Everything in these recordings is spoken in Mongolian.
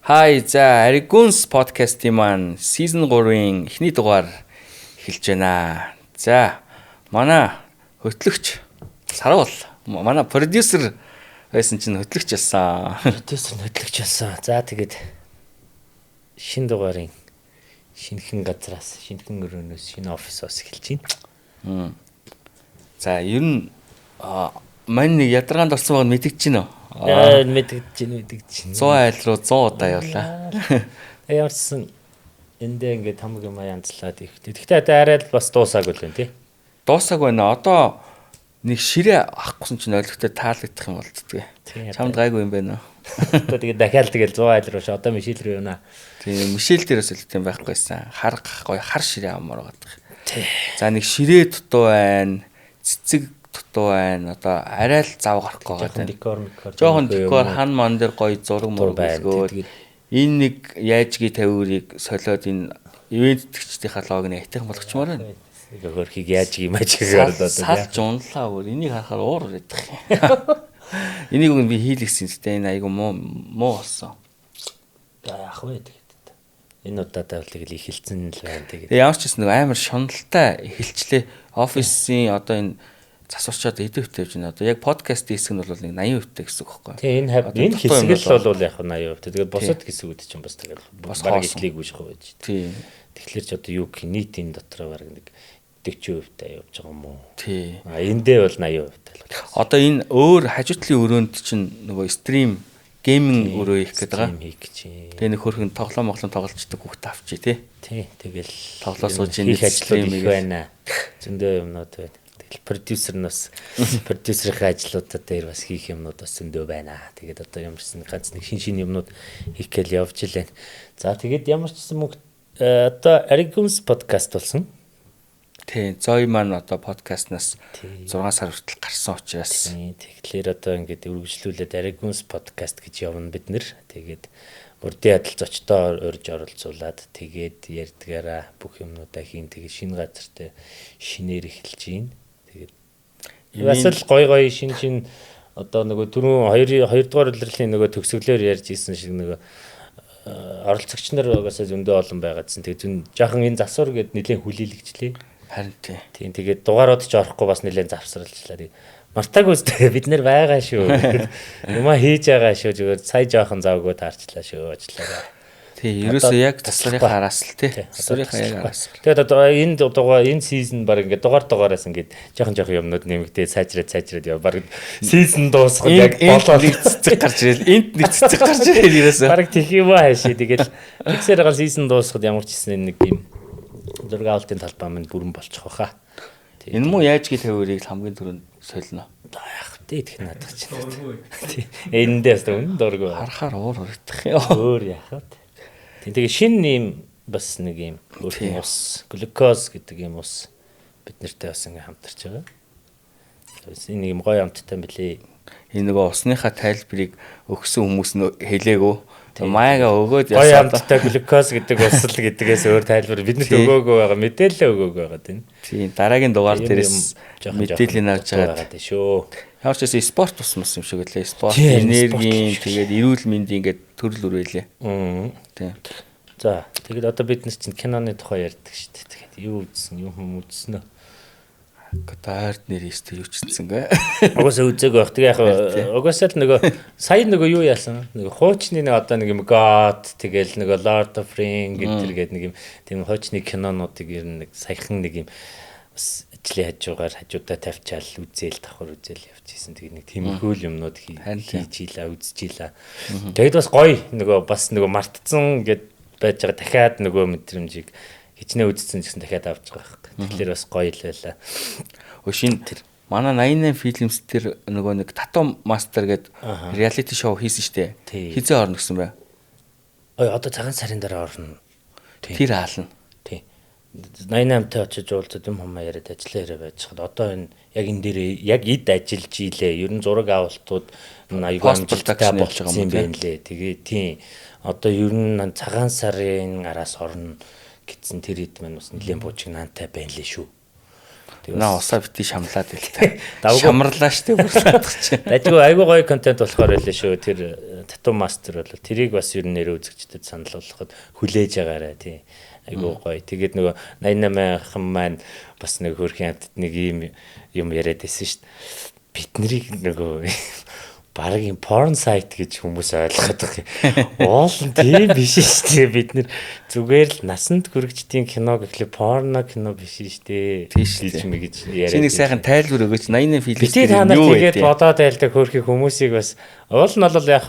Хай за Аригунс подкастын маань season 3-ын эхний дугаар эхэлж байна. За манай хөтлөгч Саруул манай продюсер байсан чинь хөтлөгч болсон. Хөтлөгч болсон. За тэгээд шинэ дугаарын шинэхэн газраас, шинэхэн өрөөнөөс, шинэ офисоос эхэлж байна. За ер нь мань нэг ядаргаанд орсон байгааг мэдэгч байна уу? Мэдэгч. 100 айл руу 100 удаа явлаа. Ямарсан эндээ ингээд хамаг юм янзлаад ихтэй. Гэхдээ одоо арай л бас дуусаагүй л байна тий. Дуусааг байна. Одоо нэг ширээ авахгүйсэн чинь ойлгохтой таалагдах юм болддгүй. Чамд гайгүй юм байна уу? Одоо тэгээд дахиад тэгэл 100 айл руу одоо Мишель рүү явна. Тийм Мишель дээрээс л тийм байхгүйсэн. Хар ширээ авмаар байгаа. За нэг ширээ дутуу байна. Цэцэг дутуу байна. Одоо арай л зав гарах гээд байна. Жохон декор хан ман дээр гоё зураг мураг өгөөд энэ нэг яажгийн тавиурыг солиод энэ ивент төгчдийнхаа лог нь айтах болгочмоор байна. Хөрхийг яажгийн мажгаар одоо салж унлаа өөр энийг харахаар уур идэх юм. Энийг би хийлгэсэн гэдэг энэ айгу муу болсон. Яах вэ тэгээд. Энэ удаатай бол тэгэл ихэлцэн л байна тэгээд. Ямар ч гэсэн нэг амар шуналтай эхэлчлээ. Офисын одоо энэ засварчаад идэвхтэй явж байна. Одоо яг подкаст хэсэг нь бол нэг 80% гэсэн үг байхгүй. Тийм энэ хэсэг л бол яг 80%. Тэгээд бусад хэсгүүд чинь бас тэгээд бараг ишлээгүй шахав байж. Тийм. Тэгэхээр ч одоо юу гэх нийтийн дотроо бараг нэг 40% та явж байгаа юм уу? Тийм. Эндээ бол 80% тал. Одоо энэ өөр хажуутлын өрөөнд чинь нөгөө стрим гейминг өрөө хийх гэдэг байгаа. Хийх гэж. Тэгээ нэг хөрхөн тоглоом тоглолцдог хүүхд авчи тий. Тэгэл тоглоо сууж ин стрим хийх байна. Зөндөө юмнууд байна. Тэгэл продюсерийн ажлуудаа дээр бас хийх юмнууд бас зөндөө байна. Тэгээд одоо ямарчсан ганц нэг шин юмнууд хийх гээл явж илээ. За тэгээд ямарчсан мөнгө одоо Arigums подкаст болсон. Тийм, Зой маань одоо подкастнаас 6 сар хүртэл гарсан учраас тэгэхээр одоо ингээд үргэлжлүүлээд Arigums подкаст гэж явна бид нэр. Тэгээд урдын адил зочдоо урьж оролцуулаад тэгээд ярьдгаараа бүх юмнуудаа хийн. Тэгээд шинэ газартай шинээр эхэлж гин. Тэгээд бас л гой шин одоо нөгөө түрүүн 2 дугаар улирлын нөгөө төгсгөлөөр ярьж исэн шиг нөгөө оролцогч нар угаасаа зөндөө олон байгаа гэсэн. Тэгээд жоохон энэ засвар гэд нэлээд хүлээлгчлээ. Харин тийм. Тэгээд дугаарууд ч орохгүй бас нэлээд завсралчлаа. Мартаагүй үстэй бид нэр байгаа шүү. Юмаа хийж байгаа шүү. Зүгээр сая жоохон завгүй таарчлаа шүү ажиллаа. Тий, ерөөсөө яг тасларынхаа араас л тий. Тасларынхаа яг араас. Тэгээд одоо энэ дугаар энэ сизон баг ингээд дугаараас ингээд жоохон юмнууд нэмэгдээ сайжраад яв. Баг сизон дуусах яг болоо нэг цэцэг гарч ирэл. Энд нэг цэцэг гарч ирэл ерөөсөө. Баг тэх юм аа шээ. Тэгэл тэгсээр гал сизон дуусахад ямар ч гэсэн нэг юм зураг авалтын талбай минь бүрэн болчих واخа. Энэ муу яажгийн тавиурыг хамгийн түрүүнд солино. Яах вэ гэх надад чинь. Эндээс дүн дургүй. Харахаар уур урагдах юм. Өөр яах вэ? Тэгээ шинэ юм бас нэг юм өөр ус глюкоз гэдэг юм ус бид нартай бас ингээм хамтарч байгаа. Энэ юм гоё амттай билээ. Энэ нөгөө усныхаа тайлбарыг өгсөн хүмүүс нь хэлээгүү. Маяга өгөөд гоё амттай глюкоз гэдэг ус л гэдгээс өөр тайлбар биднэрт өгөөгүй байгаа мэдээлэл өгөөгүй байгаа тийм. Тийм дараагийн дугаар дээрээс мэдээлэл авч байгаа шүү. Ямар ч гэсэн спорт ус юм шиг үлээ. Спорт, энергийн, тэгээд эрүүл мэндийн ингээд төрөл үрэлээ. Тийм. За, тэгээд одоо бид нар чинь киноны тухай ярьдаг шүү дээ. Тэгээд юу үзсэн, юу үзсэн нэ? Гадаад нэр өстө юу ч хэлсэнгээ. Угаасаа үзээгүй байх. Тэгээ яг угаасаа л нөгөө сая нөгөө юу яасан? Нөгөө хуучны нэг одоо нэг юм God тэгэл нөгөө Lord of Rings гэдэг нэг юм тийм хуучны кинонуудыг ер нь нэг саяхан нэг юм бас ажлын хажуудаа тавьчаал үзээл давхар үзээл явчихсан. Тэгээ нэг тиймэрхүү юмнууд хийж ийлаа, үзчихийла. Тэгээд бас гоё нөгөө бас нөгөө мартцсан гэд байж байгаа дахиад нөгөө мэдрэмжийг хичнээн үзсэн гэсэн дахиад авч байгаа хэрэг. Тэгэхээр бас гоё л байлаа. Өшин тэр манай 88 фильмс тэр нөгөө нэг Tattoo Master гэдэг реалити шоу хийсэн штэ. Хизээ орно гэсэн бай. Одоо цагаан сарын дараа орно. Тэр хаална. 88-тай очиж уулзаад юм хамаа яриад ажиллаа яриа байж хад одоо энэ яг энэ дээр яг эд ажиллаж ийлээ. Ер нь зураг авалтууд аюул амжилттай болж байгаа юм байна лээ. Тэгээ тийм одоо ер нь цагаан сарын араас орно гэсэн тэр хэд маань бас нэлээд буужиг наантай байна лээ шүү. Наа усаа бити шамлаад л та. Шамарлаа штэ бүрлээд чи. Дайггүй айгуу гоё контент болохоор байлаа шүү. Тэр тату мастер бол тэрийг бас ер нь нэр үзэгчдэд санал болгоход хүлээж байгаарай тий. Айгуу гоё. Тэгээд нөгөө 88 маань бас нэг хөрхийн амтд нэг юм яриад байсан шүү дээ. Бид нарыг нөгөө бараг юм porn site гэж хүмүүс ойлгоод байгаа. Уул нь тийм биш шүү дээ. Бид нэр зүгээр л насанд хүрэгчдийн кино гэхлээр порно кино биш шүү дээ. Тийш гэж яриад. Чиний сайхан тайлбар өгөөч 88 фильм. Бид та нар тэгээд бодоод байлдаг хөрхийн хүмүүсийг бас уул нь бол яг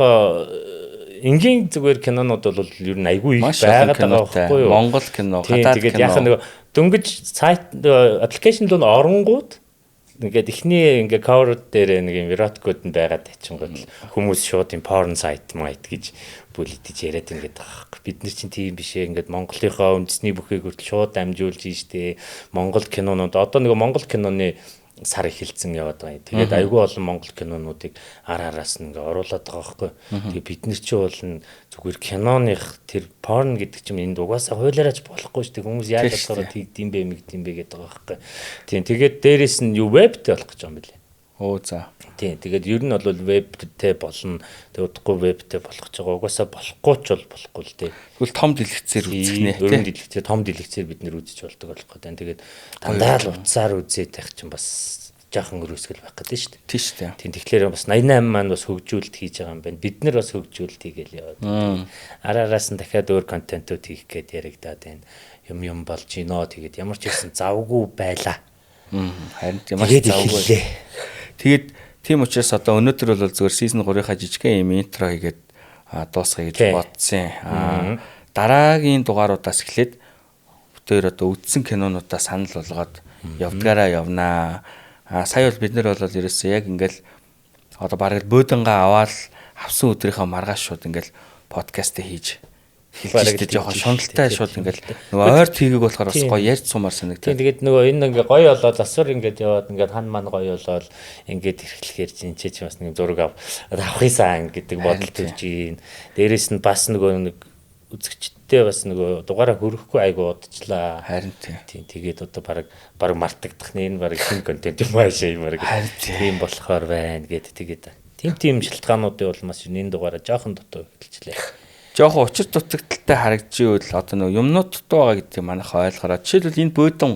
энгийн зүгээр кинонууд бол ер нь айгүй их байгаад байгаа байхгүй юу? Монгол кино, гадаад кино. Тэгээд яг нэг дөнгөж сайт аппликейшн руу оронгууд ингээд ихний ингээ cover дээр нэг юм erotic-уд нь байгаад тачингууд хүмүүс шууд юм porn site майт гэж бүлэгдэж яриад ингээд байгаа. Бид нар чинь тийм биш ээ ингээд Монголынхоо үндэсний бүхийг хүртэл шууд дамжуулж ийштэй Монгол кинонууд одоо нэг Монгол киноны сар ихэлцэн яваад байгаа юм. Тэгээд айгүй олон Монгол кинонуудыг араас нь ингээ оруулаад байгаа байхгүй. Тэгээд бид нар чи бол зүгээр киноных тэр порн гэдэг чим энд угаасаа хуулиараач болохгүй шүү дээ. Хүмүүс яаж болохоор тэгдэм бэ мэгдэм бэ гэдэг байгаа байхгүй. Тийм тэгээд дээрэс нь юу вебтэй болох гэж байгаа юм билээ. Оо за. Тийм тэгээд ер нь бол вебтэй болно. Тэгээд удахгүй вебтэй болох гэж байгаа. Угаасаа болохгүй ч бол болохгүй л дээ. Тэгвэл том дэлгэцээр үзэх нэ. Өрн дэлгэцээр том дэлгэцээр бид нэр үзэж болдог болох гэдэг. Тэгээд дандаа л утсаар үзээд байх чинь бас жоохон өрөөсгөл байх гэдэг шүү дээ. Тийм шүү дээ. Тийм тэгэхээр бас 88 маань бас хөгжүүлэлт хийж байгаа юм байна. Бид нар бас хөгжүүлэлт хийгээл яваад. Араараас нь дахиад өөр контентууд хийх гээд яригадаад байна. Юм болж гинөө тэгээд ямар ч байсан завгүй байлаа. Харин ямар ч завгүй. Тэгээд тийм учраас одоо өнөөдөр бол зөвхөн season 3-ийнхаа жижигхэн юм интро хийгээд дуусгая гэж бодсон. Дараагийн дугааруудаас эхлээд бүтээр одоо үдсэн кинонуудаа санал болгоод явдгаараа явнаа. Сая бол бид нар бол ерөөсөө яг ингээл одоо бараг бөөдөнгөө аваад авсан өдрийнхөө маргааш шууд ингээл подкаст хийж хэлжтэй жоохон шуналтай шууд ингээл нөгөө ойр тгийг болохоор бас гоё ярьж сумаар санагдав. Тэгээд нөгөө энэ ингээ гоё болоод асуур ингээд яваад ингээд хан ман гоё болоод ингээд эрхлэхээр чинь ч бас нэг зураг авахысан гэдэг бодол төрж ийн. Дээрээс нь бас нөгөө нэг үзэгчдтэй бас нөгөө дугаараа хөрөхгүй айгу удажлаа. Харин тийм тэгээд одоо баг мартагдах нэ энэ баг хин контент юм аашаа юм баг. Тийм болохоор байна гэд тэгээд тийм шалтгаануудын улмаас энэ дугаараа жоохон дутуу хэлжлээ. Жоохон учир дутагдaltaй харагдчихвэл одоо нөгөө юмнууд дутуу байгаа гэдгийг манайхаа ойлгороо. Жишээлбэл энэ бөөдөн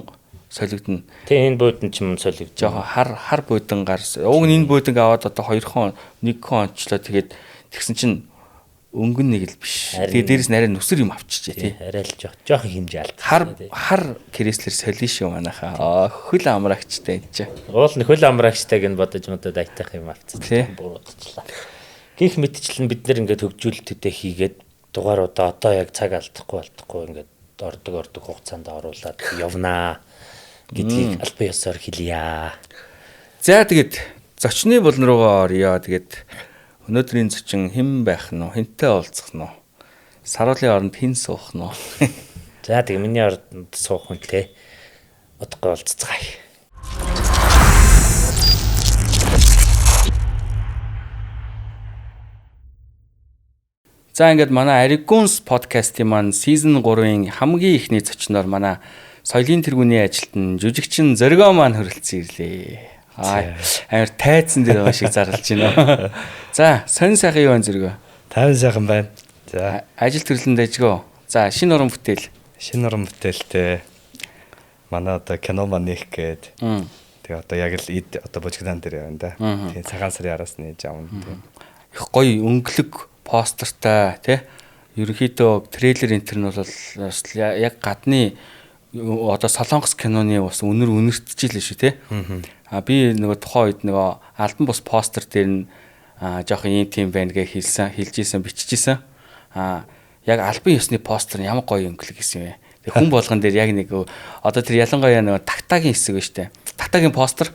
солигдно. Тийм энэ бөөдөн ч юм солигдож. Жоохон хар бөөдөнгаар уг нь энэ бөөдөнгөө аваад одоо 2 хон 1 хон онцлоо тэгээд тэгсэн чинь өнгөн нэг л биш. Тэгээд дээрэс нь арай нүсэр юм авчижээ тий. Арай л жоохон хэмжээ алдсан. Хар креслэр солино шүү манайхаа. Хөл амрагчтай энэ чинь. Уул нь хөл амрагчтайг нь бодож модод айтах юм авцсан. Буруудчлаа. Гэх мэтчлэн бид нэр ингээд хөгжүүлэлтүүдээ хийгээд дугааруудаа одоо яг цаг алдахгүй ингээд ордог хугацаанд оруулаад явнаа гэдгийг албан ёсоор хэлье. За тэгээд зочны булн руугаа орё. Тэгээд өнөөдрийн зочин хэн байх нь вэ? Хэнтэй уулзах нь вэ? Саруулын оронд хэн суух нь вэ? За тэгээд миний оронд суух хүн лээ. Одоогоо уулзцгаая. За ингээд манай Arigons podcast-ийн маань season 3-ын хамгийн ихний зочноор манай соёлын тэргүүний ажилтан жүжигчин Зориго маань хүрэлцэн ирлээ. Амар тайцсан дээр байгаа шиг зарлж байна. За, сонь сайхан юу вэ Зориго? Тайван сайхан байна. За, ажил төрлөнд ажигөө. За, шинэ уран бүтээл. Шинэ уран бүтээлтэй манай одоо кино маань нэх гээд. Тэгээ одоо яг л одоо бужигдан дээр явна да. Тэгээ цагаан сарын араас нээж авна. Их гоё өнгөлөг постертай тий. Ерөнхийдөө трейлер энтер нь бол яг гадны одоо Солонгос киноны бас үнэртчихлээ шүү тий. Би нөгөө тухайн үед нөгөө альбан бус постэр дээр нь жоохон ийм тийм байна гэж хэлжсэн биччихсэн. Яг альбан ёсны постэр нь ямар гоё өнгөлөг гэсэн юм бэ. Хүн болгон дээр яг нэг одоо тэр ялангуяа нөгөө тагтагийн хэсэг байна шүү дээ. Тагтагийн постэр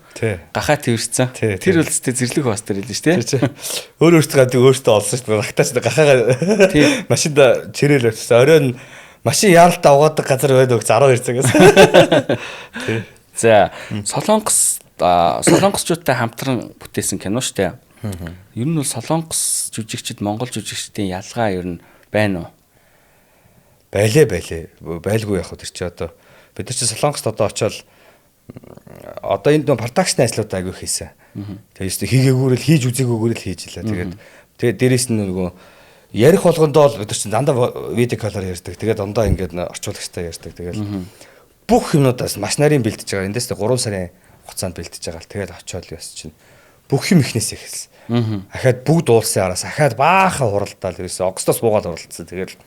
гахаа тэрсэн. Тэр үлстэй зэрлэг постэр хэлнэ шүү дээ. Өөртөө олсон шүү дээ. Тагтаач гахаагаа машинда чирэл өчсөн. Оройн машин яаралт аваадаг газар байдаг 12 цагаас. За солонгосчуудтай хамтран бүтээсэн кино шүү дээ. Ер нь бол солонгос жүжигчид монгол жүжигчдийн ялгаа ер нь байна уу? Байлээ. Байлгүй яг хөө тэр чи одоо бид нар чи солонгост одоо очиод одоо энд продакшн ажлууд аягүй хийсэн. Тэгээд хийгээгүүр л хийж үзээгүүр л хийж илаа. Тэгээд дээрэс нь нөгөө ярих болгондоо л бид чинь дандаа видео колоор ярьдаг. Тэгээд ондоо ингээд орчуулагчтай ярьдаг. Тэгээд бүх юмнуудаас маш нарийн бэлдэж байгаа. Эндээс 3 сарын хугацаанд бэлдэж байгаа л тэгээд очиод яс чинь бүх юм ихнээс эхэлсэн. Ахаад бүгд уулсын араас ахаад баахан хуралдаал ерөөсө огсдоос буугаад хуралдсан. Тэгээд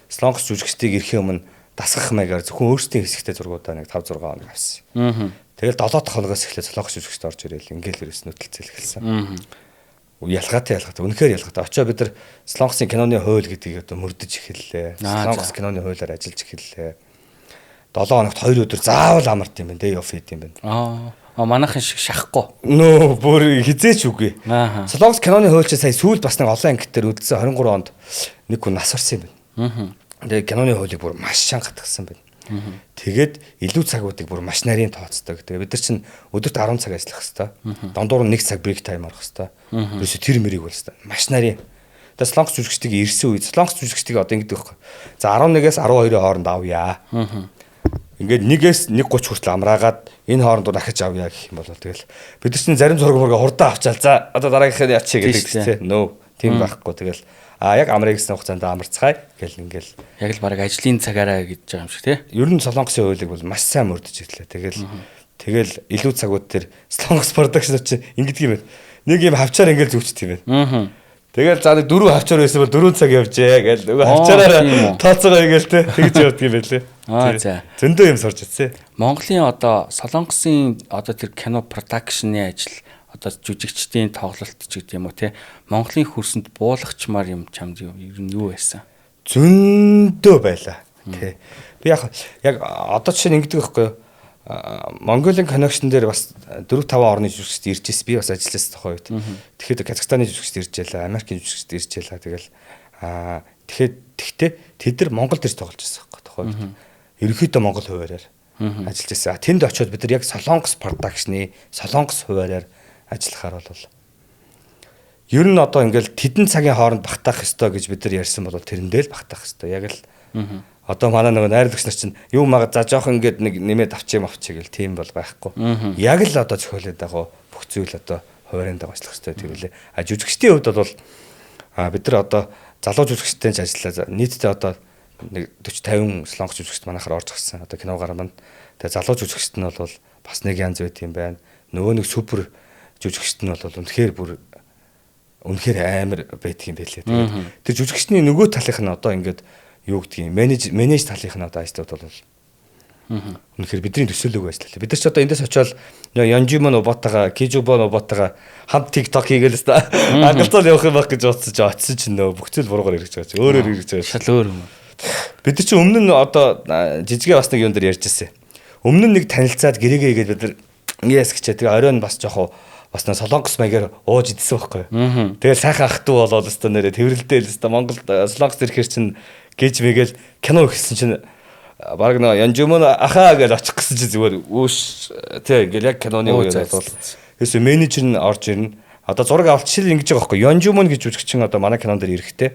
Солонгос жүжигчдийг ирэхийн өмнө дасгах маягаар зөвхөн өөрсдийн хэсэгтэй зургуудаа нэг 5 6 хоног авсан. Тэгэл 7 дахь хоногоос эхлээд Солонгос жүжигчд орж ирээл ингээл ерөөс нөтөлцөл эхэлсэн. Ялгаатай. Үнэхээр ялгаатай. Очоо бид нар Солонгосын киноны хууль гэдгийг одоо мөрдөж эхэллээ. Солонгос киноны хуулиар ажиллаж эхэллээ. 7 хоногт 2 өдөр заавал амарт юм байна. Day off хийд юм байна. Манайхан шиг шахахгүй. Нөө бүр хизээч үгүй. Солонгос киноны хууль чи сая сүүлд бас нэг олон ангитээр үлдсэн 23 онд нэг хүн нас орсон юм байна. Тэгээ киноны хуулийг бүр маш шанга хатгсан байна. Тэгээд илүү цагуудыг бүр маш нарийн тооцдог. Тэгээ бид нар чинь өдөрт 10 цаг ажиллах хэвээр. Дондуур нь 1 цаг брейк тайм орох хэвээр. Юусе тэр мэрийг бол хэвээр. Маш нарийн. Тэгээ Солонгос жүжигчдийг ирсэн үед Солонгос жүжигчдийг одоо ингэдэг байхгүй. За 11-ээс 12-ийн хооронд авъя. Ингээд 1-ээс 1:30 хүртэл амраагаад энэ хооронд дахиж авъя гэх юм бол тэгэл бид нар чинь зарим зураг мөргө хурдан авчаал. За одоо дараагийнхыг яачих гэдэг тийм. Нөө тийм байхгүй. Тэгэл яг амрыг гэсэн хугацаанд амарцгаая гэл ингээл яг л баг ажлын цагаараа гэж байгаа юм шиг тий. Ер нь Солонгосын хуулийг бол маш сайн мөрдөж ирлээ. Тэгэл илүү цагууд тэр Солонгос продакшн чинь ингэдэг юм байна. Нэг юм хавчаар ингээл зүгчт юм байна. Тэгэл за нэг 4 хавчаар байсан бол 4 цаг явжээ гэл нөгөө хавчаараа тооцоогоо ингээл тий тэгж явдаг юм байлээ. За. Зөндөө юм сурч ирсэн. Монголын одоо Солонгосын одоо тэр кино продакшны ажил одоо жүжигчдийн тоглолт ч гэдэг юм уу те Монголын хөрсөнд буулгачмаар юм чамд ер нь юу байсан? Зөндөө байла. Тэ. Би яг одоо чинь ингэдэг байхгүй юу? Монголын connection дээр бас 4-5 орны жүжигчд ирж ирсэн. Би бас ажиллаж байгаа үед. Тэгэхэд Казахстаны жүжигчд ирж ялаа, Америкийн жүжигчд ирж ялаа. Тэгэл тэгэхдээ тэд нар Монголд ирж тоглож байсан байхгүй юу? Ерөнхийдөө Монгол хуваараар ажиллаж байсан. Тэнд очиод бид нар яг Солонгос продакшны, Солонгос хуваараар ажиллахаар бол ер нь одоо ингээл тэдэн цагийн хооронд багтаах ёстой гэж бид нар ярьсан бол тэрэндээ л багтаах ёстой. Яг л одоо манай нөгөө найрлагч нар чинь юу магад за жоох ингээд нэг нэмээд авчих гэл тийм бол байхгүй. Яг л одоо зохиолоод байгаа бүх зүйл одоо хуваарьнд ажиллах ёстой тэрүүлээ. Жүжигчдийн хувьд бол бид нар одоо залуу жүжигчтэй ч ажиллаа. Нийтдээ одоо нэг 40 50 Солонгос жүжигчд манайхаар орж ирсэн. Одоо киногаар манд. Тэгээ залуу жүжигчд нь бол бас нэг янз байт юм байна. Нөгөө нэг супер жүжигчд нь бол үнэхээр амар байдаг юм байлээ. Тэгээд тэр жүжигчний нөгөө талынх нь одоо ингээд юу гэдгийг менеж талынх нь одоо ажлууд бол үнэхээр бидний төсөөлөөг ажиллалаа. Бид нар ч одоо эндээс очиод Янжимо Ноботага, Кижубо Ноботага хамт TikTok хийгээл л та ангалцал явах юм байх гэж бодсож очсон чинь нөө бүх зүйл буруугаар хэрэгж байгаа чи өөрөөр хэрэгж байгаа. Шал өөр юм. Бид нар чи өмнө нь одоо жижигээ бас нэг юм дээр ярьж ирсэн. Өмнө нь нэг танилцаад гэрээгээ хийгээд бид нар яас гэчээ тэгээ оройн бас жоох бас нэг Солонгос маягаар ууж идсэн байхгүй. Тэгэл сайхан ах トゥ болоод өстө нэрэ тэрвэрлдэл өстө Монголд Солонгос ирэхэр чинь гэж мэгээл кино ихсэн чинь баг нөө Янжумон ахаа гэж очих гэсэн чи зүгээр үүш тий ингээл яг киноны үеэр бол ерөөсө менежер нь орж ирнэ. Одоо зураг авалт шил ингэж байгаа байхгүй. Янжумон гэж үжигчин одоо манай кинон дээр ирэхтэй.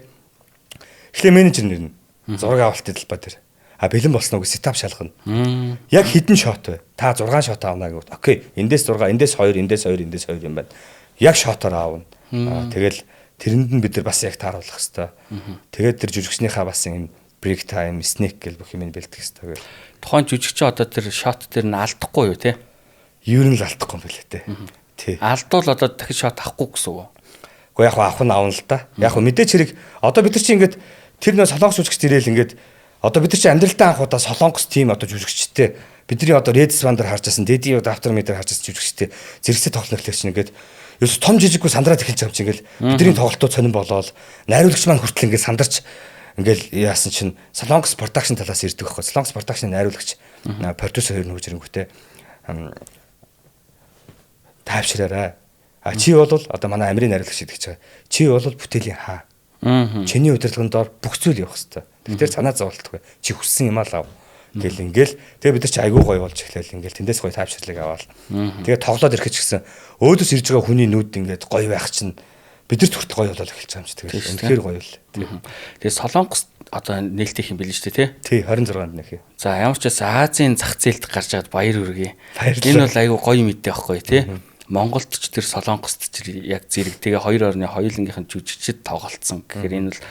Эхлээ менежер нь ирнэ. Зураг авалтын талбай дээр. Бэлэн болсноо гэж сетап шалгана. Яг хідэн шот бай. Та 6 шот аавна гэвэл окей. Эндээс 6, эндээс 2, эндээс 2, эндээс 2 юм байна. Яг шотоор аавна. Тэгэл тэрэнд нь бид нар бас яг тааруулах хэвээр. Тэгээд тэр жүжигчнийхаа бас юм break time, snack гэл бүх юм бэлдэх хэвээр. Тухайн жүжигч одоо тэр шот дээр нь алдахгүй юу те? Юу нь л алдахгүй юм билээ те. Тий. Алдвал одоо дахиж шот авахгүй гэсэн үг. Уу яг авах нь аавна л да. Яг мэдээч хэрэг одоо бид нар чи ингээд тэр нөө Солонгос жүжигч ирээл ингээд одоо бид нар чи амьдралдаа анх удаа Солонгос тим одоо жүжигчтэй бидний одоо Red Swan дээр харж байсан, Дэди After Me дээр харж байсан жүжигчтэй зэрэгцээ тоглох хэлж чинь ингээд ерөөс том жижиггүй сандраад эхэлж байгаа юм чи ингээд бидний тоглолтууд сонирн болоод найруулагч маань хүртэл ингээд сандарч ингээд яасан чинь Солонгос production талаас ирдэг байхгүй. Солонгос production найруулагч продюсер хоёр нүжирэнгүүтээ тайвшраарай. Чи бол одоо манай Америкийн найруулагч гэдэг чинь чи бол бүтээлийн хаа. Чиний удирдлагын доор бүх зүйл явах хэрэгтэй. Тэгэхээр санаа зовлтгүй. Чи хүссэн юм аа л ав. Гэл ингээл. Тэгээ бид нар чи айгүй гоё болж эхлээл ингээл тэндээс гоё тайвшрлыг аваад. Тэгээ тоглоод ирэхэд ч гэсэн өөдөөс ирж байгаа хүний нүд ингээд гоё байх чинь бидэрт хүртэл гоё болоод эхэлж байгаа юм чи тэгэл. Үнэхээр гоё л. Тэгээ Солонгос одоо нээлттэй юм билээ шүү дээ тий. 26-нд нэх. За ямар ч бас Азийн зах зээлд гарч байгаад баяр хүргэе. Энэ бол айгүй гоё мэдээ байхгүй тий. Монголд ч тэр Солонгост ч яг зэрэг тэгээ хоёр орны хоёулынгийнх нь жүжигчид тоглолцсон. Тэгэхээр энэ бол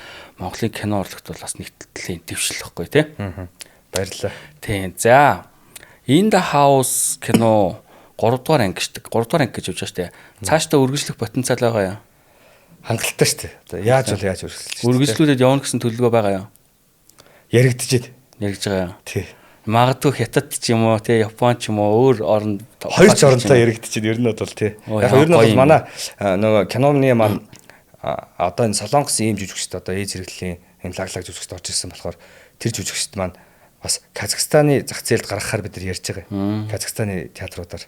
Монголын кино урлагт бол бас нэг төрлийн дэвшил байхгүй тий. Баярлалаа. Тийм. За In the House кино 3 дугаар анги шүү дээ. 3 дугаар анги гэж явж байгаа шүү дээ. Цаашдаа үргэлжлэх потенциал байгаа юу? Хангалттай шүү дээ. Одоо яаж үргэлжлүүлж. Үргэлжлүүлээд явна гэсэн төлөвлөгөө байгаа юу? Яригдчихэд. Яригж байгаа юу? Тий. Магадгүй Хятад ч юм уу, тий, Япон ч юм уу, өөр орнд хоёр ч оронтой яригдчихэд ер нь бол тий. Яг ер нь бол манай нөгөө киноны маань одоо энэ Солонгосын ийм жүжигчд одоо зэрэглэлийн энэ лаглаг жүжигчд орж ирсэн болохоор тэр жүжигчд маань бас Казахстаны зах зээлд гаргахаар бид нар ярьж байгаа. Казахстаны театруудаар.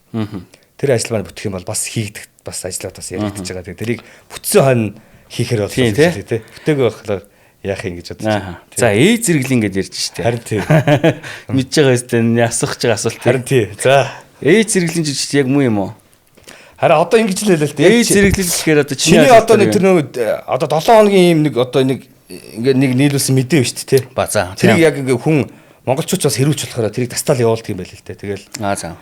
Тэр ажил маань бүтэх юм бол бас хийгдэх бас ажлууд бас яригдчихэж байгаа. Тэгээ тэрийг бүтсэн хойно хийхээр бол тий. Бүтээгөө болохоор яах юм гэж бодож байна. За зэрэглэн гэж ярьж штэ. Харин тий. Мэдж байгаа өстэй асуух гэж асуулт. Харин тий. За зэрэглэн жүжигч яг муу юм уу? Харин одоо ингэж л хэлээ л дээ. Зэрэглэл гэхээр одоо чиний одоо нэг тэр нэг одоо 7 хоногийн юм нэг одоо нэг ингээ нэг нийлүүлсэн мэдээ биш үү те. За. Тэрийг яг ингээ хүн монголчууд бас хэрүүч болохоор тэрийг тастаал явуулдаг юм байл л те. Тэгэл за.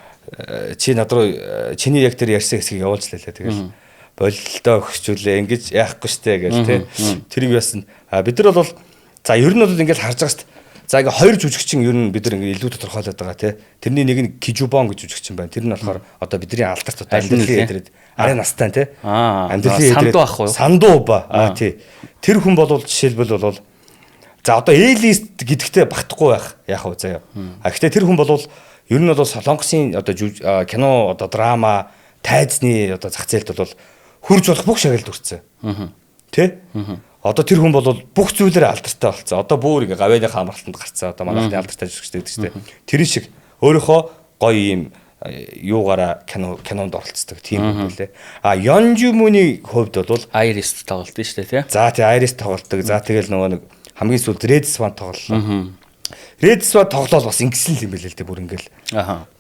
Чи над руу чиний яг тэр ярьсан хэсгийг явуулчлаа. Тэгэл болилдоо өгчүүлээ ингэж яахгүй штэ гэл те. Тэрийг яасан бид нар бол за ер нь бол ингээл харж байгаа штэ. За ингээ хоёр жүжигчин ер нь бид нар ингээ илүү тодорхойлоод байгаа те. Тэрний нэг нь Кижубон гэж жүжигчин байна. Тэр нь болохоор одоо бидний алдарт одоо амьдралын эдрээд арай настай те. Амьдралын эдрээд сандуу ах уу? Сандуу ба. Тий. Тэр хүн бол жишээлбэл бол за одоо A-list гэдэгтээ багтахгүй байх яах вэ заяа. Гэхдээ тэр хүн бол ер нь бол Солонгосын одоо кино одоо драма тайзны одоо зах зээлд бол хурж болох бүх шагналд хүрсэн. Тэ? Одоо тэр хүн бол бүх зүйлээр алдартай болсон. Одоо бүр ингээ гавьяаны хамралтанд гарцсан. Одоо манайхны алдартай жүжигчтэй гэдэг чинь. Тэр шиг өөрийнхөө гоё юм юугаараа кинонд оролцдог тийм юм лээ. Ёнжумүний хувьд бол Iris тоглолт шүү дээ тий. За тий Iris тоглолдог. За тэгэл нөгөө нэг хамгийн сүүлд Red Swan тоглолоо. Red Swan тоглол бас ингэсэн юм байлээ л дээ бүр ингээл.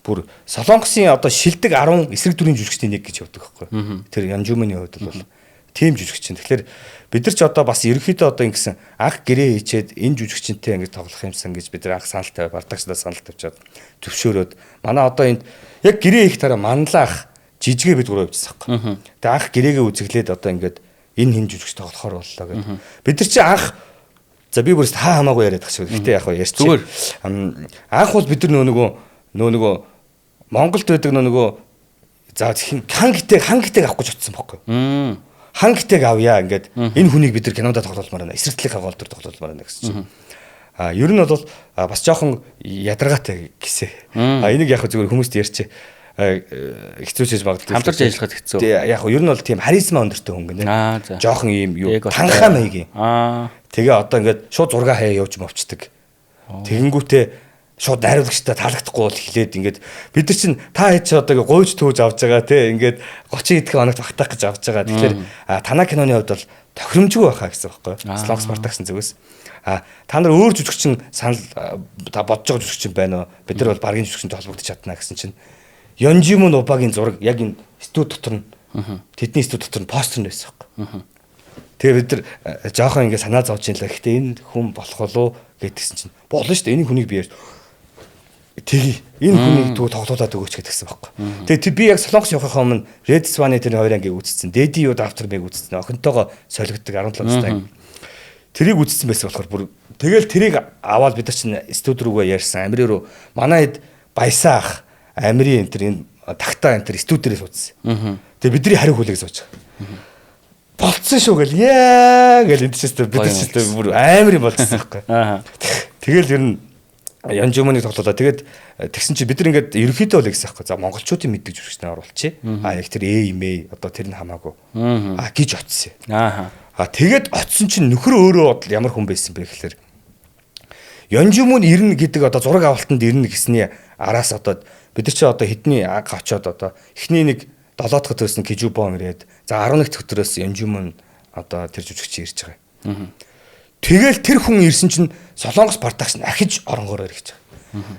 Бүр Солонгосын одоо шилдэг 10 эсрэг дүрийн жүжигчдийн нэг гэж явдаг байхгүй. Тэр Ёнжумүний хувьд бол тийм жүжигчин. Тэгэхээр бид нар ч одоо бас ерөнхийдөө одоо ингэсэн анх гэрээ хийчээд энэ жүжигчинтэй ингэж тоглох юмсан гэж бид нар анх санал тавь бардагчлаа санал тавьчаад төвшөөрөөд манай одоо энд яг гэрээ хийх тараа манлаах жижигээ бид гурав явжсан байхгүй. Тэгээ анх гэрээгээ үзэглээд одоо ингээд энэ хин жүжигч тоглохоор боллоо гэдэг. Бид нар чи анх за би бүрээс хаа хамаагүй яриад тах шиг. Гэтэ яг хаа ярьч. Анх бол бид нар нөгөө Монголд байдаг нөгөө за хангитэйг авах гэж утсан байхгүй. Хангитэйг авъя ингээд энэ хүнийг бид нар кинода тоглоулмаар байна. Эсрэгтлийн гол төр тоглоулмаар байна гэсэн чинь. Ер нь бол бас жоохон ядаргаатай гисэ. Энийг яг зүгээр хүмүүст ярьчих. Хэцүүчээж магадгүй. Хамтарч ажиллахад хэцүү. Яг ер нь бол тийм харизма өндөртэй хүн гэнэ. Жоохон ийм юу танхаа маягийн. Тэгээ одоо ингээд шууд зураг хаяа явж мовчдаг. Тэгэнгүүтээ шууд найруулагчтай таалагдахгүй бол хэлээд ингээд бид нар чинь та хэд ч одоо гойж төөж авч байгаа те ингээд 30 идэх хоногт багтаах гэж авч байгаа. Тэгэхээр танаа киноны хувьд бол тохиромжгүй байхаа гэсэн байхгүй. Слонг Спартаксын зүгээс. Та нар өөр жүжигчин санал та бодож байгаа жүжигчин байна уу? Бид нар бол баргийн жүжигчинтэй холбогдож чадна гэсэн чинь Ёнжимун Убагийн зураг яг энэ студи дотор нь тэдний студи дотор нь постэр нь байсан байхгүй. Тэгээ бид нар жоохон ингээд санаа зовж ин л. Гэхдээ энэ хүн болох болов гэдгсэн чинь болно шүү дээ. Энэ хүнийг би Тэгээ энэ хүнийг тоглуулаад өгөөч гэдгсэн байхгүй. Тэгээ би яг Солонгос явахын өмнө Red Swan-ы тэр хоёр ангийг үзсэн. Daddy юу After Meg үзсэн. Охинтойгоо солигддог 17 настай. Тэрийг үзсэн байсан болохоор бүр тэгэл тэрийг аваад бид нар чинь студи руугаа ярьсан. Амри руу манай хэд баясаах Амри энэ тэр энэ тагтаа энэ тэр студиэрээ суудсан. Тэгээ бидний хариу хүлээг сууж байгаа. Болцсон шүү гэл яа гэл энэ ч бид нар ч бүр амар юм болчихсон байхгүй. Тэгэл ер нь Ёнжумүнийг тоглолоо. Тэгээд тэгсэн чи бид нар ингээд ерөнхийдөө л гэсэн байхгүй. За монголчуудын мэддэг жүжигчнээ оруулчих. Яг тэр имэй одоо тэр нь хамаагүй. Гэж оцсон. Тэгээд оцсон чинь нөхөр өөрөө ямар хүн байсан бэ гэхээр Ёнжумүн ирнэ гэдэг одоо зураг авалтанд ирнэ гэсний араас одоо бид нар чи одоо хэдний аг очоод одоо эхний нэг 7 дахь өдрөөс нь Кижубон ирээд за 11 дахь өдрөөс Ёнжумүн одоо тэр жүжигч ирж байгаа. Тэгэл тэр хүн ирсэн чинь Солонгос Спартакс ахиж оронгоор ирэх гэж байгаа.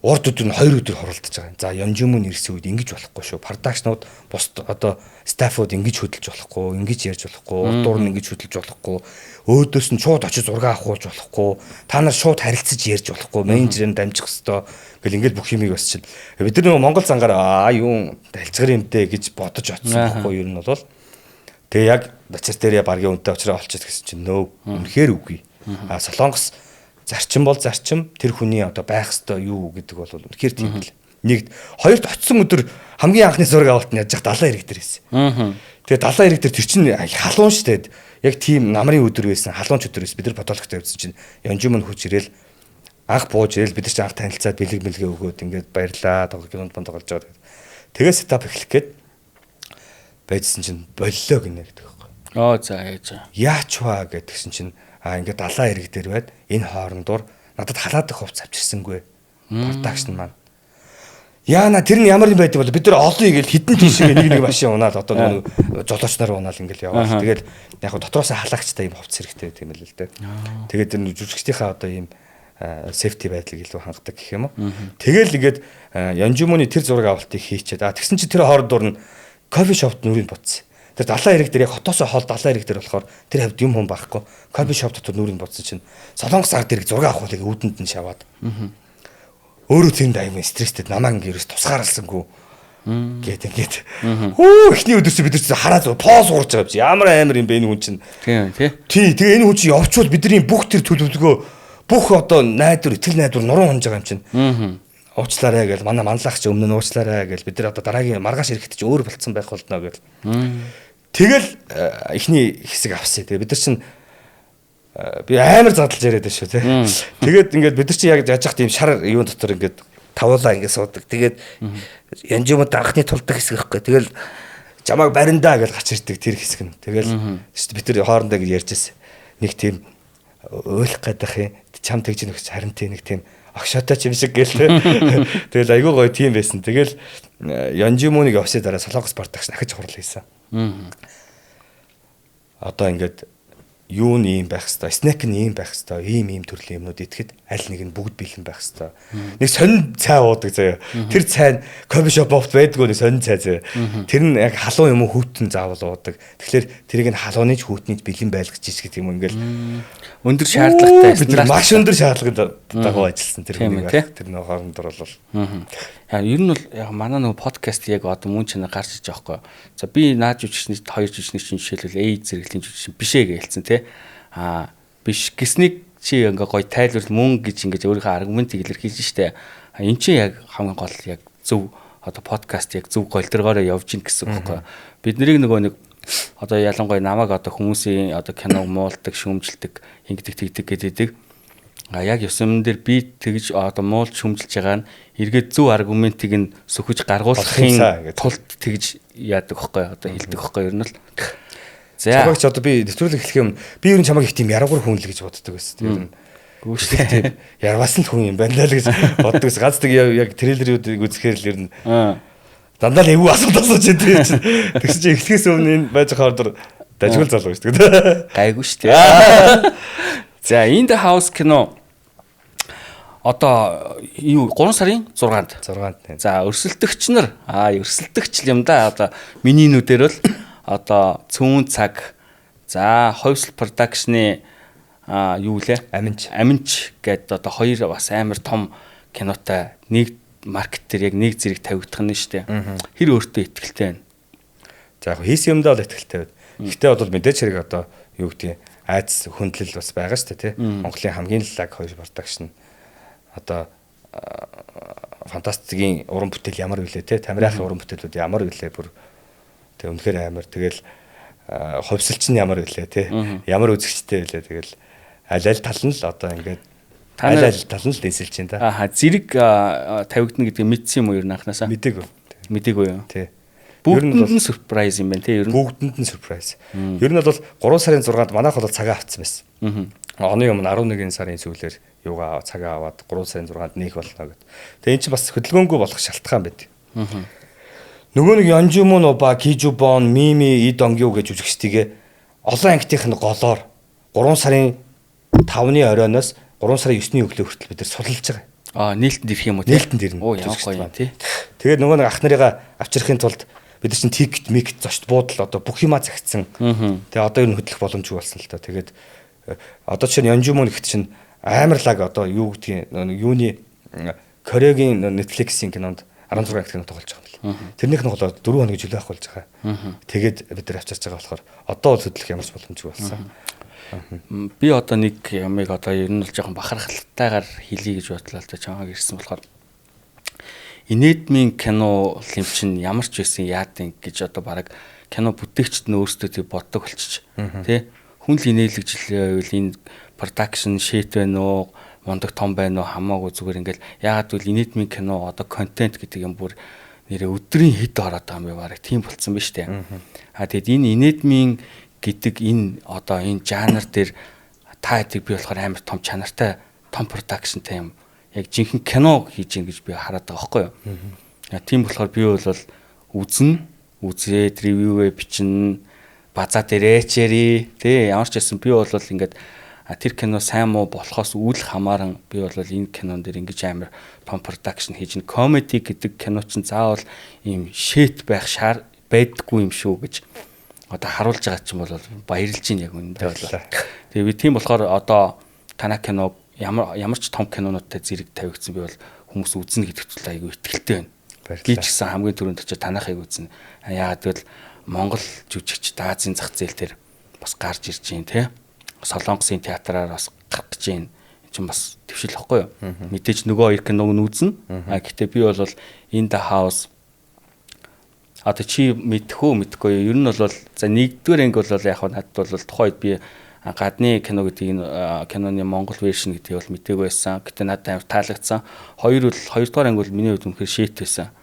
урд өдөр нь 2 өдөр хуралдаж байгаа. За Янжимун ирсэн үед ингэж болохгүй шүү. Продакшнууд бус одоо стаффууд ингэж хөдөлж болохгүй, ингэж ярьж болохгүй, урд дуур нь ингэж хөдөлж болохгүй, өөдөөс нь шууд очиж зураг авахуулж болохгүй, та нар шууд харилцаж ярьж болохгүй, менежерээр дамжих хэвээр гэл ингээл бүх юмыг бас чинь бид нар Монгол зангаар юу дэлцгэр юмтэй гэж бодож очсон байхгүй юу? Ер нь бол тэгээ яг Дацар дээрээ багийн үнэтэй очроо олчиход гэсэн чинь нөө үнэхээр үгүй. Солонгос зарчим бол зарчим, тэр хүний одоо байх ёстой юу гэдэг бол үнэхээр тийм л. Нэг хоёрт очсон өдөр хамгийн анхны зураг авалт нь яаж далайн ирэг дээр байсан. Тэгээ далайн ирэг дээр тэр чинь халуун штэ. Яг тийм намрын өдөр байсан, халуунч өдөр байсан. Бид нар бодолготой явсан чинь Янжимун хүч ирээл анх бууж ирээл бид нар чинь анх танилцаад бэлэг өгөөд ингээд баярлаа, тоглоомд тоглож байгаа. Тэгээ сетап эхлэх гээд байжсэн чинь боллоо гинэ гэдэг байхгүй. За яаж яач ваа гэдгсэн чинь ингээд далайн ирэг дээр байд энэ хоорондоор надад халаадаг хувц авчирсангүй. Продакшн маань. Яана тэр нь ямар юм байдаг бол бид нар олон игээл хідэн тийшээ нэг машин унаад одоо нэг жолооч нар унаал ингээл яваа. Тэгэл яг хөө дотроосоо халаагчтай юм хувц хэрэгтэй тийм л л дээ. Тэгээд тэр жүжигчдийнхаа одоо ийм safety байдлыг илүү хангадаг гэх юм уу. Тэгэл ингээд Янжимуны тэр зураг авалтыг хийчихэд тэгсэн чи тэр хоорондоор нь кофе шопт нүрийг буцсан. Тэр далайн ирэг дээр яг хотоосоо хоол далайн ирэг дээр болохоор тэр хавьд юм хүн байхгүй. Кофе шоп дотор нүрийг буцсан чинь Солонгос ард ирэг зураг авахыг үүдэнд нь шаваад. Өөрөө тэнд аймаг стресстэй намаа ингээ ерөөс тусгаарлсангүй гээд. Эхний өдөр чи бид нар хараад поз уурж байгаа юм чи ямар амар юм бэ энэ хүн чинь. Тий. Тэгээ энэ хүн чи явчвал бидний бүх тэр төлөвлөгөө бүх одоо найдвар, итгэл найдвар нуруу хонж байгаа юм чинь. Уучлаарай гэж манай манлаач өмнө нь уучлаарай гэж бид нар одоо дараагийн маргааш ирэхэд чи өөр болцсон байх болдноо гэж. Тэгэл эхний хэсэг авсан. Тэгээ бид нар чинь би амар задлж яриад шүү тий. Тэгээд ингээд бид нар чи яг яж тийм шар юун дотор ингээд тавуулаа ингээд суудаг. Тэгээд Янжимууд анхны тулдаг хэсэг байхгүй. Тэгэл жамааг бариндаа гэж гарч ирдэг тэр хэсэг нь. Тэгэл бид нар хоорондоо гэж ярьжсэн. Нэг тийм өөлөх гадах юм. Чам тэгж нөхч харин тийм нэг тийм огшоотой ч юм шиг гээл. Тэгэл айгүй гоё тийм байсан. Тэгэл Янжимуныг авсны дараа Солонгос продакшн ахиж хурал хийсэн. Одоо ингээд юу нь ийм байх хэвээр, снэк нь ийм байх хэвээр, ийм төрлийн юмнууд идэхэд аль нэг нь бүгд бэлэн байх хэвээр. Нэг сонин цай уудаг заяа. Тэр цай нь кофе шоп офт байдгүй нэг сонин цай заяа. Тэр нь яг халуун юм уу хүүтэн заавал уудаг. Тэгэхээр тэрийг нь халууны ч хүүтний ч бэлэн байлгаж ич гэдэг юм ингээл өндөр шаардлагатай байсан. Маш өндөр шаардлагатай дагуу ажилласан тэр хүнийг тэр нэг хоорондор бол. Ер нь бол яг манай нөгөө подкаст яг одоо мөн чанар гарч иж байгаа байхгүй. За би наад жүжигчний хоёр жүжигчний чинь жишээлбэл A зэрэглэлийн жүжигчин бишээ гэж хэлсэн тий. Биш гэснийг чи ингээ гоё тайлбар мөн гэж ингээ өөрийнхөө аргументыг илэрхийлж штэ. Энд чинь яг хамгийн гол яг зөв одоо подкаст яг зөв голдоргоороо явж гин гэсэн үг байхгүй. Бид нарыг нөгөө нэг одоо ялангуяа намайг одоо хүмүүсийн одоо киног муулдаг, шүүмжилдэг, ингэдэг тэгдэг гэдэг. Яг ёсмон дээр би тэгж одоо муулж шүмжилж байгаа нь эргээд зөв аргументыг нь сөхөж гаргуулахын тулд тэгж яадаг хөхгүй одоо хэлдэг хөхгүй ер нь л. За чамайг ч одоо би нэвтрүүлэг эхлэх юм би ер нь чамайг их тийм яргуур хүн л гэж боддог байсан. Гүүштэй тийм ярваас л хүн юм байна л гэж боддог байсан. Ганц тэг яг трейлерүүдийг үзэхээр л ер нь дандаа л эвгүй асуулт асууж байдаг чинь. Тэгсэн чинь эхлэхээс өмнө энэ байж хоордор дажгуул залуу шүү дээ. Гайгүй шүү дээ. За In the House кино одоо юу 3 сарын 6-нд. За өрсөлдөгч нар өрсөлдөгч юм да одоо миний нүдээр бол одоо цөөн цаг за хойсл продакшны юу лээ аминч гэдэг одоо хоёр бас амар том кинотой нэг маркет дээр яг нэг зэрэг тавигдах нь шүү дээ. Хэр өөртөө ихтэй байна. За яг хийсэн юмдаа л ихтэй байна. Гэхдээ бол мэдээч хэрэг одоо юу гэдэг айц хөндлөл бас байгаа шүү дээ тий. Монголын хамгийн лаг хоёр продакшн одоо фантастикийн уран бүтээл ямар вүлээ тий. Тамирахын уран бүтээлүүд ямар вүлээ бүр тэг үнэхээр амар тэгэл хувьсалч нь ямар вүлээ тий. Ямар үзэгчтэй вүлээ тэгэл аль тал нь л одоо ингээд аль тал нь л дэсэлж байна да. Зэрэг тавигдана гэдгийг мэдсэн юм уу ер нь анханасаа? Мэдээгүй юу? Тий. Бүгдэнд нь surprise юм байна тий ер нь. Бүгдэнд нь surprise. Ер нь бол 3 сарын 6-нд манайх бол цагаа авцсан байсан. Оны өмнө 11 сарын сүүлээр юугаа цагаа аваад 3 сарын 6-нд нээх болно гэд. Тэгээ эн чинь бас хөдөлгөөнгүй болох шалтгаан байдаг. Нөгөө нэг Янжимун ба Кижубон, Мими, Идонгю гэж жүжигчдийгээ олон ангитынх нь голоор 3 сарын 5-ны оройноос 3 сарын 9-ний өглөө хүртэл бид нар судалж байгаа. Нээлтэн дэрх юм уу? Нээлтэн дэрнэ. Оо ямар гоё тий. Тэгээд нөгөө нэг ах нарыгаа авчрахын тулд бид нар чинь тикет микт зочд буудал одоо бүх юмаа загцсан. Тэгээ одоо ер нь хөдлөх боломжгүй болсон л та. Тэгээд одоо чинь Янжумон ихт чинь амар лаг одоо юу гэдгийг юуны Корегийн Netflix-ийн кинонд 16 акт кино тоглож байгаа юм байна. Тэрнийх нь бол 4 хоног жилийн ах болж байгаа. Тэгээд бид нар авчирч байгаа болохоор одоо бол хөдлөх ямар ч боломжгүй болсон. Би одоо нэг ямыг одоо ер нь л жоохон бахархалтайгаар хэлье гэж бодлоо л да чамайг ирсэн болохоор инээдмийн кино юм чинь ямар ч байсан яадын гэж одоо баг кино бүтээгчд нь өөрсдөө тий боддог болчих тий хүн л инээлгжлээ байвал энэ production shit байна уу мундаг том байна уу хамаагүй зүгээр ингээл яагаад гэвэл инээдмийн кино одоо контент гэдэг юм бүр нэрээ өдрийн хит ороод байгаа юм байна баг тийм болцсон ба штэ. Тэгээд энэ инээдмийн гэдэг энэ одоо энэ жанр дээр та хэдийг би болохоор амар том чанартай том продакшнтай юм яг жинхэнэ кино хийж гин гэж би хараад байгаа байхгүй юу. Тийм болохоор би бол үзээд ревювэ бичнэ базаа дээрээчэри тий ямар ч байсан би бол ингээд тэр кино сайн муу болохоос үл хамааран би бол энэ кинон дээр ингэж амар том продакшн хийж н комеди гэдэг кино чинь заавал ийм шит байх байдаггүй юм шүү гэж одоо харуулж байгаа ч юм бол баярлж ийн яг үнэндээ бол. Тэгээ би тийм болохоор одоо танай кино ямар ч том кинонуудтай зэрэг тавигдсан би бол хүмүүс үзнэ гэдэгт л айгүй ихтэй байна. Би ч гэсэн хамгийн түрүүнд очиж танахыг үзнэ. Яагаад гэвэл Монгол жүжигч Азийн зах зээл дээр бас гарч ирж байна те. Солонгосын театраар бас гарах гэж байна. Энэ чинь бас твшил واخгүй юу? Мэдээж нөгөө хоёр киног нь үзнэ. Гэхдээ би бол In the House одоо чи мэдхгүй ер нь бол за нэгдүгээр анги бол яг надад бол тухайд би гадны кино гэдэг энэ киноны монгол вершн гэдгийг бол мдэггүй байсан. Гэтэ надад амар таалагдсан. Хоёрдугаар анги бол миний хувьд үнэхээр шийт байсан.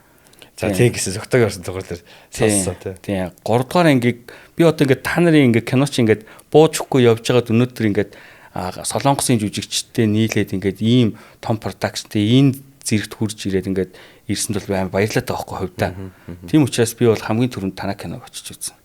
За тийм гэсэн зөвхөн орсон зүгээр л сонссон тийм. Гуравдугаар ангийг би одоо ингээд та нарын ингээд кино чи ингээд буужхгүй явж байгаад өнөөдөр ингээд солонгосын жүжигчтэй нийлээд ингээд ийм том продакшнтэй энэ зэрэгт хурж ирээд ингээд ирсэнд бол амар баярлалаа таахгүй хувьдаа. Тийм учраас би бол хамгийн түрүүнд танай киног очиж үзсэн.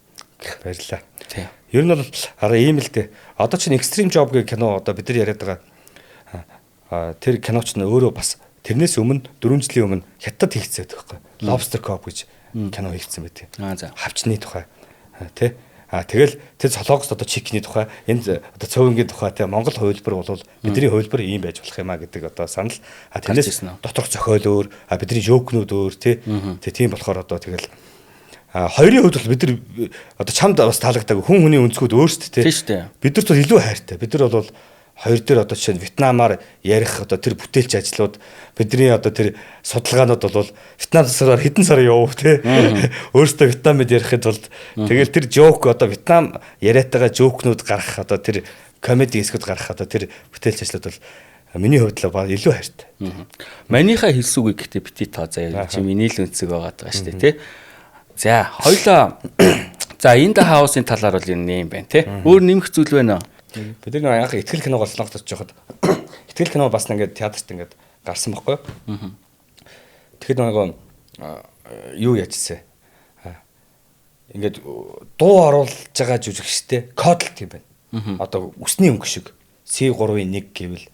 Баярлалаа. Тийм. Ер нь бол арга ийм л дээ. Одоо чинь Extreme Job гэх кино одоо бид нар яриад байгаа тэр киноч нь өөрөө бас тэрнээс өмнө 4 жилийн өмнө хятад хийгдсэн байдаг байхгүй. Lobster Cop гэж кино хийгдсэн байдаг. За. Хавчны тухай. Тэ. Тэгэл тэр солонгост одоо чикний тухай энэ одоо цөөнгийн тухай те Монгол хувилбар бол бидний хувилбар ийм байж болох юм а гэдэг одоо санал тэрнээс доторх зохиол өөр бидний жоокнууд өөр те тийм болохоор одоо тэгэл хоёрын хувьд бол бид нар одоо чамд бас таалагдаагүй хүн хүний өнцгүүд өөрсдөө те бид нарт бол илүү хайртай бид нар бол хоёр дээр одоо жишээ нь Вьетнамаар ярих одоо тэр бүтээлч ажлууд бидний одоо тэр судалгаанууд бол Вьетнам засвараар хэдэн сар явав те өөрөөсөө Вьетнамд ярихад бол тэгэл тэр жоок одоо Вьетнам яриатайгаа жоокнууд гарах одоо тэр комеди хэсгүүд гарах одоо тэр бүтээлч ажлууд бол миний хувьд л илүү хайртай. Манийхаа хэлсүүг гэхдээ бити тоо заяа чи миний л өнцөг байгаад байгаа шүү дээ те. За хоёлоо за In the House-ын талаар бол юм байна те. Өөр нэмэх зүйл байна уу? Бид нар яг ихтгэл киног олсноо гэж жоход ихтгэл кино бас ингээд театрт ингээд гарсан байхгүй юу? Тэгэхэд нөгөө юу яжсэн. Ингээд дуу оруулж байгаа жүжигчтэй кодлт юм байна. Одоо үсний өнгө шиг C3-1 гэвэл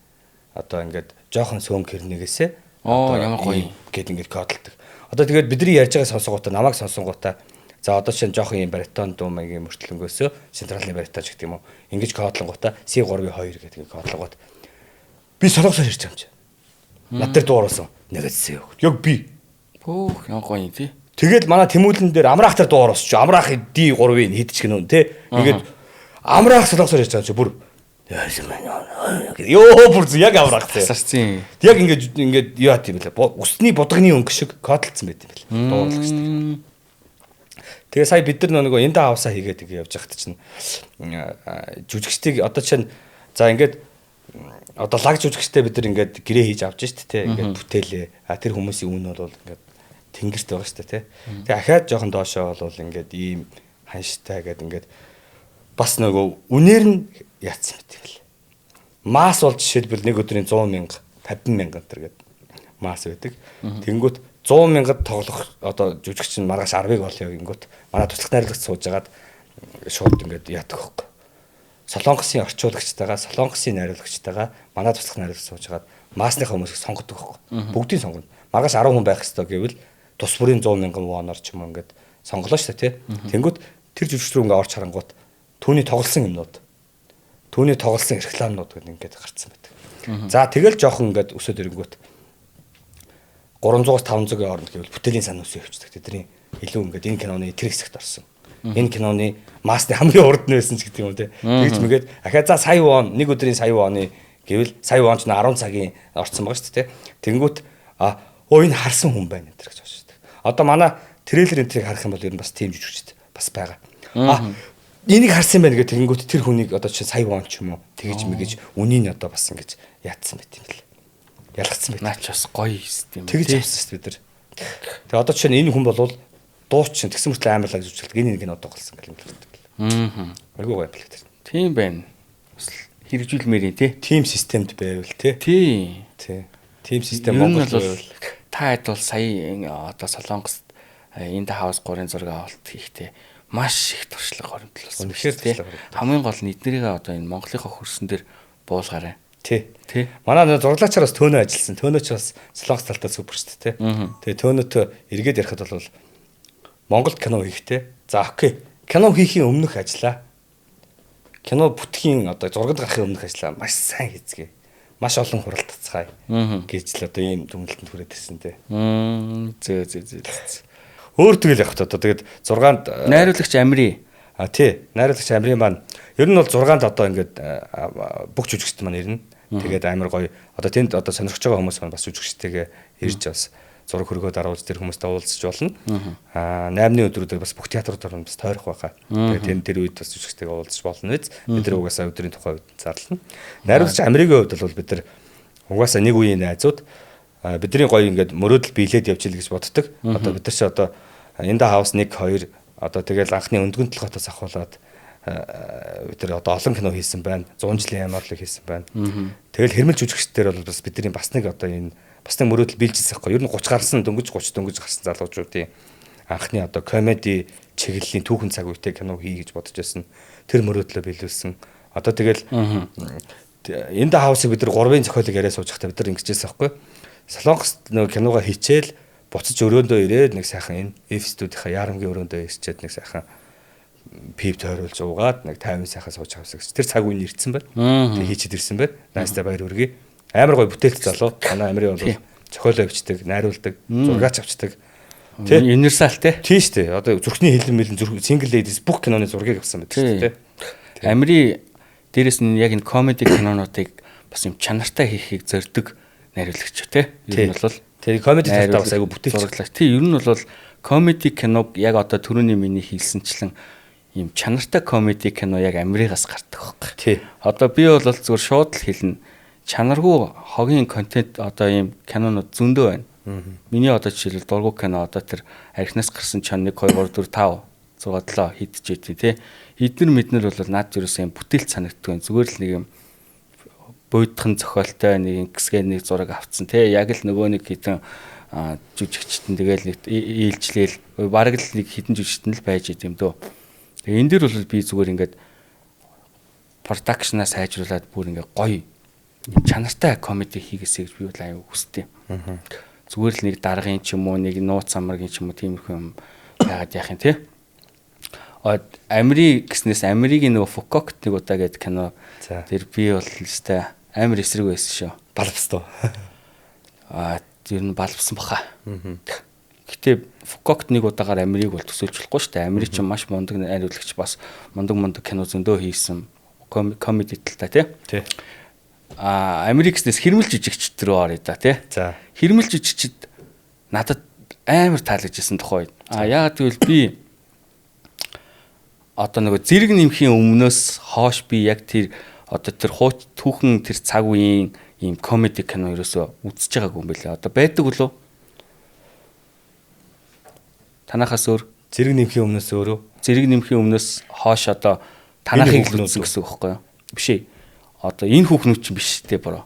одоо ингээд жоохон сөөнг хэрнэгээсээ ямар гоё гэд ингээд кодлдог. Одоо тэгээд бидний ярьж байгаа сонсонгуудаа намайг сонсонгуудаа за одоо чинь жоохон юм баритон дуу маягийн мөртлөнгөөсөө централны баритаж гэдэг юм уу. Ингэж кодлонгуудаа C3-2 гэдэг кодлонгууд би солонгосоор ярьж байгаа юм чи. Над дээр дуу оруулсан. Нэгэтсээ. Яг би. Хөөх ямар гоё тий. Тэгээд манай Тэмүүлэн дээр амраах дээр дуу оруулсан чи. Амраах D3-ыг хийдэж гэнэ тий. Ингээд амраах солонгосоор ярьж байгаа чи бүр ёо бүр яг аврах тий. Сарцын. Яг ингээд яа тийм бэлээ. Усны будганы өнгө шиг кодлцсон байт юм бэл. Дуурлах шүү дээ. Тэгээ сая бид нар нөгөө энэ хаусаа хийгээд явж байхад чинь жүжигчдийг одоо чинь за ингээд одоо лаг жүжигчтэй бид нар ингээд гэрээ хийж авч штэ тий ингээд бүтээлээ. Тэр хүмүүсийн үн бол ингээд тэнгэрт байгаа штэ тий. Тэгээ ахаад жоохон доошоо бол ингээд ийм ханштай гэдэг ингээд бас нөгөө үнээр нь яатсан мэт юм бэл. Мас бол жишээлбэл нэг өдрийн 100,000 50,000 гэнтэр гэдэг мас байдаг. Тэнгүүт 100,000-д тоглох одоо жүжигч нь маргааш 10-ыг олё гингүүт манай туслах найрлагч сууж агаад шууд ингээд яадаг хөөх. Солонгосын орчуулагчтайгаа солонгосын найруулагчтайгаа манай туслах найрлагч сууж агаад маасныхаа хүмүүсийг сонгодог байхгүй. Бүгдийг сонгоно. Маргааш 10 хүн байх ёстой гэвэл тус бүрийн 100 мянган воноор ч юм уу ингээд сонголоо шүү дээ тий. Тэнгүүт тэр жүжигч рүү ингээд орж харангуут түүний тоглосон юмнууд түүний тоглосон рекламнууд ингээд гарцсан байдаг. За тэгэл жоохон ингээд өсөд ирэнгүүт 300-аас 500-ийн хооронд гэвэл бүтээлийн сан өсөж явчихдаг. Тэдний илүү ингээд энэ киноны тэр хэсэгт орсон. Энэ киноны масны хамгийн урд нь байсан ч гэдэг юм тий. Тэгж мэгээд ахаа за сая вон нэг өдрийн сая воны гэвэл сая вон ч 10 цагийн орцсон байгаа шүү дээ. Тэнгүүт энэ харсан хүн байна гэдэг гэж бодож шүү дээ. Одоо манай трейлер энтрийг харах юм бол ер нь бас тийм жүжигчд бас байгаа. Энийг харсан байна гэдэг тэнгүүт тэр хүнийг одоо чи сая вон ч юм уу тэгэж мэгэж үнийг одоо бас ингэж яатсан байт юм бэл. Ялгцсан байт. Наач бас гоё юм. Тэгж авсан шүү дээ бид нар. Тэгээ одоо жишээ нь энэ хүн бол дуучин тэгсэн мөртлөө амар лаг зүжгэлдэг энэ нэг одоо голсон гэх юм байна. Айгуу гоё юм бэл. Тийм байна. Бас хэрэгжүүлмээрээ тий. Тим системд байвал тий. Тий. Тим систем Монгол байвал та хэд бол сая одоо Солонгост энэ хаус 3-ын зураг авалт хийхдээ маш их туршлага хоримтлуулсан. Хамгийн гол нь эднэрийг одоо энэ Монголынхаа хөрсөн дээр буулгаарай. Тий. Манай зураглаачаар бас төөнөө ажилласан. Төөнөө ч бас Солонгос талтаа супер шүү дээ. Тэгээ төөнөөтөө эргээд ярихад бол Монголд кино хийхтэй. За окей. Кино хийхийн өмнөх ажиллаа. Кино бүтгэхийн одоо зургад гарахын өмнөх ажиллаа маш сайн хийцгээе. Маш олон хурал тацгаая. Гэж л одоо ийм дүнэлтэнд хүрээд ирсэн те. Зөө. Өөр тэгэл явах та одоо тэгээд 6-нд найруулагч Амри. Тий. Найруулагч Амри маань ер нь бол 6-нд одоо ингээд бүх жүжигчд маань ирнэ. Тэгээд амар гоё. Одоо тэнд одоо сонирхож байгаа хүмүүс маань бас жүжигчтэйгээ ирж бас зураг хөргөө даруулж тэр хүмүүстэй уулзч болно. 8-ны өдрүүдээр бас бүх театруудаар бас тойрох байхаа. Тэгээд тэр үед бас жүжигчтэйгээ уулзч болно биз. Бид нар угаасаа өдрийн тухай үед зарлана. Найруулагч Амригийн хувьд бол бид нар угаасаа нэг үеийн найзууд бидний гоё ингээд мөрөөдөл биелээд явж ил гэж боддог. Одоо бид нар ч одоо энэ хаус 1 2 одоо тэгэл анхны өндгөн толгойтоос ахуулаад бид нар одоо олон кино хийсэн байна. 100 жилийн ямаарлыг хийсэн байна. Тэгэл хэрмэл жүжигчдэр бол бас бидний бас нэг одоо энэ бас нэг мөрөөдөл биелжсэн байхгүй. Ер нь 30 гарсан дөнгөж 30 дөнгөж гарсан залуучуудын анхны одоо комеди чиглэлийн түүхэн цаг үетэй кино хий гэж бодож байсан. Тэр мөрөөдлөө биелүүлсэн. Одоо тэгэл энэ хаусыг бид нар 3-ын зохиолыг яриа сууж байхдаа бид нар ингэжсэн байхгүй. Солонгост нэг киногоо хийчээл буцаж өрөөндөө ирээд нэг сайхан энэ F студийнхаа яарамгийн өрөөндөө ирчээд нэг сайхан пип тойруулж уугаад нэг 50 сайхан сууж авсан гэж. Тэр цаг үеийн ирсэн байна. Тэг хийчихэд ирсэн байна. Наастай баяр хүргэе. Амар гоё бүтээлч залуу. Манай Амри бол зохиолоо авчдаг, найруулдаг, зургаач авчдаг. Тэ универсал те. Тийм шүү дээ. Одоо зүрхний хэлэн мэлэн зүрх single ladies бүх киноны зургийг авсан байдаг шүү дээ. Амри дээрэс нь яг энэ комеди кинонуудыг бас юм чанартай хийхийг зорддог найруулагч те. Ер нь бол тэр комеди талтаа бас айгу бүтээлч зурглаач. Тий, ер нь бол комеди киног яг одоо түрүүний миний хэлсэнчлэн ийм чанартай комеди кино яг Амригаас гардаг байхгүй. Тий. Одоо би бол зүгээр шууд л хэлнэ. Чанаргүй хогийн контент одоо ийм кинонууд зөндөө байна. Миний одоо жишээлбэл дургу кино одоо тэр архинаас гарсан чон 1 2 3 4 5 6 7 хийдэж тий. Эднэр мэднэр бол наад юусэн бүтээлч санагддаг. Зүгээр л нэг юм буйдхан зохиолтой нэг гисгээ нэг зураг авцсан тий. Яг л нөгөө нэг хитэн жүжигчтэн тэгэл нэг ээлжлээл бараг л нэг хитэн жүжигчтэн л байж идэм дөө. Тэгээ энэ дэр бол би зүгээр ингээд продакшнаа сайжруулад бүр ингээд гоё чанартай комеди хийгээсэй гэж би бол аюу хүсдэг. Зүгээр л нэг даргын ч юм уу нэг нууц амаргийн ч юм уу тиймэрхүү юм яагаад яах юм тий. Амри гэснээс Амригийн нөгөө Фукокт нэг удаа гэдэг кино тэр би бол өстэй амар эсрэг байсан шүү. Балбстуу. Тэр нь балбсан баха. Гэтэ Фукокт нэг удаагаар Амриг бол төсөөлж болохгүй шүү дээ. Амри ч маш мундаг найруулагч бас мундаг кино зөндөө хийсэн комеди талтай тий. Америк гэснээс хэрмэл жижигчд рүү орё да тий. За. Хэрмэл жижигчд надад амар таалагдчихсан тухай. Яагаад гэвэл би одоо нөгөө зэрэг нэмхийн өмнөөс хоош би яг тэр одоо тэр түүхэн тэр цаг үеийн ийм комеди кино ерөөсөө үзэж байгаагүй юм байлаа. Одоо байдаг үлээ. Танахаас өөр зэрэг нэмхийн өмнөөс өөрөө зэрэг нэмхийн өмнөөс хоош одоо танахыг л үзсэн гэсэн үг байхгүй юу? Биш ээ. Одоо энэ хүүхнүүд чинь биш те бороо.